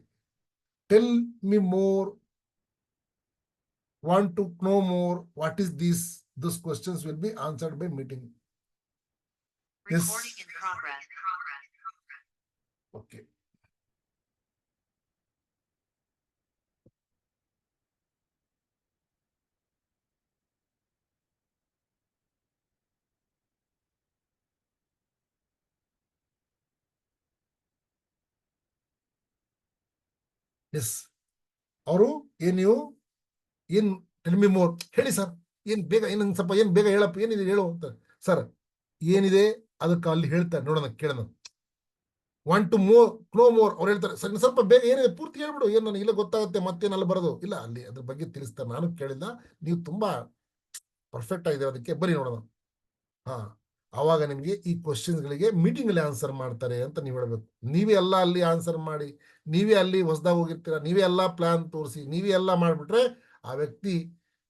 Tell me more, want to know more, what is this, those questions will be answered by meeting. Recording in progress. Okay. Yes, ಅವರು ಏನ್ ನೀವು ಏನ್ ಟೆಲ್ ಮಿ ಮೋರ್ ಹೇಳಿ ಸರ್, ಏನ್ ಬೇಗ, ಏನ್ ಸ್ವಲ್ಪ ಏನ್ ಬೇಗ ಹೇಳಪ್ಪ, ಏನಿದೆ ಹೇಳು ಅಂತ. ಸರ್ ಏನಿದೆ ಅದಕ್ಕೆ ಅಲ್ಲಿ ಹೇಳ್ತಾರೆ, ನೋಡೋಣ, ಕೇಳೋಣ. ವಾಂಟ್ ಟು ನೋ ಮೋರ್, ಅವ್ರು ಹೇಳ್ತಾರೆ ಸರ್ ಸ್ವಲ್ಪ ಬೇಗ ಏನಿದೆ ಪೂರ್ತಿ ಹೇಳ್ಬಿಡು, ಏನ್ ನನಗೆ ಇಲ್ಲ ಗೊತ್ತಾಗುತ್ತೆ, ಮತ್ತೇನು ಅಲ್ಲಿ ಬರೋದು ಇಲ್ಲ, ಅಲ್ಲಿ ಅದ್ರ ಬಗ್ಗೆ ತಿಳಿಸ್ತಾರೆ, ನಾನು ಕೇಳಿಲ್ಲ, ನೀವು ತುಂಬಾ ಪರ್ಫೆಕ್ಟ್ ಆಗಿದೆ, ಅದಕ್ಕೆ ಬರೀ ನೋಡೋಣ. ಆವಾಗ ನಿಮ್ಗೆ ಈ ಕ್ವಶನ್ಸ್ ಗಳಿಗೆ ಮೀಟಿಂಗ್ ಅಲ್ಲಿ ಆನ್ಸರ್ ಮಾಡ್ತಾರೆ ಅಂತ ನೀವು ಹೇಳ್ಬೇಕು. ನೀವೇ ಎಲ್ಲ ಅಲ್ಲಿ ಆನ್ಸರ್ ಮಾಡಿ, ನೀವೇ ಅಲ್ಲಿ ಹೊಸದಾಗ ಹೋಗಿರ್ತೀರ, ನೀವೇ ಎಲ್ಲಾ ಪ್ಲಾನ್ ತೋರಿಸಿ, ನೀವೇ ಎಲ್ಲ ಮಾಡ್ಬಿಟ್ರೆ ಆ ವ್ಯಕ್ತಿ,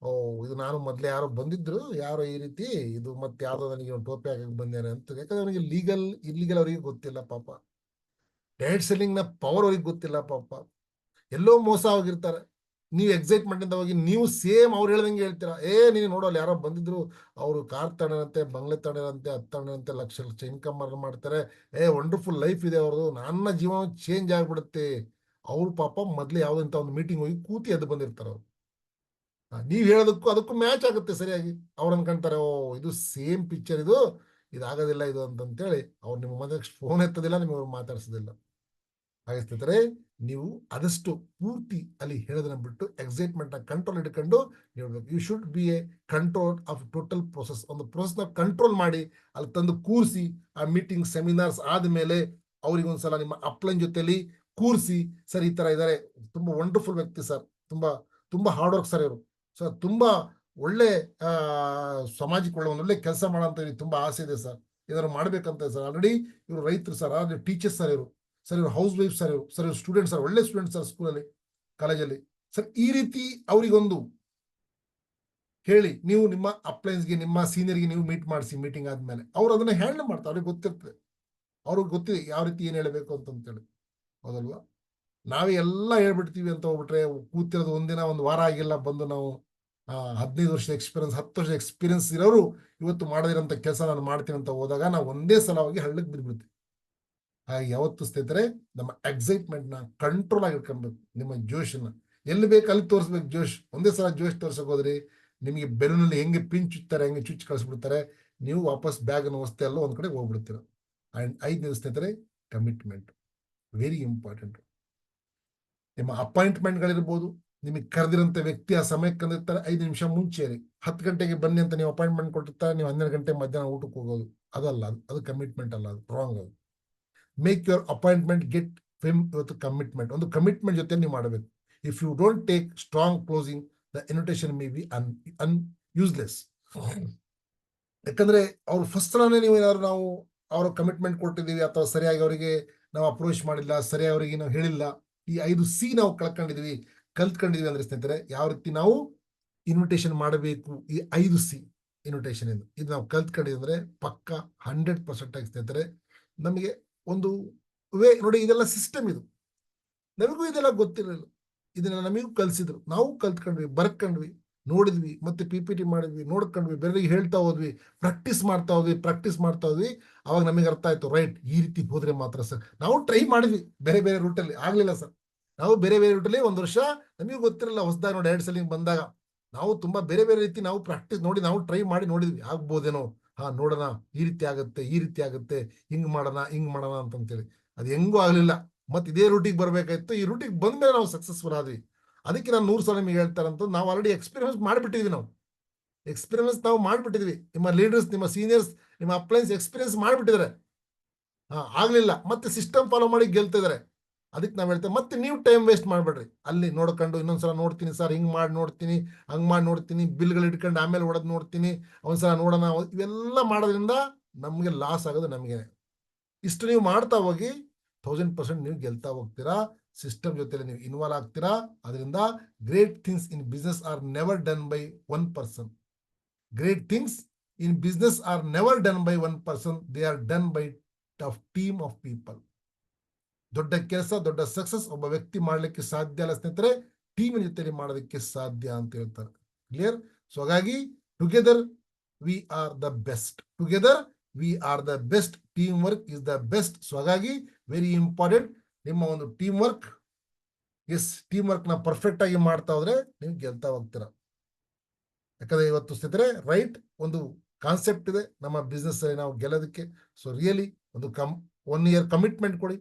ಓ ಇದು ನಾನು ಮೊದ್ಲೇ ಯಾರೋ ಬಂದಿದ್ರು, ಯಾರೋ ಈ ರೀತಿ, ಇದು ಮತ್ತೆ ಯಾವ್ದೋ ನನಗೆ ಟೋಪಿ ಹಾಕಕ್ ಬಂದೇನೆ ಅಂತ. ಯಾಕಂದ್ರೆ ಅವನಿಗೆ ಲೀಗಲ್ ಇಲ್ಲಿಗಲ್ ಅವರಿಗೆ ಗೊತ್ತಿಲ್ಲ ಪಾಪ, ಡೈರೆಕ್ಟ್ ಸೆಲ್ಲಿಂಗ್ ನ ಪವರ್ ಅವ್ರಿಗೆ ಗೊತ್ತಿಲ್ಲ ಪಾಪ, ಎಲ್ಲೋ ಮೋಸ ಹೋಗಿರ್ತಾರೆ. ನೀವು ಎಕ್ಸೈಟ್ಮೆಂಟ್ ಇಂದ ಹೋಗಿ ನೀವು ಸೇಮ್ ಅವ್ರು ಹೇಳ್ದಂಗೆ ಹೇಳ್ತೀರಾ, ನೀನು ನೋಡೋಲ್ಲ ಯಾರೋ ಬಂದಿದ್ರು, ಅವರು ಕಾರ್ ತಗೊಂಡಂತೆ, ಬಂಗ್ಲೆ ತಗೊಂಡಂತೆ, ಹತ್ತು ತಗೊಂಡಂತೆ, ಲಕ್ಷ ಲಕ್ಷ ಇನ್ಕಮ್ ಮಾಡ್ತಾರೆ, ವಂಡರ್ಫುಲ್ ಲೈಫ್ ಇದೆ ಅವ್ರದ್ದು, ನನ್ನ ಜೀವನ ಚೇಂಜ್ ಆಗ್ಬಿಡುತ್ತೆ. ಅವ್ರು ಪಾಪ ಮೊದ್ಲು ಯಾವ್ದಂತ ಒಂದು ಮೀಟಿಂಗ್ ಹೋಗಿ ಕೂತಿ ಎದ್ದು ಬಂದಿರ್ತಾರ ಅವ್ರು. ನೀವ್ ಹೇಳೋದಕ್ಕೂ ಅದಕ್ಕೂ ಮ್ಯಾಚ್ ಆಗುತ್ತೆ ಸರಿಯಾಗಿ. ಅವ್ರು ಅನ್ಕೊಂತಾರೆ, ಓ ಇದು ಸೇಮ್ ಪಿಕ್ಚರ್, ಇದು ಇದಾಗೋದಿಲ್ಲ ಇದು ಅಂತೇಳಿ ಅವ್ರು ನಿಮ್ಮ ಮನೆ ಫೋನ್ ಎತ್ತೋದಿಲ್ಲ, ನಿಮಗೆ ಮಾತಾಡ್ಸೋದಿಲ್ಲ. ಹಾಗೆ ಸ್ನೇಹಿತರೆ, ನೀವು ಆದಷ್ಟು ಪೂರ್ತಿ ಅಲ್ಲಿ ಹೇಳೋದನ್ನ ಬಿಟ್ಟು ಎಕ್ಸೈಟ್ಮೆಂಟ್ ಕಂಟ್ರೋಲ್ ಇಟ್ಕೊಂಡು ಹೇಳ್ಬೇಕು. You should be a control of total process. ಒಂದು ಪ್ರೊಸೆಸ್ನ ಕಂಟ್ರೋಲ್ ಮಾಡಿ ಅಲ್ಲಿ ತಂದು ಕೂರಿಸಿ, ಆ ಮೀಟಿಂಗ್ ಸೆಮಿನಾರ್ಸ್ ಆದ್ಮೇಲೆ ಅವ್ರಿಗೆ ಒಂದ್ಸಲ ನಿಮ್ಮ ಅಪ್ಲೈನ್ ಜೊತೆಲಿ ಕೂರಿಸಿ, ಸರ್ ಈ ತರ ಇದ್ದಾರೆ, ತುಂಬಾ ವಂಡರ್ಫುಲ್ ವ್ಯಕ್ತಿ ಸರ್, ತುಂಬಾ ತುಂಬಾ ಹಾರ್ಡ್ ವರ್ಕ್ ಸರ್ ಇವರು, ಸರ್ ತುಂಬಾ ಒಳ್ಳೆ ಸಮಾಜಕ್ಕೆ ಒಳ್ಳೆ ಕೆಲಸ ಮಾಡೋಂತ ತುಂಬಾ ಆಸೆ ಇದೆ ಸರ್, ಏನಾದ್ರು ಮಾಡ್ಬೇಕಂತ ಸರ್, ಆಲ್ರೆಡಿ ಇವರು ರೈತರು ಸರ್, ಆಲ್ರೆಡಿ ಟೀಚರ್ಸ್ ಸರ್ ಇವರು, ಸರ್ ಇವರು ಹೌಸ್ ವೈಫ್ ಸರ್, ಇವರು ಸ್ಟೂಡೆಂಟ್ ಸರ್, ಒಳ್ಳೆ ಸ್ಟೂಡೆಂಟ್ ಸರ್ ಸ್ಕೂಲಲ್ಲಿ ಕಾಲೇಜಲ್ಲಿ ಸರ್. ಈ ರೀತಿ ಅವರಿಗೊಂದು ಹೇಳಿ ನೀವು ನಿಮ್ಮ ಅಪ್ಲೈನ್ಸ್ಗೆ ನಿಮ್ಮ ಸೀನಿಯರ್ಗೆ ನೀವು ಮೀಟ್ ಮಾಡಿಸಿ, ಮೀಟಿಂಗ್ ಆದ್ಮೇಲೆ ಅವ್ರು ಅದನ್ನ ಹ್ಯಾಂಡಲ್ ಮಾಡ್ತಾರೆ, ಅವ್ರಿಗೆ ಗೊತ್ತಿರ್ತದೆ, ಅವ್ರಿಗೆ ಗೊತ್ತಿದೆ ಯಾವ ರೀತಿ ಏನ್ ಹೇಳ್ಬೇಕು ಅಂತೇಳಿ. ಹೌದಲ್ವಾ? ನಾವೇ ಎಲ್ಲ ಹೇಳ್ಬಿಡ್ತೀವಿ ಅಂತ ಹೋಗ್ಬಿಟ್ರೆ, ಕೂತಿರೋದು ಒಂದಿನ ಒಂದು ವಾರ ಆಗಿಲ್ಲ, ಬಂದು ನಾವು 15 ವರ್ಷದ ಎಕ್ಸ್ಪೀರಿಯನ್ಸ್ 10 ವರ್ಷದ ಎಕ್ಸ್ಪೀರಿಯನ್ಸ್ ಇರೋರು ಇವತ್ತು ಮಾಡದಿರೋಂಥ ಕೆಲಸ ನಾನು ಮಾಡ್ತೀನಿ ಅಂತ ಹೋದಾಗ ನಾವು ಒಂದೇ ಸಲ ಹೋಗಿ ಹಳ್ಳಕ್ಕೆ ಬಿದ್ಬಿಡ್ತೀವಿ. ಹಾಗೆ ಯಾವತ್ತು ಸ್ನೇಹಿತರೆ ನಮ್ಮ ಎಕ್ಸೈಟ್ಮೆಂಟ್ ನ ಕಂಟ್ರೋಲ್ ಆಗಿ ಇಟ್ಕೊಬೇಕು. ನಿಮ್ಮ ಜೋಶನ್ನ ಎಲ್ಲಿ ಬೇಕು ಅಲ್ಲಿ ತೋರಿಸ್ಬೇಕು. ಜೋಶ್ ಒಂದೇ ಸಲ ಜೋಶ್ ತೋರ್ಸಕ್ ಹೋದ್ರಿ ನಿಮಗೆ ಬೆಲೂನಲ್ಲಿ ಹೆಂಗೆ ಪಿನ್ ಚುಚ್ತಾರೆ, ಹೆಂಗೆ ಚುಚ್ಚಿ ಕಳಿಸ್ಬಿಡ್ತಾರೆ, ನೀವು ವಾಪಸ್ ಬ್ಯಾಗ್ ವಸ್ತು ಎಲ್ಲ ಒಂದ್ ಕಡೆ ಹೋಗ್ಬಿಡ್ತೀರ. ಅಂಡ್ 5ನೇ ಸ್ನೇಹಿತರೆ ಕಮಿಟ್ಮೆಂಟ್, ವೆರಿ ಇಂಪಾರ್ಟೆಂಟ್. ನಿಮ್ಮ ಅಪಾಯಿಂಟ್ಮೆಂಟ್ಗಳಿರ್ಬೋದು, ನಿಮಗೆ ಕರೆದಿರಂತ ವ್ಯಕ್ತಿ ಆ ಸಮಯಕ್ಕೆ ಕಂದಿರ್ತಾರೆ, 5 ನಿಮಿಷ ಮುಂಚೆ 10 ಗಂಟೆಗೆ ಬನ್ನಿ ಅಂತ ನೀವು ಅಪಾಯಿಂಟ್ಮೆಂಟ್ ಕೊಟ್ಟಿರ್ತಾರೆ, ನೀವು 12 ಗಂಟೆ ಮಧ್ಯಾಹ್ನ ಊಟಕ್ಕೆ ಹೋಗೋದು, ಅದಲ್ಲ, ಅದು ಕಮಿಟ್ಮೆಂಟ್ ಅಲ್ಲ, ಅದು ರಾಂಗ್. ಅದು make your appointment get fame ಇವತ್ತು ಕಮಿಟ್ಮೆಂಟ್, ಒಂದು ಕಮಿಟ್ಮೆಂಟ್ ಜೊತೆ ನೀವು ಮಾಡಬೇಕು. If you don't take strong closing, the invitation may be useless. ಯಾಕಂದ್ರೆ ಅವ್ರು ಫಸ್ಟ್ ನೀವು ಏನಾದ್ರು ನಾವು ಅವ್ರ ಕಮಿಟ್ಮೆಂಟ್ ಕೊಟ್ಟಿದ್ದೀವಿ ಅಥವಾ ಸರಿಯಾಗಿ ಅವರಿಗೆ ನಾವು ಅಪ್ರೋಚ್ ಮಾಡಿಲ್ಲ, ಸರಿಯಾಗಿ ಅವರಿಗೆ ನಾವು ಹೇಳಿಲ್ಲ, ಈ 5C ನಾವು ಕಲ್ತ್ಕೊಂಡಿದೀವಿ ಅಂದ್ರೆ ಸ್ನೇಹಿತರೆ, ಯಾವ ರೀತಿ ನಾವು ಇನ್ವಿಟೇಷನ್ ಮಾಡಬೇಕು, ಈ 5C ಇನ್ವಿಟೇಷನ್ ಇದು ನಾವು ಕಲ್ತ್ಕೊಂಡಿದ್ವಿ ಅಂದ್ರೆ ಪಕ್ಕ 100% ಆಗಿ ಸ್ನೇಹಿತರೆ ನಮಗೆ ಒಂದು ನೋಡಿ. ಇದೆಲ್ಲ ಸಿಸ್ಟಮ್, ಇದು ನಮಗೂ ಇದೆಲ್ಲ ಗೊತ್ತಿರಲಿಲ್ಲ, ಇದನ್ನ ನಮಗೂ ಕಲ್ಸಿದ್ರು, ನಾವು ಕಲ್ತ್ಕೊಂಡ್ವಿ, ಬರ್ಕೊಂಡ್ವಿ, ನೋಡಿದ್ವಿ, ಮತ್ತೆ PPT ಮಾಡಿದ್ವಿ, ನೋಡ್ಕೊಂಡ್ವಿ, ಬೇರೆಗೆ ಹೇಳ್ತಾ ಹೋದ್ವಿ, ಪ್ರಾಕ್ಟೀಸ್ ಮಾಡ್ತಾ ಹೋದ್ವಿ. ಅವಾಗ ನಮಗೆ ಅರ್ಥ ಆಯ್ತು, ರೈಟ್, ಈ ರೀತಿ ಹೋದ್ರೆ ಮಾತ್ರ ಸರ್. ನಾವು ಟ್ರೈ ಮಾಡಿದ್ವಿ ಬೇರೆ ಬೇರೆ ರೂಟಲ್ಲಿ, ಆಗ್ಲಿಲ್ಲ ಸರ್. ನಾವು ಬೇರೆ ಬೇರೆ ರೂಟಲ್ಲಿ 1 ವರ್ಷ ನಮಗೂ ಗೊತ್ತಿರಲಿಲ್ಲ, ಹೊಸದಾಗಿ ನೋಡಿ 2 ಸಲ ಬಂದಾಗ ನಾವು ತುಂಬಾ ಬೇರೆ ಬೇರೆ ರೀತಿ ನಾವು ಪ್ರಾಕ್ಟೀಸ್ ನೋಡಿ ನಾವು ಟ್ರೈ ಮಾಡಿ ನೋಡಿದ್ವಿ, ಆಗ್ಬೋದೇನೋ, ನೋಡೋಣ, ಈ ರೀತಿ ಆಗುತ್ತೆ, ಹಿಂಗ್ ಮಾಡೋಣ ಅಂತಂತೇಳಿ. ಅದು ಹೆಂಗೂ ಆಗ್ಲಿಲ್ಲ. ಮತ್ತೆ ಇದೇ ರೂಟಿಗೆ ಬರ್ಬೇಕಾಯ್ತು. ಈ ರೂಟಿಗೆ ಬಂದ್ಮೇಲೆ ನಾವು ಸಕ್ಸಸ್ಫುಲ್ ಆದ್ವಿ. ಅದಕ್ಕೆ ನಾನು 100 ಸಲ ನಿಮಗೆ ಹೇಳ್ತಾರಂತ, ನಾವು ಆಲ್ರೆಡಿ ಎಕ್ಸ್ಪೀರಿಯನ್ಸ್ ಮಾಡಿಬಿಟ್ಟಿದ್ವಿ. ನಿಮ್ಮ ಲೀಡರ್ಸ್, ನಿಮ್ಮ ಸೀನಿಯರ್ಸ್, ನಿಮ್ಮ ಅಪ್ಲೈನ್ಸ್ ಎಕ್ಸ್ಪೀರಿಯನ್ಸ್ ಮಾಡಿಬಿಟ್ಟಿದ್ದಾರೆ. ಆಗ್ಲಿಲ್ಲ, ಮತ್ತೆ ಸಿಸ್ಟಮ್ ಫಾಲೋ ಮಾಡಿ ಗೆಲ್ತಿದ್ದಾರೆ. ಅದಕ್ಕೆ ನಾವ್ ಹೇಳ್ತೇವೆ, ಮತ್ತೆ ನೀವು ಟೈಮ್ ವೇಸ್ಟ್ ಮಾಡ್ಬೇಡ್ರಿ. ಅಲ್ಲಿ ನೋಡ್ಕೊಂಡು ಇನ್ನೊಂದ್ಸಲ ನೋಡ್ತೀನಿ ಸರ್, ಹಿಂಗ್ ಮಾಡಿ ನೋಡ್ತೀನಿ, ಹಂಗ್ ಮಾಡಿ ನೋಡ್ತೀನಿ, ಬಿಲ್ಗಳು ಇಟ್ಕೊಂಡು ಆಮೇಲೆ ಹೊಡೆದ್ ನೋಡ್ತೀನಿ, ಒಂದ್ಸಲ ನೋಡೋಣ, ಇವೆಲ್ಲ ಮಾಡೋದ್ರಿಂದ ನಮ್ಗೆ ಲಾಸ್ ಆಗೋದು ನಮ್ಗೆ. ಇಷ್ಟು ನೀವು ಮಾಡ್ತಾ ಹೋಗಿ 1000% ನೀವು ಗೆಲ್ತಾ ಹೋಗ್ತೀರಾ. ಸಿಸ್ಟಮ್ ಜೊತೆ ನೀವು ಇನ್ವಾಲ್ವ್ ಆಗ್ತೀರಾ. ಅದರಿಂದ great things in business or never done by 1 person. Great things in business or never done by 1 person. They are done by team of people. ದೊಡ್ಡ ಕೆಲಸ, ದೊಡ್ಡ ಸಕ್ಸಸ್ ಒಬ್ಬ ವ್ಯಕ್ತಿ ಮಾಡ್ಲಿಕ್ಕೆ ಸಾಧ್ಯ ಅಲ್ಲ ಸ್ನೇಹಿತರೆ, ಟೀಮಿನ ಜೊತೆ ಮಾಡೋದಕ್ಕೆ ಸಾಧ್ಯ ಅಂತ ಹೇಳ್ತಾರೆ. ಕ್ಲಿಯರ್? ಸೊ ಹಾಗಾಗಿ together we are the best. Team work is the best. So ಹಾಗಾಗಿ ವೆರಿ ಇಂಪಾರ್ಟೆಂಟ್ ನಿಮ್ಮ ಒಂದು ಟೀಮ್ ವರ್ಕ್. ಟೀಮ್ ವರ್ಕ್ ನ ಪರ್ಫೆಕ್ಟ್ ಆಗಿ ಮಾಡ್ತಾ ಹೋದ್ರೆ ನೀವು ಗೆಲ್ತಾ ಹೋಗ್ತೀರಾ. ಯಾಕಂದ್ರೆ ಇವತ್ತು ಸ್ನೇಹಿತರೆ ರೈಟ್ ಒಂದು ಕಾನ್ಸೆಪ್ಟ್ ಇದೆ ನಮ್ಮ ಬಿಸ್ನೆಸ್ ಅಲ್ಲಿ ನಾವು ಗೆಲ್ಲೋದಕ್ಕೆ. ಸೊ ರಿಯಲಿ ಒಂದು 1 year ಕಮಿಟ್ಮೆಂಟ್ ಕೊಡಿ.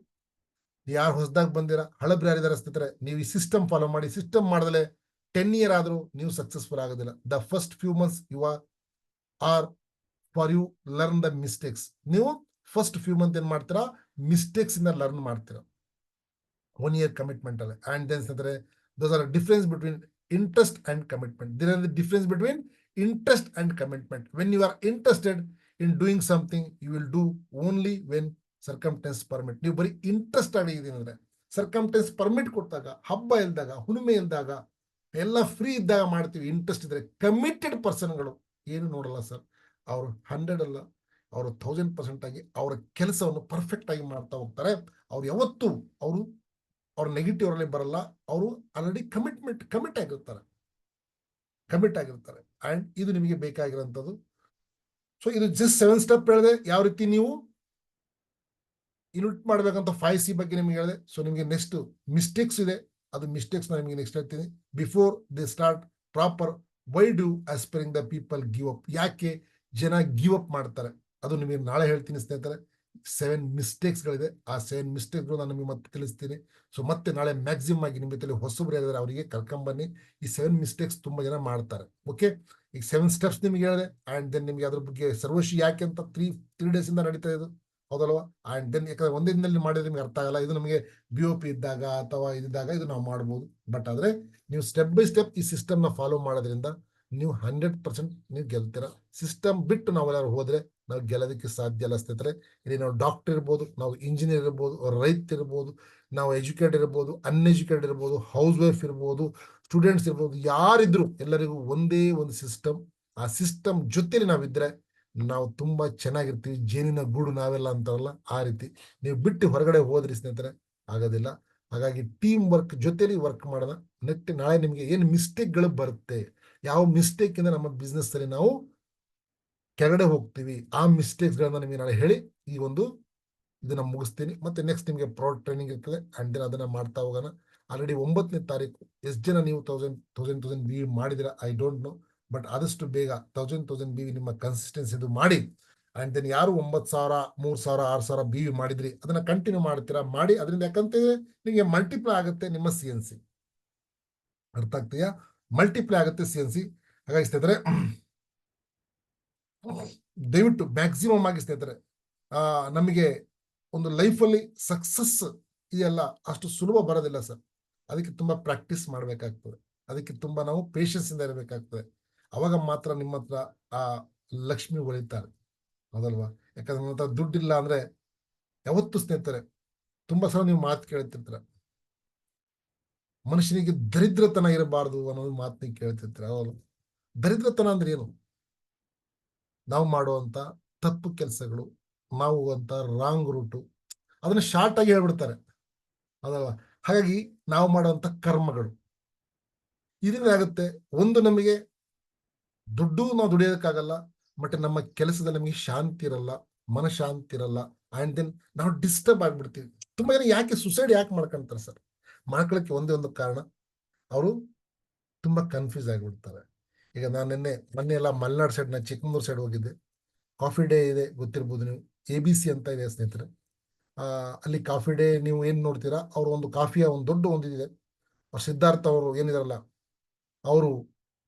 ಯಾರು ಹೊಸದಾಗಿ ಬಂದಿರ, ಹಳಬ್ರು ಯಾರಿದಾರೆ ಸ್ನೇಹಿತರೆ, ನೀವು ಈ ಸಿಸ್ಟಮ್ ಫಾಲೋ ಮಾಡಿ. ಸಿಸ್ಟಮ್ ಮಾಡಿದ್ರೆ 10 year ಆದ್ರೂ ನೀವು ಸಕ್ಸಸ್ಫುಲ್ ಆಗೋದಿಲ್ಲ. The first few months are for you learn the mistakes. ನೀವು ಫಸ್ಟ್ ಫ್ಯೂ ಮಂತ್ ಏನ್ ಮಾಡ್ತೀರಾ, ಮಿಸ್ಟೇಕ್ಸ್ ಇಂದ ಲರ್ನ್ ಮಾಡ್ತೀರಾ 1 year ಕಮಿಟ್ಮೆಂಟ್ ಅಲ್ಲಿ. ಅಂಡ್ ದೆನ್ ಸ್ನೇಹಿತರೆ, those are difference between interest and commitment. There are the difference between interest and commitment. When you are interested in doing something, you will do only when circumstance permit. ನೀವು ಬರೀ interest ಆಗಿದ್ದೀನಿ ಅಂದ್ರೆ, circumstance permit ಕೊಟ್ಟಾಗ, ಹಬ್ಬ ಇಲ್ದಾಗ, ಹುಣ್ಣಿಮೆ ಇಲ್ದಾಗ, ಎಲ್ಲ ಫ್ರೀ ಇದ್ದಾಗ ಮಾಡ್ತೀವಿ. ಇಂಟ್ರೆಸ್ಟ್ ಇದ್ರೆ. ಕಮಿಟೆಡ್ ಪರ್ಸನ್ಗಳು ಏನು ನೋಡಲ್ಲ ಸರ್, ಅವರು 100 ಅಲ್ಲ, ಅವರು 1000% ಆಗಿ ಅವರ ಕೆಲಸವನ್ನು ಪರ್ಫೆಕ್ಟ್ ಆಗಿ ಮಾಡ್ತಾ ಹೋಗ್ತಾರೆ. ಅವ್ರು ಯಾವತ್ತೂ ಅವ್ರ ನೆಗೆಟಿವ್ ಅಲ್ಲಿ ಬರಲ್ಲ. ಅವರು ಆಲ್ರೆಡಿ ಕಮಿಟ್ ಆಗಿರ್ತಾರೆ. ಅಂಡ್ ಇದು ನಿಮಗೆ ಬೇಕಾಗಿರೋಂಥದ್ದು. ಸೊ ಇದು ಜಸ್ಟ್ 7 ಸ್ಟೆಪ್ ಹೇಳಿದೆ, ಯಾವ ರೀತಿ ನೀವು ಇನ್ವಿಟ್ ಮಾಡ್ಬೇಕಂತ 5C ಬಗ್ಗೆ ನಿಮ್ಗೆ ಹೇಳಿದೆ. ಸೊ ನಿಮಗೆ ನೆಕ್ಸ್ಟ್ ಮಿಸ್ಟೇಕ್ಸ್ ಇದೆ, ಅದು ಮಿಸ್ಟೇಕ್ಸ್ ನಿಮಗೆ ನೆಕ್ಸ್ಟ್ ಹೇಳ್ತೀನಿ. Before they start proper, why do aspiring the people give up? ಯಾಕೆ ಜನ ಗಿವ್ ಅಪ್ ಮಾಡ್ತಾರೆ? ಅದು ನಿಮಗೆ ನಾಳೆ ಹೇಳ್ತೀನಿ ಸ್ನೇಹಿತರೆ. 7 ಮಿಸ್ಟೇಕ್ಸ್ಗಳಿದೆ. ಆ 7 ಮಿಸ್ಟೇಕ್ಗಳು ನಾನು ನಿಮಗೆ ಮತ್ತೆ ತಿಳಿಸ್ತೀನಿ. ಸೊ ಮತ್ತೆ ನಾಳೆ ಮ್ಯಾಕ್ಸಿಮಮ್ ಆಗಿ ನಿಮ್ಮ ಜೊತೆ ಹೊಸಬ್ರು ಯಾರಿದ್ದಾರೆ ಅವರಿಗೆ ಕರ್ಕೊಂಬನ್ನಿ. ಈ 7 ಮಿಸ್ಟೇಕ್ಸ್ ತುಂಬಾ ಜನ ಮಾಡ್ತಾರೆ. ಓಕೆ, ಈಗ 7 ಸ್ಟೆಪ್ಸ್ ನಿಮ್ಗೆ ಹೇಳಿದೆ. ಅಂಡ್ ದೆನ್ ನಿಮಗೆ ಅದ್ರ ಬಗ್ಗೆ ಸರ್ವಶ್ರೀ ಯಾಕೆ ಅಂತ ತ್ರೀ ಡೇಸ್ ಇಂದ ನಡೀತಾ ಇದು, ಹೌದಲ್ವಾ? ಅಂಡ್ ದೆನ್ ಯಾಕಂದ್ರೆ ಒಂದೇ ದಿನದಲ್ಲಿ ಮಾಡಿದ್ರೆ ನಿಮ್ಗೆ ಅರ್ಥ ಆಗಲ್ಲ. ಇದು ನಮಗೆ BOP ಇದ್ದಾಗ ಅಥವಾ ಇದ್ದಾಗ ಇದು ನಾವು ಮಾಡ್ಬೋದು. ಬಟ್ ಆದ್ರೆ ನೀವು ಸ್ಟೆಪ್ ಬೈ ಸ್ಟೆಪ್ ಈ ಸಿಸ್ಟಮ್ ನ ಫಾಲೋ ಮಾಡೋದ್ರಿಂದ ನೀವು 100% ನೀವು ಗೆಲ್ತೀರ. ಸಿಸ್ಟಮ್ ಬಿಟ್ಟು ನಾವೆಲ್ಲರೂ ಹೋದ್ರೆ ನಾವು ಗೆಲ್ಲೋದಕ್ಕೆ ಸಾಧ್ಯ ಇಲ್ಲ ಸ್ನೇಹಿತರೆ. ಇಲ್ಲಿ ನಾವು ಡಾಕ್ಟರ್ ಇರ್ಬೋದು, ನಾವು ಇಂಜಿನಿಯರ್ ಇರ್ಬೋದು, ರೈತ ಇರ್ಬೋದು, ನಾವು ಎಜುಕೇಟೆಡ್ ಇರ್ಬೋದು, ಅನ್ಎಜುಕೇಟೆಡ್ ಇರ್ಬೋದು, ಹೌಸ್ ವೈಫ್ ಇರ್ಬೋದು, ಸ್ಟೂಡೆಂಟ್ಸ್ ಇರ್ಬೋದು, ಯಾರಿದ್ರು ಎಲ್ಲರಿಗೂ ಒಂದೇ ಒಂದು ಸಿಸ್ಟಮ್. ಆ ಸಿಸ್ಟಮ್ ಜೊತೆಲಿ ನಾವಿದ್ರೆ ನಾವು ತುಂಬಾ ಚೆನ್ನಾಗಿರ್ತೀವಿ. ಜೇನಿನ ಗೂಡು ನಾವೆಲ್ಲ ಅಂತಾರಲ್ಲ, ಆ ರೀತಿ. ನೀವು ಬಿಟ್ಟು ಹೊರಗಡೆ ಹೋದ್ರಿ ಸ್ನೇಹಿತರೆ ಆಗೋದಿಲ್ಲ. ಹಾಗಾಗಿ ಟೀಮ್ ವರ್ಕ್ ಜೊತೆಲಿ ವರ್ಕ್ ಮಾಡೋಣ. ನಾಳೆ ನಿಮ್ಗೆ ಏನು ಮಿಸ್ಟೇಕ್ಗಳು ಬರುತ್ತೆ, ಯಾವ ಮಿಸ್ಟೇಕ್ ಇಂದ ನಮ್ಮ ಬಿಸ್ನೆಸ್ ಅಲ್ಲಿ ನಾವು ಕೆಳಗಡೆ ಹೋಗ್ತೀವಿ, ಆ ಮಿಸ್ಟೇಕ್ಸ್ ಗಳನ್ನ ನಿಮಗೆ ನಾಳೆ ಹೇಳಿ ಈ ಒಂದು ಇದನ್ನ ಮುಗಿಸ್ತೀನಿ. ಮತ್ತೆ ನೆಕ್ಸ್ಟ್ ನಿಮಗೆ ಪ್ರಾಡಕ್ಟ್ ಟ್ರೈನಿಂಗ್ ಇರ್ತದೆ. ಅಂಡ್ ದೆನ್ ಅದನ್ನ ಮಾಡ್ತಾ ಹೋಗೋಣ. ಆಲ್ರೆಡಿ 9ನೇ ತಾರೀಕು ಎಷ್ಟು ಜನ ನೀವು 1000 BV ಮಾಡಿದಿರ ಐ ಡೋಂಟ್ ನೋ. ಬಟ್ ಆದಷ್ಟು ಬೇಗ 1000 BV ನಿಮ್ಮ ಕನ್ಸಿಸ್ಟೆನ್ಸಿ ಇದು ಮಾಡಿ. ಅಂಡ್ ದೆನ್ ಯಾರು 9,000 3,000 6,000 BV ಮಾಡಿದ್ರಿ ಅದನ್ನ ಕಂಟಿನ್ಯೂ ಮಾಡ್ತೀರಾ ಮಾಡಿ. ಅದರಿಂದ ಯಾಕಂತಂದ್ರೆ ನಿಮಗೆ ಮಲ್ಟಿಪ್ಲೈ ಆಗುತ್ತೆ ನಿಮ್ಮ CNC. ಅರ್ಥ ಆಗ್ತೀಯಾ? ಮಲ್ಟಿಪ್ಲೈ ಆಗುತ್ತೆ CNC. ಹಾಗಾಗಿ ಸ್ನೇಹಿತರೆ ದಯವಿಟ್ಟು ಮ್ಯಾಕ್ಸಿಮಮ್ ಆಗಿ ಸ್ನೇಹಿತರೆ, ನಮಗೆ ಒಂದು ಲೈಫಲ್ಲಿ ಸಕ್ಸಸ್ ಇದೆಲ್ಲ ಅಷ್ಟು ಸುಲಭ ಬರೋದಿಲ್ಲ ಸರ್. ಅದಕ್ಕೆ ತುಂಬಾ ಪ್ರಾಕ್ಟೀಸ್ ಮಾಡಬೇಕಾಗ್ತದೆ. ಅದಕ್ಕೆ ತುಂಬಾ ನಾವು ಪೇಷನ್ಸ್ ಇಂದ ಇರಬೇಕಾಗ್ತದೆ. ಅವಾಗ ಮಾತ್ರ ನಿಮ್ಮ ಹತ್ರ ಆ ಲಕ್ಷ್ಮಿ ಒಳಿತಾರೆ, ಹೌದಲ್ವಾ? ಯಾಕಂದ್ರೆ ನಿಮ್ಮ ಹತ್ರ ದುಡ್ಡಿಲ್ಲ ಅಂದ್ರೆ ಯಾವತ್ತು ಸ್ನೇಹಿತರೆ ತುಂಬಾ ಸಲ ನೀವು ಮಾತು ಕೇಳ್ತಿರ್ತೀರ, ಮನುಷ್ಯನಿಗೆ ದರಿದ್ರತನ ಇರಬಾರ್ದು ಅನ್ನೋದು ಮಾತು ನೀವು ಕೇಳ್ತಿರ್ತೀರ. ಹೌದು, ದರಿದ್ರತನ ಅಂದ್ರೆ ಏನು? ನಾವು ಮಾಡುವಂತ ತಪ್ಪು ಕೆಲಸಗಳು, ನಾವು ಹೋಗುವಂತ ರಾಂಗ್ ರೂಟು, ಅದನ್ನ ಶಾರ್ಟ್ ಆಗಿ ಹೇಳ್ಬಿಡ್ತಾರೆ, ಅದಲ್ವಾ? ಹಾಗಾಗಿ ನಾವು ಮಾಡುವಂತ ಕರ್ಮಗಳು ಇದರಿಂದ ಆಗುತ್ತೆ. ಒಂದು, ನಮಗೆ ದುಡ್ಡು ನಾವು ದುಡಿಯೋದಕ್ಕಾಗಲ್ಲ. ಮತ್ತೆ ನಮ್ಮ ಕೆಲಸದಲ್ಲಿ ನಮಗೆ ಶಾಂತಿ ಇರಲ್ಲ, ಮನಶಾಂತಿ ಇರಲ್ಲ. ಅಂಡ್ ದೆನ್ ನಾವು ಡಿಸ್ಟರ್ಬ್ ಆಗ್ಬಿಡ್ತೀವಿ. ತುಂಬಾ ಜನ ಯಾಕೆ ಸುಸೈಡ್ ಯಾಕೆ ಮಾಡ್ಕೊಂತಾರೆ ಸರ್? ಮಾಡ್ಕೊಳ್ಳಕ್ಕೆ ಒಂದೇ ಒಂದು ಕಾರಣ, ಅವರು ತುಂಬಾ ಕನ್ಫ್ಯೂಸ್ ಆಗಿಬಿಡ್ತಾರೆ. ಈಗ ನಾನು ಮೊನ್ನೆ ಎಲ್ಲ ಮಲೆನಾಡು ಸೈಡ್, ನಾನು ಚಿಕ್ಕಮಂಗ್ಳೂರು ಸೈಡ್ ಹೋಗಿದ್ದೆ. ಕಾಫಿ ಡೇ ಇದೆ, ಗೊತ್ತಿರ್ಬೋದು ನೀವು, ABC ಅಂತ ಇದೆ ಸ್ನೇಹಿತರೆ. ಅಲ್ಲಿ ಕಾಫಿ ಡೇ ನೀವು ಏನ್ ನೋಡ್ತೀರಾ, ಅವ್ರು ಒಂದು ಕಾಫಿಯ ಒಂದು ದೊಡ್ಡ ಒಂದಿದೆ. ಸಿದ್ಧಾರ್ಥ ಅವರು ಏನಿದಾರಲ್ಲ, ಅವರು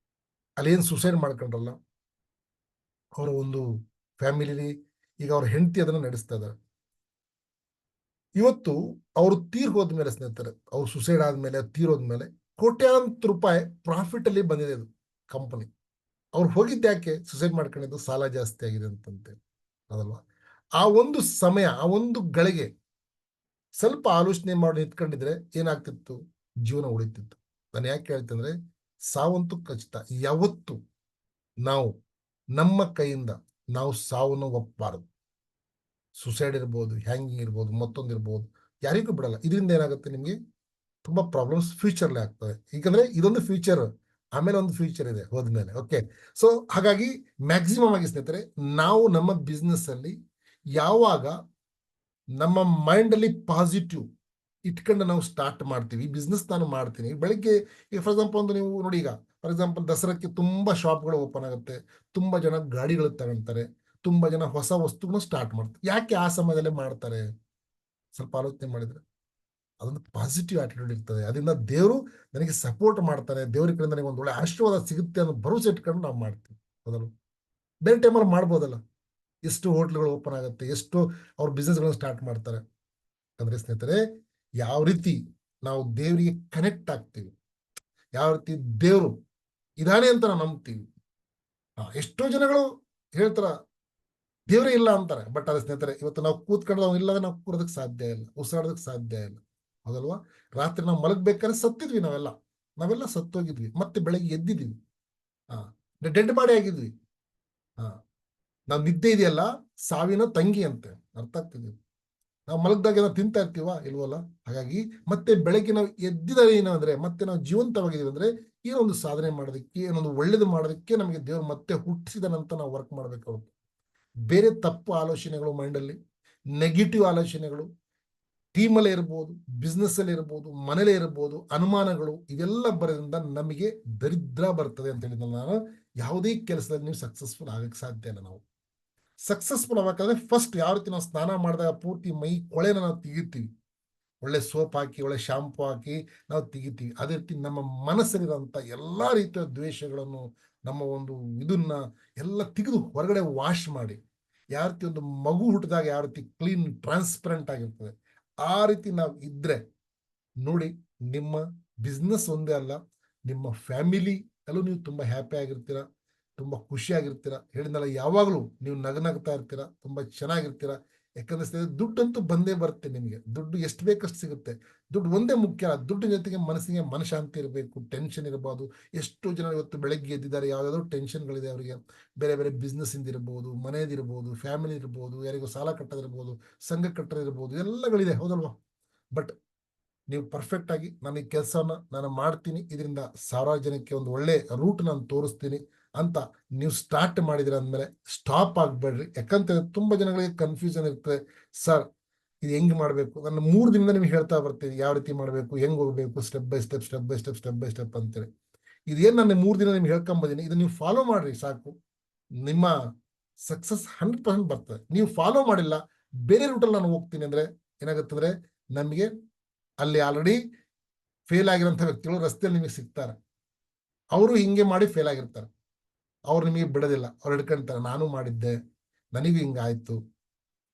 ಅಲ್ಲಿ ಏನ್ ಸುಸೈಡ್ ಮಾಡ್ಕೊಂಡ್ರಲ್ಲ, ಅವರ ಒಂದು ಫ್ಯಾಮಿಲಿ, ಈಗ ಅವ್ರ ಹೆಂಡತಿ ಅದನ್ನ ನಡೆಸ್ತಾ ಇದ್ದಾರೆ. ಇವತ್ತು ಅವರು ತೀರ್ ಹೋದ್ಮೇಲೆ ಸ್ನೇಹಿತರೆ, ಅವ್ರು ಸುಸೈಡ್ ಆದ್ಮೇಲೆ ತೀರೋದ್ಮೇಲೆ ಕೋಟ್ಯಾಂತರ ರೂಪಾಯಿ ಪ್ರಾಫಿಟ್ ಅಲ್ಲಿ ಬಂದಿದೆ ಅದು ಕಂಪನಿ. ಅವ್ರು ಹೋಗಿದ್ದ ಯಾಕೆ ಸುಸೈಡ್ ಮಾಡ್ಕೊಂಡಿದ್ದು? ಸಾಲ ಜಾಸ್ತಿ ಆಗಿದೆ ಅಂತಂತೆ, ಅದಲ್ವಾ? ಆ ಒಂದು ಸಮಯ, ಆ ಒಂದು ಗಳಿಗೆ ಸ್ವಲ್ಪ ಆಲೋಚನೆ ಮಾಡಿ ನಿಂತ್ಕೊಂಡಿದ್ರೆ ಏನಾಗ್ತಿತ್ತು? ಜೀವನ ಉಳಿತಿತ್ತು. ನಾನು ಯಾಕೆ ಹೇಳ್ತಂದ್ರೆ, ಸಾವಂತೂ ಖಚಿತ. ಯಾವತ್ತು ನಾವು ನಮ್ಮ ಕೈಯಿಂದ ನಾವು ಸಾವನ್ನು ಒಪ್ಪಬಾರದು. ಸುಸೈಡ್ ಇರ್ಬೋದು, ಹ್ಯಾಂಗಿಂಗ್ ಇರ್ಬೋದು, ಮತ್ತೊಂದಿರ್ಬೋದು, ಯಾರಿಗೂ ಬಿಡಲ್ಲ. ಇದರಿಂದ ಏನಾಗುತ್ತೆ, ನಿಮ್ಗೆ ತುಂಬಾ ಪ್ರಾಬ್ಲಮ್ಸ್ ಫ್ಯೂಚರ್ಲಿ ಆಗ್ತವೆ. ಯಾಕಂದ್ರೆ ಇದೊಂದು ಫ್ಯೂಚರ್, ಆಮೇಲೆ ಒಂದು ಫ್ಯೂಚರ್ ಇದೆ ಹೋದ್ಮೇಲೆ. ಓಕೆ, ಸೊ ಹಾಗಾಗಿ ಮ್ಯಾಕ್ಸಿಮಮ್ ಆಗಿ ಸ್ನೇಹಿತರೆ, ನಾವು ನಮ್ಮ ಬಿಸ್ನೆಸ್ ಅಲ್ಲಿ ಯಾವಾಗ ನಮ್ಮ ಮೈಂಡ್ ಅಲ್ಲಿ ಪಾಸಿಟಿವ್ ಇಟ್ಕೊಂಡು ನಾವು ಸ್ಟಾರ್ಟ್ ಮಾಡ್ತೀವಿ, ಬಿಸ್ನೆಸ್ ನಾನು ಮಾಡ್ತೀನಿ ಬೆಳಿಗ್ಗೆ. ಈಗ ಫಾರ್ ಎಕ್ಸಾಂಪಲ್ ಒಂದು ನೀವು ನೋಡಿ, ಈಗ ಫಾರ್ ಎಕ್ಸಾಂಪಲ್ ದಸರಾಕ್ಕೆ ತುಂಬಾ ಶಾಪ್ಗಳು ಓಪನ್ ಆಗುತ್ತೆ, ತುಂಬಾ ಜನ ಗಾಡಿಗಳು ತಗೊಂತಾರೆ, ತುಂಬಾ ಜನ ಹೊಸ ವಸ್ತುಗಳನ್ನ ಸ್ಟಾರ್ಟ್ ಮಾಡ್ತಾರೆ. ಯಾಕೆ ಆ ಸಮಯದಲ್ಲೇ ಮಾಡ್ತಾರೆ? ಸ್ವಲ್ಪ ಆಲೋಚನೆ ಮಾಡಿದ್ರೆ ಅದೊಂದು ಪಾಸಿಟಿವ್ ಆಟಿಟ್ಯೂಡ್ ಇರ್ತದೆ. ಅದರಿಂದ ದೇವರು ನನಗೆ ಸಪೋರ್ಟ್ ಮಾಡ್ತಾರೆ, ದೇವ್ರ ಕಡೆಯಿಂದ ನನಗೆ ಒಂದು ಒಳ್ಳೆ ಆಶೀರ್ವಾದ ಸಿಗುತ್ತೆ ಅನ್ನೋ ಭರವಸೆ ಇಟ್ಕೊಂಡು ನಾವು ಮಾಡ್ತೀವಿ, ಹೌದಲ್ಲ? ಬೇರೆ ಟೈಮಲ್ಲಿ ಮಾಡ್ಬೋದಲ್ಲ. ಎಷ್ಟು ಹೋಟ್ಲ್ಗಳು ಓಪನ್ ಆಗುತ್ತೆ, ಎಷ್ಟು ಅವ್ರ ಬಿಸ್ನೆಸ್ಗಳನ್ನ ಸ್ಟಾರ್ಟ್ ಮಾಡ್ತಾರೆ. ಅಂದ್ರೆ ಸ್ನೇಹಿತರೆ, ಯಾವ ರೀತಿ ನಾವು ದೇವರಿಗೆ ಕನೆಕ್ಟ್ ಆಗ್ತೀವಿ, ಯಾವ ರೀತಿ ದೇವರು ಇದಾನೆ ಅಂತ ನಾವು ನಂಬ್ತೀವಿ. ಎಷ್ಟೋ ಜನಗಳು ಹೇಳ್ತಾರ ದೇವರೇ ಇಲ್ಲ ಅಂತಾರೆ. ಬಟ್ ಅದ ಸ್ನೇಹಿತರೆ, ಇವತ್ತು ನಾವು ಕೂತ್ಕೊಂಡು ನಾವು ಇಲ್ಲದೆ ನಾವು ಕೂರೋದಕ್ಕೆ ಸಾಧ್ಯ ಇಲ್ಲ, ಉಸಿರಾಡೋದಕ್ಕೆ ಸಾಧ್ಯ ಇಲ್ಲ, ಹೌದಲ್ವಾ? ರಾತ್ರಿ ನಾವು ಮಲಗ್ಬೇಕಾದ್ರೆ ಸತ್ತಿದ್ವಿ, ನಾವೆಲ್ಲ ಸತ್ತೋಗಿದ್ವಿ, ಮತ್ತೆ ಬೆಳಗ್ಗೆ ಎದ್ದಿದ್ವಿ, ಡೆಡ್ ಬಾಡಿ ಆಗಿದ್ವಿ. ನಾವು ನಿದ್ದೆ ಇದೆಯಲ್ಲ ಸಾವಿನ ತಂಗಿ ಅಂತೆ, ಅರ್ಥ ಆಗ್ತಿದ್ವಿ. ನಾವು ಮಲಗ್ದಾಗ ನಾವು ತಿಂತಾ ಇರ್ತೀವ ಇಲ್ವಲ್ಲ? ಹಾಗಾಗಿ ಮತ್ತೆ ಬೆಳಗ್ಗೆ ನಾವು ಎದ್ದಿದಾಗ ಏನಂದ್ರೆ, ಮತ್ತೆ ನಾವು ಜೀವಂತವಾಗಿದೀವಿ ಅಂದ್ರೆ ಏನೋ ಒಂದು ಸಾಧನೆ ಮಾಡೋದಕ್ಕೆ, ಏನೊಂದು ಒಳ್ಳೇದು ಮಾಡೋದಕ್ಕೆ ನಮಗೆ ದೇವ್ರು ಮತ್ತೆ ಹುಟ್ಟಿಸಿದನಂತ ನಾವು ವರ್ಕ್ ಮಾಡ್ಬೇಕಾಗುತ್ತೆ. ಬೇರೆ ತಪ್ಪು ಆಲೋಚನೆಗಳು ಮೈಂಡಲ್ಲಿ, ನೆಗೆಟಿವ್ ಆಲೋಚನೆಗಳು, ಟೀಮಲ್ಲೇ ಇರ್ಬೋದು, ಬಿಸ್ನೆಸ್ ಅಲ್ಲಿ ಇರ್ಬೋದು, ಮನೇಲೇ ಇರ್ಬೋದು, ಅನುಮಾನಗಳು, ಇವೆಲ್ಲ ಬರೋದ್ರಿಂದ ನಮಗೆ ದರಿದ್ರ ಬರ್ತದೆ ಅಂತ ಹೇಳಿದ್ನಲ್ಲ ನಾನು. ಯಾವುದೇ ಕೆಲಸದಲ್ಲಿ ನೀವು ಸಕ್ಸಸ್ಫುಲ್ ಆಗಕ್ಕೆ ಸಾಧ್ಯ ಇಲ್ಲ. ನಾವು ಸಕ್ಸಸ್ಫುಲ್ ಆಗ್ಬೇಕಾದ್ರೆ ಫಸ್ಟ್ ಯಾವ ರೀತಿ ನಾವು ಸ್ನಾನ ಮಾಡಿದಾಗ ಪೂರ್ತಿ ಮೈ ಕೊಳೆನ ನಾವು ತೆಗಿತೀವಿ, ಒಳ್ಳೆ ಸೋಪ್ ಹಾಕಿ ಒಳ್ಳೆ ಶಾಂಪು ಹಾಕಿ ನಾವು ತೆಗಿತೀವಿ. ಅದೇ ರೀತಿ ನಮ್ಮ ಮನಸ್ಸಲ್ಲಿರುವಂಥ ಎಲ್ಲಾ ರೀತಿಯ ದ್ವೇಷಗಳನ್ನು, ನಮ್ಮ ಒಂದು ಇದನ್ನ ಎಲ್ಲ ತೆಗೆದು ಹೊರಗಡೆ ವಾಶ್ ಮಾಡಿ, ಯಾವ ರೀತಿ ಒಂದು ಮಗು ಹುಟ್ಟಿದಾಗ ಯಾವ ರೀತಿ ಕ್ಲೀನ್ ಟ್ರಾನ್ಸ್ಪರೆಂಟ್ ಆಗಿರ್ತದೆ ಆ ರೀತಿ ನಾವು ಇದ್ರೆ ನೋಡಿ, ನಿಮ್ಮ ಬಿಸ್ನೆಸ್ ಒಂದೇ ಅಲ್ಲ, ನಿಮ್ಮ ಫ್ಯಾಮಿಲಿ ಅಲ್ಲೂ ನೀವು ತುಂಬಾ ಹ್ಯಾಪಿ ಆಗಿರ್ತೀರಾ, ತುಂಬಾ ಖುಷಿಯಾಗಿರ್ತೀರಾ. ಹೇಳಿದ್ನಲ್ಲ, ಯಾವಾಗಲೂ ನೀವು ನಗನಗ್ತಾ ಇರ್ತೀರಾ, ತುಂಬಾ ಚೆನ್ನಾಗಿರ್ತೀರಾ. ಯಾಕಂದ್ರೆ ದುಡ್ಡಂತೂ ಬಂದೇ ಬರುತ್ತೆ ನಿಮಗೆ. ದುಡ್ಡು ಎಷ್ಟು ಬೇಕಷ್ಟು ಸಿಗುತ್ತೆ. ದುಡ್ಡು ಒಂದೇ ಮುಖ್ಯ ಅಲ್ಲ, ದುಡ್ಡಿನ ಜೊತೆಗೆ ಮನಸ್ಸಿಗೆ ಮನಶಾಂತಿ ಇರಬೇಕು, ಟೆನ್ಷನ್ ಇರಬಾರ್ದು. ಎಷ್ಟೋ ಜನ ಇವತ್ತು ಬೆಳಗ್ಗೆ ಎದ್ದಿದ್ದಾರೆ, ಯಾವ್ದಾದ್ರು ಟೆನ್ಷನ್ಗಳಿದೆ ಅವರಿಗೆ. ಬೇರೆ ಬೇರೆ ಬಿಸ್ನೆಸ್ ಇಂದ ಇರ್ಬೋದು, ಮನೆಯದಿರ್ಬೋದು, ಫ್ಯಾಮಿಲಿ ಇರ್ಬೋದು, ಯಾರಿಗೂ ಸಾಲ ಕಟ್ಟೋದಿರ್ಬೋದು, ಸಂಘ ಕಟ್ಟೋದಿರ್ಬೋದು, ಎಲ್ಲಗಳಿದೆ, ಹೌದಲ್ವಾ? ಬಟ್ ನೀವು ಪರ್ಫೆಕ್ಟ್ ಆಗಿ ನಾನು ಈ ಕೆಲಸವನ್ನ ನಾನು ಮಾಡ್ತೀನಿ, ಇದರಿಂದ ಸಾವಿರಾರು ಜನಕ್ಕೆ ಒಂದು ಒಳ್ಳೆ ರೂಟ್ ನಾನು ತೋರಿಸ್ತೀನಿ ಅಂತ ನೀವು ಸ್ಟಾರ್ಟ್ ಮಾಡಿದಿರ ಅಂದ್ಮೇಲೆ ಸ್ಟಾಪ್ ಆಗ್ಬೇಡ್ರಿ. ಯಾಕಂತ ತುಂಬಾ ಜನಗಳಿಗೆ ಕನ್ಫ್ಯೂಷನ್ ಇರ್ತದೆ, ಸರ್ ಇದು ಹೆಂಗ್ ಮಾಡ್ಬೇಕು. ನಾನು 3 ದಿನದಿಂದ ನಿಮ್ಗೆ ಹೇಳ್ತಾ ಬರ್ತೀನಿ ಯಾವ ರೀತಿ ಮಾಡ್ಬೇಕು, ಹೆಂಗ್ ಹೋಗ್ಬೇಕು, step by step step by step step by step ಅಂತೇಳಿ. ಇದೇನ್ ನಾನು 3 ದಿನ ನಿಮ್ಗೆ ಹೇಳ್ಕೊಂಬಂದಿನಿ, ಇದನ್ನ ನೀವು ಫಾಲೋ ಮಾಡ್ರಿ ಸಾಕು, ನಿಮ್ಮ ಸಕ್ಸಸ್ 100% ಬರ್ತದೆ. ನೀವು ಫಾಲೋ ಮಾಡಿಲ್ಲ, ಬೇರೆ ರೂಟಲ್ಲಿ ನಾನು ಹೋಗ್ತೀನಿ ಅಂದ್ರೆ ಏನಾಗುತ್ತಂದ್ರೆ, ನಮಗೆ ಅಲ್ಲಿ ಆಲ್ರೆಡಿ ಫೇಲ್ ಆಗಿರೋಂಥ ವ್ಯಕ್ತಿಗಳು ರಸ್ತೆಯಲ್ಲಿ ನಿಮಗೆ ಸಿಗ್ತಾರೆ. ಅವರು ಹಿಂಗೆ ಮಾಡಿ ಫೇಲ್ ಆಗಿರ್ತಾರೆ, ಅವ್ರು ನಿಮಗೆ ಬಿಡೋದಿಲ್ಲ, ಅವ್ರು ಹಿಡ್ಕೊಂತಾರೆ, ನಾನು ಮಾಡಿದ್ದೆ, ನನಗೂ ಹಿಂಗಾಯ್ತು.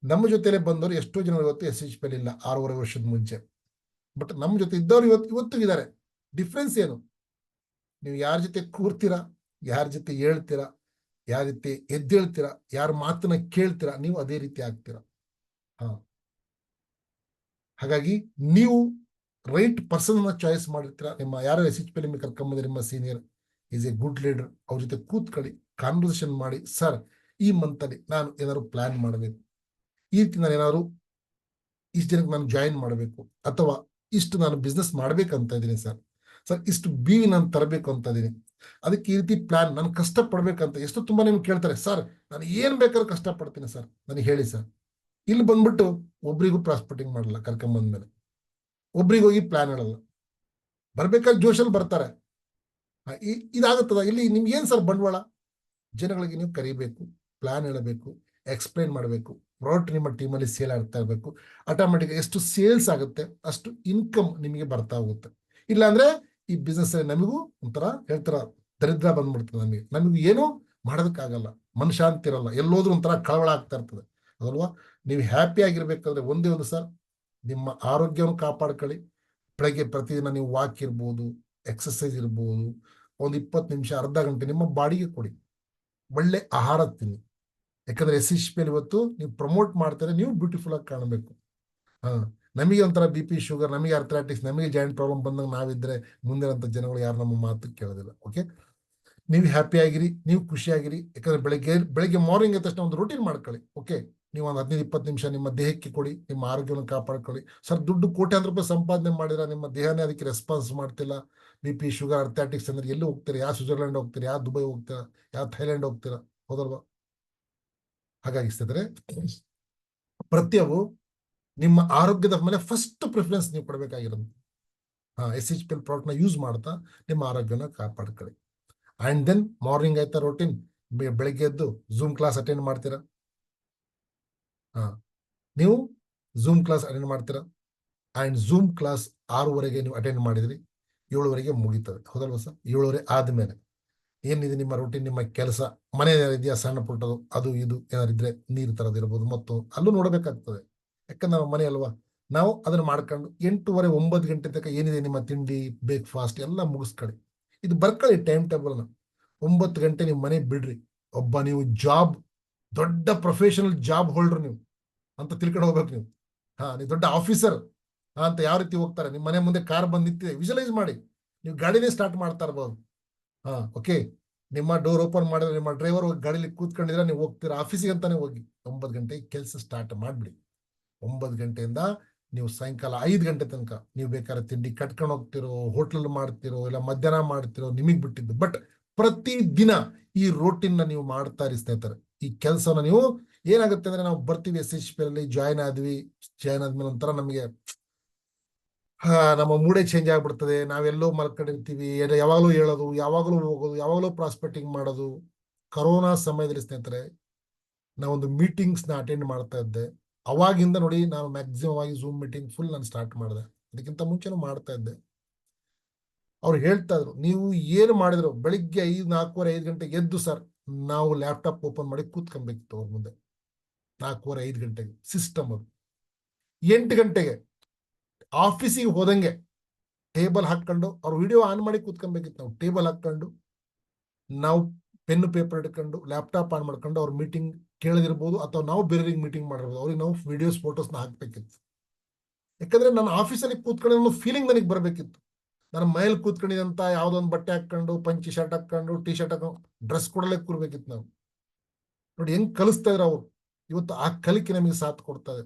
ನಮ್ಮ ಜೊತೆಲೆ ಬಂದವರು ಎಷ್ಟೋ ಜನ ಇವತ್ತು SHP ಇಲ್ಲ 6.5 ವರ್ಷದ ಮುಂಚೆ. ಬಟ್ ನಮ್ಮ ಜೊತೆ ಇದ್ದವ್ರು ಇವತ್ತು ಇದ್ದಾರೆ. ಡಿಫ್ರೆನ್ಸ್ ಏನು? ನೀವು ಯಾರ ಜೊತೆ ಕೂರ್ತೀರಾ, ಯಾರ ಜೊತೆ ಹೇಳ್ತೀರಾ, ಯಾರ ರೀತಿ ಎದ್ದೇಳ್ತೀರಾ, ಯಾರ ಮಾತನ್ನ ಕೇಳ್ತೀರಾ, ನೀವು ಅದೇ ರೀತಿ ಆಗ್ತೀರಾ. ಹಾಗಾಗಿ ನೀವು ರೈಟ್ ಪರ್ಸನ್ ಚಾಯ್ಸ್ ಮಾಡಿರ್ತೀರಾ. ನಿಮ್ಮ ಯಾರು SHP ನಿಮಗೆ ಕರ್ಕೊಂಬಂದ್ರೆ ನಿಮ್ಮ senior is A good leader, ಅವ್ರ ಜೊತೆ ಕೂತ್ಕೊಳ್ಳಿ, ಕಾನ್ವರ್ಸೇಷನ್ ಮಾಡಿ, ಸರ್ ಈ ಮಂತಲ್ಲಿ ನಾನು ಏನಾದ್ರು ಪ್ಲಾನ್ ಮಾಡಬೇಕು, ಈ ರೀತಿ ನಾನು ಏನಾದ್ರು ಇಷ್ಟು ಜನಕ್ಕೆ ನಾನು ಜಾಯಿನ್ ಮಾಡಬೇಕು, ಅಥವಾ ಇಷ್ಟು ನಾನು ಬಿಸ್ನೆಸ್ ಮಾಡ್ಬೇಕಂತ ಇದ್ದೀನಿ ಸರ್, ಇಷ್ಟು ಬಿ ನಾನು ತರಬೇಕು ಅಂತ ಇದೀನಿ, ಅದಕ್ಕೆ ಈ ರೀತಿ ಪ್ಲಾನ್, ನಾನು ಕಷ್ಟಪಡ್ಬೇಕಂತ. ಎಷ್ಟು ತುಂಬಾ ನಿಮ್ಗೆ ಕೇಳ್ತಾರೆ, ಸರ್ ನಾನು ಏನ್ ಬೇಕಾದ್ರೂ ಕಷ್ಟಪಡ್ತೀನಿ ಸರ್, ನನಗೆ ಹೇಳಿ ಸರ್. ಇಲ್ಲಿ ಬಂದ್ಬಿಟ್ಟು ಒಬ್ರಿಗೂ ಪ್ರಾಸ್ಪೆಕ್ಟಿಂಗ್ ಮಾಡಲ್ಲ, ಕರ್ಕೊಂಬಂದ್ಮೇಲೆ ಒಬ್ರಿಗೋಗಿ ಪ್ಲಾನ್ ಹೇಳಲ್ಲ, ಬರ್ಬೇಕಾದ್ರೆ ಜೋಶಲ್ಲಿ ಬರ್ತಾರೆ. ಇದಾಗುತ್ತದ ಇಲ್ಲಿ ನಿಮ್ಗೆ ಏನ್ ಸರ್ ಬಂಡವಾಳ? ಜನಗಳಿಗೆ ನೀವು ಕರಿಬೇಕು, ಪ್ಲಾನ್ ಹೇಳಬೇಕು, ಎಕ್ಸ್ಪ್ಲೈನ್ ಮಾಡಬೇಕು, ಪ್ರಾಡಕ್ಟ್ ನಿಮ್ಮ ಟೀಮಲ್ಲಿ ಸೇಲ್ ಆಗ್ತಾ ಇರಬೇಕು. ಆಟೋಮೆಟಿಕ್ ಎಷ್ಟು ಸೇಲ್ಸ್ ಆಗುತ್ತೆ ಅಷ್ಟು ಇನ್ಕಮ್ ನಿಮಗೆ ಬರ್ತಾ ಹೋಗುತ್ತೆ. ಇಲ್ಲಾಂದ್ರೆ ಈ ಬಿಸ್ನೆಸ್ ನಮಗೂ ಒಂಥರ ಹೇಳ್ತಾರ ದರಿದ್ರ ಬಂದ್ಬಿಡ್ತದೆ, ನಮಗೂ ಏನೂ ಮಾಡೋದಕ್ಕಾಗಲ್ಲ, ಮನಶಾಂತಿ ಇರಲ್ಲ, ಎಲ್ಲೋದ್ರೂ ಒಂಥರ ಕಳವಳ ಆಗ್ತಾ ಇರ್ತದೆ, ಅದಲ್ವಾ? ನೀವು ಹ್ಯಾಪಿ ಆಗಿರ್ಬೇಕಾದ್ರೆ ಒಂದೇ ಒಂದು ಸರ್, ನಿಮ್ಮ ಆರೋಗ್ಯವನ್ನು ಕಾಪಾಡ್ಕೊಳ್ಳಿ. ಬೆಳಗ್ಗೆ ಪ್ರತಿದಿನ ನೀವು ವಾಕ್ ಇರ್ಬೋದು, ಎಕ್ಸಸೈಸ್ ಇರ್ಬೋದು, ಒಂದು 20 ನಿಮಿಷ ಅರ್ಧ ಗಂಟೆ ನಿಮ್ಮ ಬಾಡಿಗೆ ಕೊಡಿ. ಒಳ್ಳೆ ಆಹಾರ ತಿನ್ನಿ. ಯಾಕಂದ್ರೆ SHP ಇವತ್ತು ನೀವು ಪ್ರಮೋಟ್ ಮಾಡ್ತಾರೆ, ನೀವು ಬ್ಯೂಟಿಫುಲ್ ಆಗಿ ಕಾಣಬೇಕು. ನಮಗೆ ಒಂಥರ BP, ಶುಗರ್, ನಮಗೆ ಅರ್ಥ್ರೈಟಿಸ್, ನಮಗೆ ಜಾಯಿಂಟ್ ಪ್ರಾಬ್ಲಮ್ ಬಂದಾಗ ನಾವಿದ್ರೆ ಮುಂದಿನಂತ ಜನಗಳು ಯಾರು ನಮ್ಮ ಮಾತು ಕೇಳೋದಿಲ್ಲ. ಓಕೆ, ನೀವು ಹ್ಯಾಪಿ ಆಗಿರಿ, ನೀವು ಖುಷಿಯಾಗಿರಿ. ಯಾಕಂದ್ರೆ ಬೆಳಗ್ಗೆ ಮಾರ್ನಿಂಗ್ ಆದ ತಕ್ಷಣ ಒಂದು ರೂಟೀನ್ ಮಾಡ್ಕೊಳ್ಳಿ. ಓಕೆ, ನೀವು ಒಂದು 15-20 ನಿಮಿಷ ನಿಮ್ಮ ದೇಹಕ್ಕೆ ಕೊಡಿ, ನಿಮ್ಮ ಆರೋಗ್ಯವನ್ನು ಕಾಪಾಡ್ಕೊಳ್ಳಿ. ಸರ್ ದುಡ್ಡು ಕೋಟ್ಯಾಂತರ ರೂಪಾಯಿ ಸಂಪಾದನೆ ಮಾಡಿದ್ರೆ ನಿಮ್ಮ ದೇಹನೇ ಅದಕ್ಕೆ ರೆಸ್ಪಾನ್ಸ್ ಮಾಡ್ತಿಲ್ಲ, BP, ಶುಗರ್, ಅರ್ಥ್ರೈಟಿಕ್ಸ್ ಅಂದ್ರೆ ಎಲ್ಲಿ ಹೋಗ್ತೀರಾ? ಯಾವ ಸ್ವಿಟ್ಜರ್ಲ್ಯಾಂಡ್ ಹೋಗ್ತೀರಾ, ಯಾವ ದುಬೈ ಹೋಗ್ತೀರಾ, ಯಾವ ಥೈಲ್ಯಾಂಡ್ ಹೋಗ್ತೀರಾ, ಹೌದಲ್ವಾ? ಹಾಗಾಗಿ ಸ್ನೇಹಿತರೆ, ಪ್ರತಿಯೊಬ್ಬರು ನಿಮ್ಮ ಆರೋಗ್ಯದ ಮೇಲೆ ಫಸ್ಟ್ ಪ್ರಿಫರೆನ್ಸ್ ನೀವು ಕೊಡಬೇಕಾಗಿರೋದು. SHP ಪ್ರಾಡಕ್ಟ್ ನ ಯೂಸ್ ಮಾಡ್ತಾ ನಿಮ್ಮ ಆರೋಗ್ಯನ ಕಾಪಾಡ್ಕೊಳ್ಳಿ. ಅಂಡ್ ದೆನ್ ಮಾರ್ನಿಂಗ್ ಆಯ್ತಾ ರೂಟೀನ್, ಬೆಳಗ್ಗೆ ಎದ್ದು ಝೂಮ್ ಕ್ಲಾಸ್ ಅಟೆಂಡ್ ಮಾಡ್ತೀರಾ. ನೀವು ಝೂಮ್ ಕ್ಲಾಸ್ ಅಟೆಂಡ್ ಮಾಡ್ತೀರಾ, ಅಂಡ್ ಝೂಮ್ ಕ್ಲಾಸ್ 6:30ಗೆ ನೀವು ಅಟೆಂಡ್ ಮಾಡಿದ್ರಿ, 7:30ಗೆ ಮುಗಿತದೆ, ಹೌದಲ್ವ ಸರ್? 7:30 ಆದ್ಮೇಲೆ ಏನಿದೆ ನಿಮ್ಮ ರೂಟೀನ್, ನಿಮ್ಮ ಕೆಲಸ, ಮನೆ ಇದೆಯಾ ಸಣ್ಣ ಪುಟ್ಟದು, ಅದು ಇದು ಏನಾರಿದ್ರೆ ನೀರು ತರೋದಿರ್ಬೋದು, ಮತ್ತು ಅಲ್ಲೂ ನೋಡಬೇಕಾಗ್ತದೆ. ಯಾಕಂದ್ರೆ ನಮ್ಮ ಮನೆ ಅಲ್ವಾ, ನಾವು ಅದನ್ನ ಮಾಡ್ಕೊಂಡು 8:30, 9 ಗಂಟೆ ತನಕ ಏನಿದೆ ನಿಮ್ಮ ತಿಂಡಿ, ಬ್ರೇಕ್ಫಾಸ್ಟ್ ಎಲ್ಲ ಮುಗಿಸ್ಕೊಳ್ಳಿ. ಇದು ಬರ್ಕೊಳ್ಳಿ ಟೈಮ್ ಟೇಬಲ್ನ. 9 ಗಂಟೆ ನೀವು ಮನೆ ಬಿಡ್ರಿ. ಒಬ್ಬ ನೀವು ಜಾಬ್, ದೊಡ್ಡ ಪ್ರೊಫೆಷನಲ್ ಜಾಬ್ ಹೋಲ್ಡರ್ ನೀವು ಅಂತ ತಿಳ್ಕೊಂಡು ಹೋಗ್ಬೇಕು ನೀವು. ನೀವು ದೊಡ್ಡ ಆಫೀಸರ್ ಅಂತ ಯಾವ ರೀತಿ ಹೋಗ್ತಾರೆ, ನಿಮ್ಮ ಮನೆ ಮುಂದೆ ಕಾರ್ ಬಂದು ನಿಂತಿದೆ, ವಿಜುವಲೈಸ್ ಮಾಡಿ, ನೀವು ಗಾಡಿನೇ ಸ್ಟಾರ್ಟ್ ಮಾಡ್ತಾ ಇರ್ಬೋದು. ಓಕೆ, ನಿಮ್ಮ ಡೋರ್ ಓಪನ್ ಮಾಡಿದ್ರೆ ನಿಮ್ಮ ಡ್ರೈವರ್ ಗಾಡಿಲಿ ಕೂತ್ಕೊಂಡಿದ್ರೆ ನೀವು ಹೋಗ್ತೀರಾ ಆಫೀಸಿಗೆ ಅಂತಾನೆ ಹೋಗಿ. 9 ಗಂಟೆಗೆ ಕೆಲಸ ಸ್ಟಾರ್ಟ್ ಮಾಡಿಬಿಡಿ. 9 ಗಂಟೆಯಿಂದ ನೀವು ಸಾಯಂಕಾಲ 5 ಗಂಟೆ ತನಕ ನೀವು ಬೇಕಾದ್ರೆ ತಿಂಡಿ ಕಟ್ಕೊಂಡು ಹೋಗ್ತಿರೋ, ಹೋಟ್ಲಲ್ಲಿ ಮಾಡ್ತಿರೋ, ಇಲ್ಲ ಮಧ್ಯಾಹ್ನ ಮಾಡ್ತಿರೋ, ನಿಮಗೆ ಬಿಟ್ಟಿದ್ದು. ಬಟ್ ಪ್ರತಿ ದಿನ ಈ ರೋಟೀನ್ ನೀವು ಮಾಡ್ತಾ ಇರಿ ಸ್ನೇಹಿತರೆ. ಈ ಕೆಲಸನ ನೀವು ಏನಾಗುತ್ತೆ ಅಂದ್ರೆ, ನಾವು ಬರ್ತೀವಿ SHP ಅಲ್ಲಿ ಜಾಯ್ನ್ ಆದ್ಮೇಲೆ ಒಂಥರ ನಮಗೆ ನಮ್ಮ ಮೂಡೇ ಚೇಂಜ್ ಆಗ್ಬಿಡ್ತದೆ. ನಾವೆಲ್ಲೋ ಮಲ್ಕೊಂಡಿರ್ತೀವಿ, ಯಾವಾಗಲೂ ಹೇಳೋದು, ಯಾವಾಗಲೂ ಹೋಗೋದು, ಯಾವಾಗಲೂ ಪ್ರಾಸ್ಪೆಕ್ಟಿಂಗ್ ಮಾಡೋದು. ಕರೋನಾ ಸಮಯದಲ್ಲಿ ಸ್ನೇಹಿತರೆ ನಾವೊಂದು ಮೀಟಿಂಗ್ಸ್ನ ಅಟೆಂಡ್ ಮಾಡ್ತಾ ಇದ್ದೆ. ಅವಾಗಿಂದ ನೋಡಿ ನಾನು ಮ್ಯಾಕ್ಸಿಮಮ್ ಆಗಿ ಝೂಮ್ ಮೀಟಿಂಗ್ ಫುಲ್ ನಾನು ಸ್ಟಾರ್ಟ್ ಮಾಡಿದೆ. ಅದಕ್ಕಿಂತ ಮುಂಚೆನೂ ಮಾಡ್ತಾ ಇದ್ದೆ. ಅವ್ರು ಹೇಳ್ತಾ ಇದ್ರು, ನೀವು ಏನು ಮಾಡಿದ್ರು ಬೆಳಿಗ್ಗೆ 4:15 5 ಗಂಟೆಗೆ ಎದ್ದು ಸರ್ ನಾವು ಲ್ಯಾಪ್ಟಾಪ್ ಓಪನ್ ಮಾಡಿ ಕೂತ್ಕೊಬೇಕಿತ್ತು ಅವ್ರ ಮುಂದೆ. 4:15 5 ಗಂಟೆಗೆ ಸಿಸ್ಟಮ್ ಅದು. 8 ಗಂಟೆಗೆ ಆಫೀಸಿಗೆ ಹೋದಂಗೆ ಟೇಬಲ್ ಹಾಕೊಂಡು ಅವ್ರು ವಿಡಿಯೋ ಆನ್ ಮಾಡಿ ಕೂತ್ಕೊಬೇಕಿತ್ತು. ನಾವು ಟೇಬಲ್ ಹಾಕೊಂಡು ನಾವು ಪೆನ್ನು ಪೇಪರ್ ಇಟ್ಕೊಂಡು ಲ್ಯಾಪ್ಟಾಪ್ ಆನ್ ಮಾಡ್ಕೊಂಡು ಅವ್ರ ಮೀಟಿಂಗ್ ಕೇಳದಿರ್ಬೋದು, ಅಥವಾ ನಾವು ಬೇರೆಯವ್ರಿಗೆ ಮೀಟಿಂಗ್ ಮಾಡಿರ್ಬೋದು. ಅವ್ರಿಗೆ ನಾವು ವಿಡಿಯೋಸ್ ಫೋಟೋಸ್ನ ಹಾಕ್ಬೇಕಿತ್ತು. ಯಾಕಂದ್ರೆ ನನ್ನ ಆಫೀಸಲ್ಲಿ ಕೂತ್ಕೊಳ್ಳೋ ಫೀಲಿಂಗ್ ನನಗೆ ಬರಬೇಕಿತ್ತು. ನಾನು ಮೈಲ್ ಕೂತ್ಕೊಂಡಿದಂತ ಯಾವ್ದೊಂದು ಬಟ್ಟೆ ಹಾಕೊಂಡು ಪಂಚಿ ಶರ್ಟ್ ಹಾಕೊಂಡು ಟಿ ಶರ್ಟ್ ಹಾಕೊಂಡು ಡ್ರೆಸ್ ಕೊಡಲೇ ಕೂರ್ಬೇಕಿತ್ತು ನಾವು. ನೋಡಿ ಹೆಂಗ್ ಕಲಿಸ್ತಾ ಇದ್ರು ಅವ್ರು. ಇವತ್ತು ಆ ಕಲಿಕೆ ನಮಗೆ ಸಾಥ್ ಕೊಡ್ತಾ ಇದೆ.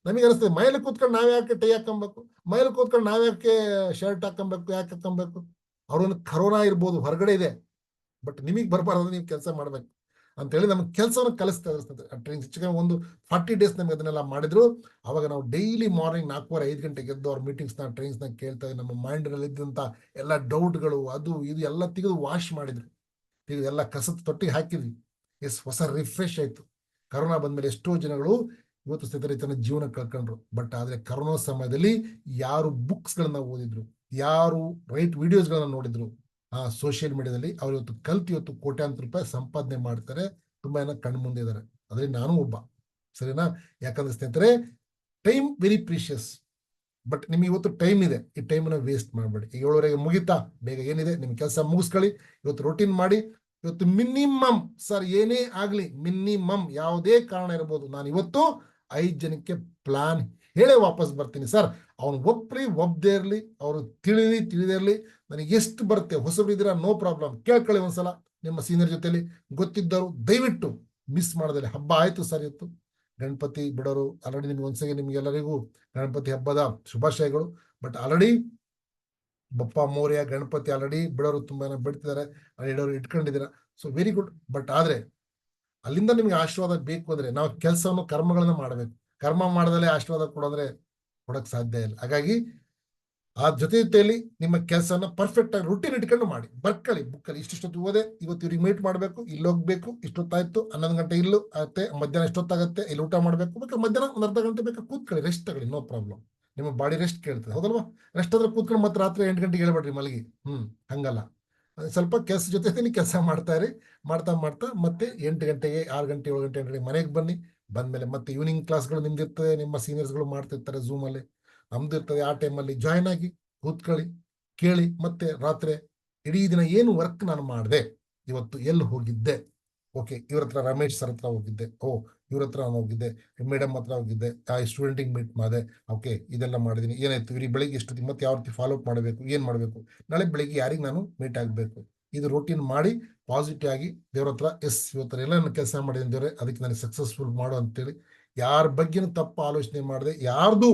ನಮಗೆ ಅನಿಸ್ತದೆ ಮೈಲಿ ಕೂತ್ಕೊಂಡು ನಾವ್ ಯಾಕೆ ಟೈ ಹಾಕೊಬೇಕು, ಮೈಲಿ ಕೂತ್ಕೊಂಡು ನಾವ್ ಯಾಕೆ ಶರ್ಟ್ ಹಾಕೊಬೇಕು, ಯಾಕೆ ಹಾಕೊಬೇಕು. ಅವ್ರೊಂದು ಕರೋನಾ ಇರ್ಬೋದು, ಹೊರಗಡೆ ಇದೆ, ಬಟ್ ನಿಮಗೆ ಬರಬಾರ್ದು, ನೀವು ಕೆಲಸ ಮಾಡ್ಬೇಕು ಅಂತೇಳಿ ನಮ್ಗೆ ಕೆಲಸವನ್ನು ಕಲಿಸ್ತಾ ಇರ್ತದೆ. ಟ್ರೈನಿಂಗ್ ಹೆಚ್ಚಿಗೆ ಒಂದು 40 ಡೇಸ್ ನಮ್ಗೆ ಅದನ್ನೆಲ್ಲ ಮಾಡಿದ್ರು. ಅವಾಗ ನಾವು ಡೈಲಿ ಮಾರ್ನಿಂಗ್ 4:15 5 ಗಂಟೆಗೆ ಎದ್ದು ಅವ್ರ ಮೀಟಿಂಗ್ಸ್ನ ಟ್ರೈನ್ಸ್ನ ಕೇಳ್ತಾ ಇದ್ವಿ. ನಮ್ಮ ಮೈಂಡ್ನಲ್ಲಿ ಇದ್ದಂಥ ಎಲ್ಲ ಡೌಟ್ಗಳು ಅದು ಇದು ಎಲ್ಲ ತೆಗೆದು ವಾಶ್ ಮಾಡಿದ್ರು, ತೆಗೆದು ಎಲ್ಲ ಕಸದ ತೊಟ್ಟಿಗೆ ಹಾಕಿದ್ವಿ. ಹೊಸ ರಿಫ್ರೆಶ್ ಆಯ್ತು. ಕರೋನಾ ಬಂದ್ಮೇಲೆ ಎಷ್ಟೋ ಜನಗಳು ಇವತ್ತು ಸ್ಥಿತಿ ತನ್ನ ಜೀವನ ಕಳ್ಕೊಂಡ್ರು. ಬಟ್ ಆದ್ರೆ ಕರೋನಾ ಸಮಯದಲ್ಲಿ ಯಾರು ಬುಕ್ಸ್ಗಳನ್ನ ಓದಿದ್ರು, ಯಾರು ರೈಟ್ ವಿಡಿಯೋಸ್ಗಳನ್ನ ನೋಡಿದ್ರು, ಆ ಸೋಷಿಯಲ್ ಮೀಡಿಯಾದಲ್ಲಿ ಅವ್ರು ಇವತ್ತು ಕಲ್ತು ಇವತ್ತು ಕೋಟ್ಯಾಂತರ ರೂಪಾಯಿ ಸಂಪಾದನೆ ಮಾಡ್ತಾರೆ. ತುಂಬಾ ಜನ ಕಣ್ಣು ಮುಂದೆ ಇದ್ದಾರೆ. ಅದ್ರಲ್ಲಿ ನಾನು ಒಬ್ಬ. ಸರಿನಾ? ಯಾಕಂದ್ರೆ ಸ್ನೇಹಿತರೆ, ಟೈಮ್ ವೆರಿ ಪ್ರೀಶಿಯಸ್. ಬಟ್ ನಿಮ್ಗೆ ಇವತ್ತು ಟೈಮ್ ಇದೆ, ಈ ಟೈಮ್ನ ವೇಸ್ಟ್ ಮಾಡಬೇಡಿ. ಈಗ 7:30 ಮುಗಿತಾ, ಬೇಗ ಏನಿದೆ ನಿಮ್ ಕೆಲಸ ಮುಗಿಸ್ಕೊಳ್ಳಿ. ಇವತ್ತು ರೂಟೀನ್ ಮಾಡಿ. ಇವತ್ತು ಮಿನಿಮಮ್ ಸರ್ ಏನೇ ಆಗ್ಲಿ ಮಿನಿಮಮ್ ಯಾವುದೇ ಕಾರಣ ಇರಬಹುದು, ನಾನು ಇವತ್ತು 5 ಜನಕ್ಕೆ ಪ್ಲಾನ್ ಹೇಳೇ ವಾಪಸ್ ಬರ್ತೀನಿ ಸರ್. ಅವ್ನು ಒಪ್ಪಲಿ ಒಪ್ಪದೇ ಇರ್ಲಿ, ಅವರು ತಿಳಿದೇ ಇರ್ಲಿ, ನನಗೆ ಎಷ್ಟು ಬರುತ್ತೆ. ಹೊಸಬ್ರು ಇದ್ದೀರಾ, ನೋ ಪ್ರಾಬ್ಲಮ್, ಕೇಳ್ಕೊಳ್ಳಿ ಒಂದ್ಸಲ ನಿಮ್ಮ ಸೀನಿಯರ್ ಜೊತೆಲಿ. ಗೊತ್ತಿದ್ದವರು ದಯವಿಟ್ಟು ಮಿಸ್ ಮಾಡದಲ್ಲಿ. ಹಬ್ಬ ಆಯ್ತು ಸರ್, ಇವತ್ತು ಗಣಪತಿ ಬಿಡೋರು ಆಲ್ರೆಡಿ. ನಿಮ್ಗೆ ಒಂದ್ಸಲ ನಿಮ್ಗೆಲ್ಲರಿಗೂ ಗಣಪತಿ ಹಬ್ಬದ ಶುಭಾಶಯಗಳು. But already Bappa Morya Ganapati already ಬಿಡೋರು ತುಂಬಾ ಜನ ಬಿಡ್ತಿದ್ದಾರೆ, ಇಡೋರು ಇಟ್ಕೊಂಡಿದ್ದೀರಾ. So very good. ಬಟ್ ಆದ್ರೆ ಅಲ್ಲಿಂದ ನಿಮ್ಗೆ ಆಶೀರ್ವಾದ ಬೇಕು ಅಂದ್ರೆ ನಾವು ಕೆಲಸವನ್ನು ಕರ್ಮಗಳನ್ನ ಮಾಡಬೇಕು. ಕರ್ಮ ಮಾಡದಲ್ಲೇ ಆಶೀರ್ವಾದ ಕೊಡೋದ್ರೆ ಕೊಡಕ್ ಸಾಧ್ಯ ಇಲ್ಲ. ಹಾಗಾಗಿ ಆ ಜೊತೆಯಲ್ಲಿ ನಿಮ್ಮ ಕೆಲಸನ ಪರ್ಫೆಕ್ಟ್ ಆಗಿ ರೂಟೀನ್ ಇಟ್ಕೊಂಡು ಮಾಡಿ. ಬರ್ಕೊಳ್ಳಿ ಬುಕ್ಕಲ್ಲಿ ಇಷ್ಟಿಷ್ಟೊತ್ತು ಓದೆ, ಇವತ್ತು ಇವ್ರಿಗೆ ಮೀಟ್ ಮಾಡಬೇಕು, ಇಲ್ಲಿ ಹೋಗ್ಬೇಕು, ಇಷ್ಟೊತ್ತಾಯ್ತು, 11 ಗಂಟೆ ಇಲ್ಲೂ ಆಗುತ್ತೆ, ಮಧ್ಯಾಹ್ನ ಇಷ್ಟೊತ್ತಾಗತ್ತೆ, ಇಲ್ಲಿ ಊಟ ಮಾಡಬೇಕು, ಬೇಕಾ ಮಧ್ಯಾಹ್ನ ಒಂದು ಅರ್ಧ ಗಂಟೆ ಬೇಕಾ ಕೂತ್ಕೊಳ್ಳಿ, ರೆಸ್ಟ್ ತಗೊಳ್ಳಿ, ನೋ ಪ್ರಾಬ್ಲಮ್. ನಿಮ್ಮ ಬಾಡಿ ರೆಸ್ಟ್ ಕೇಳ್ತದೆ, ಹೌದಲ್ವಾ? ರೆಸ್ಟ್ ಆದ್ರೆ ಕೂತ್ಕೊಂಡು ಮತ್ತೆ ರಾತ್ರಿ 8 ಗಂಟೆಗೆ ಹೇಳ್ಬೇಡ್ರಿ ಮಲಗಿ. ಹಂಗಲ್ಲ. ಸ್ವಲ್ಪ ಕೆಲಸ ಜೊತೆ ಕೆಲಸ ಮಾಡ್ತಾ ಇರಿ. ಮಾಡ್ತಾ ಮತ್ತೆ 8 ಗಂಟೆಗೆ 6 ಗಂಟೆ 7 ಗಂಟೆ 8 ಗಂಟೆಗೆ ಮನೆಗೆ ಬನ್ನಿ. ಬಂದ್ಮೇಲೆ ಮತ್ತೆ ಈವ್ನಿಂಗ್ ಕ್ಲಾಸ್ಗಳು ನಿಮ್ದು ಇರ್ತದೆ, ನಿಮ್ಮ ಸೀನಿಯರ್ಸ್ಗಳು ಮಾಡ್ತಿರ್ತಾರೆ ಝೂಮ್ ಅಲ್ಲಿ, ನಮ್ದು ಇರ್ತದೆ. ಆ ಟೈಮಲ್ಲಿ ಜಾಯ್ನ್ ಆಗಿ ಕೂತ್ಕೊಳ್ಳಿ, ಕೇಳಿ. ಮತ್ತೆ ರಾತ್ರಿ ಇಡೀ ದಿನ ಏನು ವರ್ಕ್ ನಾನು ಮಾಡಿದೆ, ಇವತ್ತು ಎಲ್ಲಿ ಹೋಗಿದ್ದೆ, ಓಕೆ ಇವ್ರ ಹತ್ರ ರಮೇಶ್ ಸರ್ ಹತ್ರ ಹೋಗಿದ್ದೆ, ಇವ್ರ ಹತ್ರ ನಾನು ಹೋಗಿದ್ದೆ, ಮೇಡಮ್ ಹತ್ರ ಹೋಗಿದ್ದೆ, ಆ ಸ್ಟೂಡೆಂಟಿಗೆ ಮೀಟ್ ಮಾಡಿದೆ, ಓಕೆ ಇದೆಲ್ಲ ಮಾಡಿದೀನಿ, ಏನಾಯ್ತು, ಇವ್ರಿಗೆ ಬೆಳಿಗ್ಗೆ ಎಷ್ಟು ಮತ್ತೆ ಯಾವ ರೀತಿ ಫಾಲೋ ಅಪ್ ಮಾಡಬೇಕು, ಏನ್ ಮಾಡಬೇಕು, ನಾಳೆ ಬೆಳಿಗ್ಗೆ ಯಾರಿಗೆ ನಾನು ಮೀಟ್ ಆಗಬೇಕು, ಇದು ರೂಟೀನ್ ಮಾಡಿ ಪಾಸಿಟಿವ್ ಆಗಿ ದೇವ್ರ ಹತ್ರ ಇವತ್ತರ ಎಲ್ಲ ನನ್ನ ಕೆಲಸ ಮಾಡಿದ್ದೀನಿ ದೇವ್ರೆ, ಅದಕ್ಕೆ ನನಗೆ ಸಕ್ಸಸ್ಫುಲ್ ಮಾಡು ಅಂತೇಳಿ ಯಾರ ಬಗ್ಗೆನೂ ತಪ್ಪು ಆಲೋಚನೆ ಮಾಡದೆ, ಯಾರ್ದು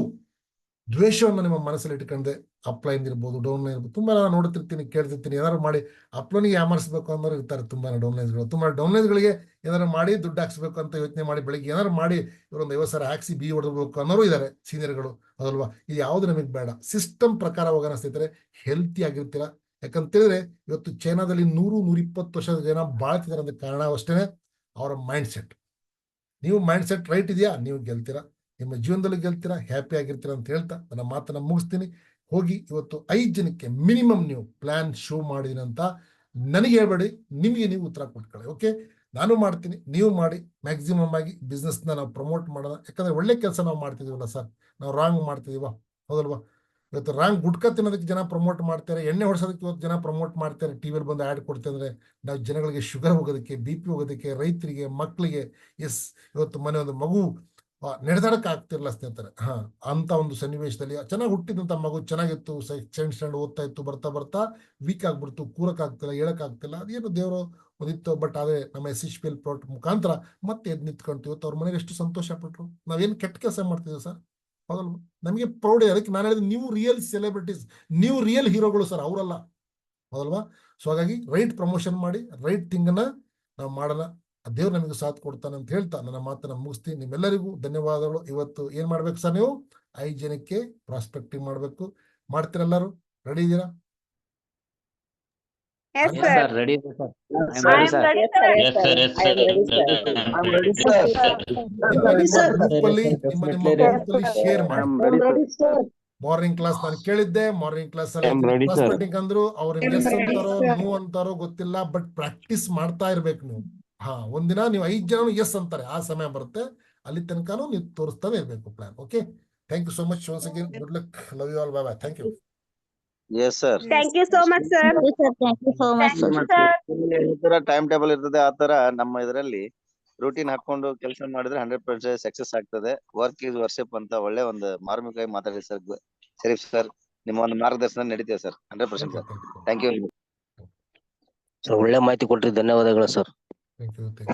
ದ್ವೇಷವನ್ನು ನಿಮ್ಮ ಮನಸ್ಸಲ್ಲಿ ಇಟ್ಕೊಂಡೆ, ಅಪ್ಲೈನ್ ಇರ್ಬೋದು, ಡೌನ್ಲೈನ್ ಇರ್ಬೋದು, ತುಂಬಾ ನಾನು ನೋಡ್ತಿರ್ತೀನಿ, ಕೇಳ್ತಿರ್ತೀನಿ. ಏನಾದ್ರು ಮಾಡಿ ಅಪ್ಲೈನಿಗೆ ಯಾಮರ್ಸ್ಬೇಕು ಅನ್ನೋರು ಇರ್ತಾರೆ ತುಂಬಾ ಡೌನ್ಲೈನ್ಸ್ಗಳು. ತುಂಬಾ ಡೌನ್ಲೈನ್ಸ್ಗಳಿಗೆ ಏನಾದ್ರು ಮಾಡಿ ದುಡ್ಡು ಹಾಕ್ಸ್ಬೇಕು ಅಂತ ಯೋಚನೆ ಮಾಡಿ ಬೆಳಿಗ್ಗೆ ಏನಾದ್ರು ಮಾಡಿ ಇವರೊಂದು 50,000 ಹಾಕ್ಸಿ ಬಿ ಹೊಡೆದಬೇಕು ಅನ್ನೋರು ಇದ್ದಾರೆ ಸೀನಿಯರ್ಗಳು, ಅದಲ್ವಾ? ಇದು ಯಾವ್ದು ನಮಗೆ ಬೇಡ. ಸಿಸ್ಟಮ್ ಪ್ರಕಾರ ಹೋಗೋಣ ಸ್ನೇಹಿತರೆ, ಹೆಲ್ತಿ ಆಗಿರ್ತೀರಾ. ಯಾಕಂತೇಳಿದ್ರೆ ಇವತ್ತು ಚೈನಾದಲ್ಲಿ 100-120 ವರ್ಷದ ಜನ ಬಾಳ್ತಿದ್ದಾರೆ ಅಂತ ಕಾರಣ ಅಷ್ಟೇ ಅವರ ಮೈಂಡ್ ಸೆಟ್. ನೀವು ಮೈಂಡ್ ಸೆಟ್ ರೈಟ್ ಇದೆಯಾ, ನೀವು ಗೆಲ್ತೀರಾ, ನಿಮ್ಮ ಜೀವನದಲ್ಲಿ ಗೆಲ್ತೀರಾ, ಹ್ಯಾಪಿ ಆಗಿರ್ತೀರಾ ಅಂತ ಹೇಳ್ತಾ ನನ್ನ ಮಾತನ್ನ ಮುಗಿಸ್ತೀನಿ. ಹೋಗಿ ಇವತ್ತು 5 ಜನಕ್ಕೆ ಮಿನಿಮಮ್ ನೀವು ಪ್ಲಾನ್ ಶೋ ಮಾಡಿದೀನಿ ಅಂತ ನನಗೆ ಹೇಳ್ಬೇಡಿ, ನಿಮಗೆ ನೀವು ಉತ್ತರ ಕೊಟ್ಕೊಳ್ಳಿ. ಓಕೆ, ನಾನು ಮಾಡ್ತೀನಿ, ನೀವು ಮಾಡಿ. ಮ್ಯಾಕ್ಸಿಮಮ್ ಆಗಿ ಬಿಸ್ನೆಸ್ನ ನಾವು ಪ್ರಮೋಟ್ ಮಾಡೋಣ. ಯಾಕಂದ್ರೆ ಒಳ್ಳೆ ಕೆಲಸ ನಾವು ಮಾಡ್ತಿದೀವಲ್ಲ ಸರ್, ನಾವು ರಾಂಗ್ ಮಾಡ್ತಿದೀವ, ಹೌದಲ್ವಾ? ಇವತ್ತು ರಾಂಗ್ ಗುಟ್ಕಾ ತಿನ್ನೋದಕ್ಕೆ ಜನ ಪ್ರಮೋಟ್ ಮಾಡ್ತಾರೆ, ಎಣ್ಣೆ ಹೊಡ್ಸೋದಕ್ಕೆ ಇವತ್ತು ಜನ ಪ್ರಮೋಟ್ ಮಾಡ್ತಾರೆ, ಟಿವಿಯಲ್ಲಿ ಬಂದು ಆ್ಯಡ್ ಕೊಡ್ತಾರೆ. ಅಂದ್ರೆ ನಾವು ಜನಗಳಿಗೆ ಶುಗರ್ ಹೋಗೋದಕ್ಕೆ, BP ಹೋಗೋದಕ್ಕೆ, ರೈತರಿಗೆ, ಮಕ್ಕಳಿಗೆ, ಇವತ್ತು ಮನೆ ಒಂದು ಮಗು ನಡೆದಾಡಕ್ಕೆ ಆಗ್ತಿರಲ್ಲ ಸ್ನೇಹಿತರೆ. ಅಂತ ಒಂದು ಸನ್ನಿವೇಶದಲ್ಲಿ ಚೆನ್ನಾಗಿ ಹುಟ್ಟಿದಂತ ಮಗು ಚೆನ್ನಾಗಿತ್ತು, ಸೆಕೆಂಡ್ ಸ್ಟ್ಯಾಂಡರ್ಡ್ ಓದ್ತಾ ಇತ್ತು, ಬರ್ತಾ ವೀಕ್ ಆಗ್ಬಿಡ್ತು, ಕೂರಕ್ ಆಗ್ತಿಲ್ಲ, ಹೇಳಕ್ ಆಗ್ತಿಲ್ಲ, ಅದೇನು ದೇವರು ಒಂದಿತ್ತು. ಬಟ್ ಆದ್ರೆ ನಮ್ಮ SHPL ಪ್ರಾಡಕ್ಟ್ ಮುಖಾಂತರ ಮತ್ತೆ ಎದ್ ನಿಂತ್ಕೊಂತೀವಿ. ಇವತ್ತು ಅವ್ರ ಮನೆಗೆ ಎಷ್ಟು ಸಂತೋಷ ಪಟ್ರು. ನಾವೇನು ಕೆಟ್ಟ ಕೆಲಸ ಮಾಡ್ತಿದ್ದೀವಿ ಸರ್, ಹೌದಲ್ವ? ನಮಗೆ ಪ್ರೌಡ್. ಅದಕ್ಕೆ ನಾನು ಹೇಳಿದ್ರೆ ನೀವು ರಿಯಲ್ ಸೆಲೆಬ್ರಿಟೀಸ್, ನೀವು ರಿಯಲ್ ಹೀರೋಗಳು ಸರ್, ಅವರಲ್ಲ, ಹೌದಲ್ವಾ? ಸೊ ಹಾಗಾಗಿ ರೈಟ್ ಪ್ರಮೋಷನ್ ಮಾಡಿ, ರೈಟ್ ಥಿಂಗ್ ಅನ್ನ ನಾವು ಮಾಡೋಣ. ದೇವ್ರು ನಮಗೆ ಸಾಥ್ ಕೊಡ್ತಾನೆ ಅಂತ ಹೇಳ್ತಾ ನನ್ನ ಮಾತನ್ನ ಮುಗಿಸ್ತೀನಿ. ನಿಮ್ಮೆಲ್ಲರಿಗೂ ಧನ್ಯವಾದಗಳು. ಇವತ್ತು ಏನ್ ಮಾಡ್ಬೇಕು ಸರ್, ನೀವು 5 ಜನಕ್ಕೆ ಪ್ರಾಸ್ಪೆಕ್ಟಿಂಗ್ ಮಾಡ್ಬೇಕು. ಮಾಡ್ತೀರೆಲ್ಲರೂ? ರೆಡಿ ಇದ್ದೀರಾ? Yes, Yes, sir. sir, ready, sir. I ready, am sir. ready, Yes, sir. sir. Yes, sir. Yes, I am ready, sir. I'm ready, sir. ನಿಮ್ಮ Ready, ನಿಮ್ಮ sir. ಗ್ರೂಪ್ ಅಲ್ಲಿ ನಿಮ್ಮ ಗ್ರೂಪ್ ಅಲ್ಲಿ share ಮಾಡಿ. I'm ready, sir. Morning class ನಾನು ಕೇಳಿದ್ದೆ. Morning class ಅಲ್ಲಿ I'm ready, sir. Prospecting ಅಂದ್ರು ಅವ್ರಿಗೆ I'm ಎಸ್ ready, ಅಂತಾರೋ sir. ನೋ ಅಂತಾರೋ ಗೊತ್ತಿಲ್ಲ, ಬಟ್ ಪ್ರಾಕ್ಟೀಸ್ ಮಾಡ್ತಾ ಇರ್ಬೇಕು ನೀವು. ಒಂದಿನ ನೀವು 5 ಜನ ಎಸ್ ಅಂತಾರೆ, ಆ ಸಮಯ ಬರುತ್ತೆ, ಅಲ್ಲಿ ತನಕನೂ ನೀವು ತೋರಿಸ್ತಾನೆ ಇರ್ಬೇಕು plan. Okay, thank you so much once again. Good luck, love you all, bye bye, thank you. Yes, sir. Thank you so much, sir. Thank you so much, Thank sir. you, sir. ಈ ತರ time table ಇರ್ತದೆ, ಆ ತರ ನಮ್ಮ ಇದರಲ್ಲಿ routine ಹಾಕೊಂಡು ಕೆಲಸ ಮಾಡಿದ್ರೆ 100% ಸಕ್ಸಸ್ ಆಗ್ತದೆ. ವರ್ಕ್ ಈಸ್ ವರ್ಷಪ್ ಅಂತ ಒಳ್ಳೆ ಒಂದು ಮಾರ್ಮಿಕವಾಗಿ ಮಾತಾಡಿ ಸರ್. ಶರೀಫ್ ಸರ್, ನಿಮ್ಮ ಒಂದು ಮಾರ್ಗದರ್ಶನ ನಡೀತೇವೆ ಸರ್. 100% ಸರ್. Thank you. ಒಳ್ಳೆ ಮಾಹಿತಿ ಕೊಟ್ರಿ, ಧನ್ಯವಾದಗಳು ಸರ್. Thank you.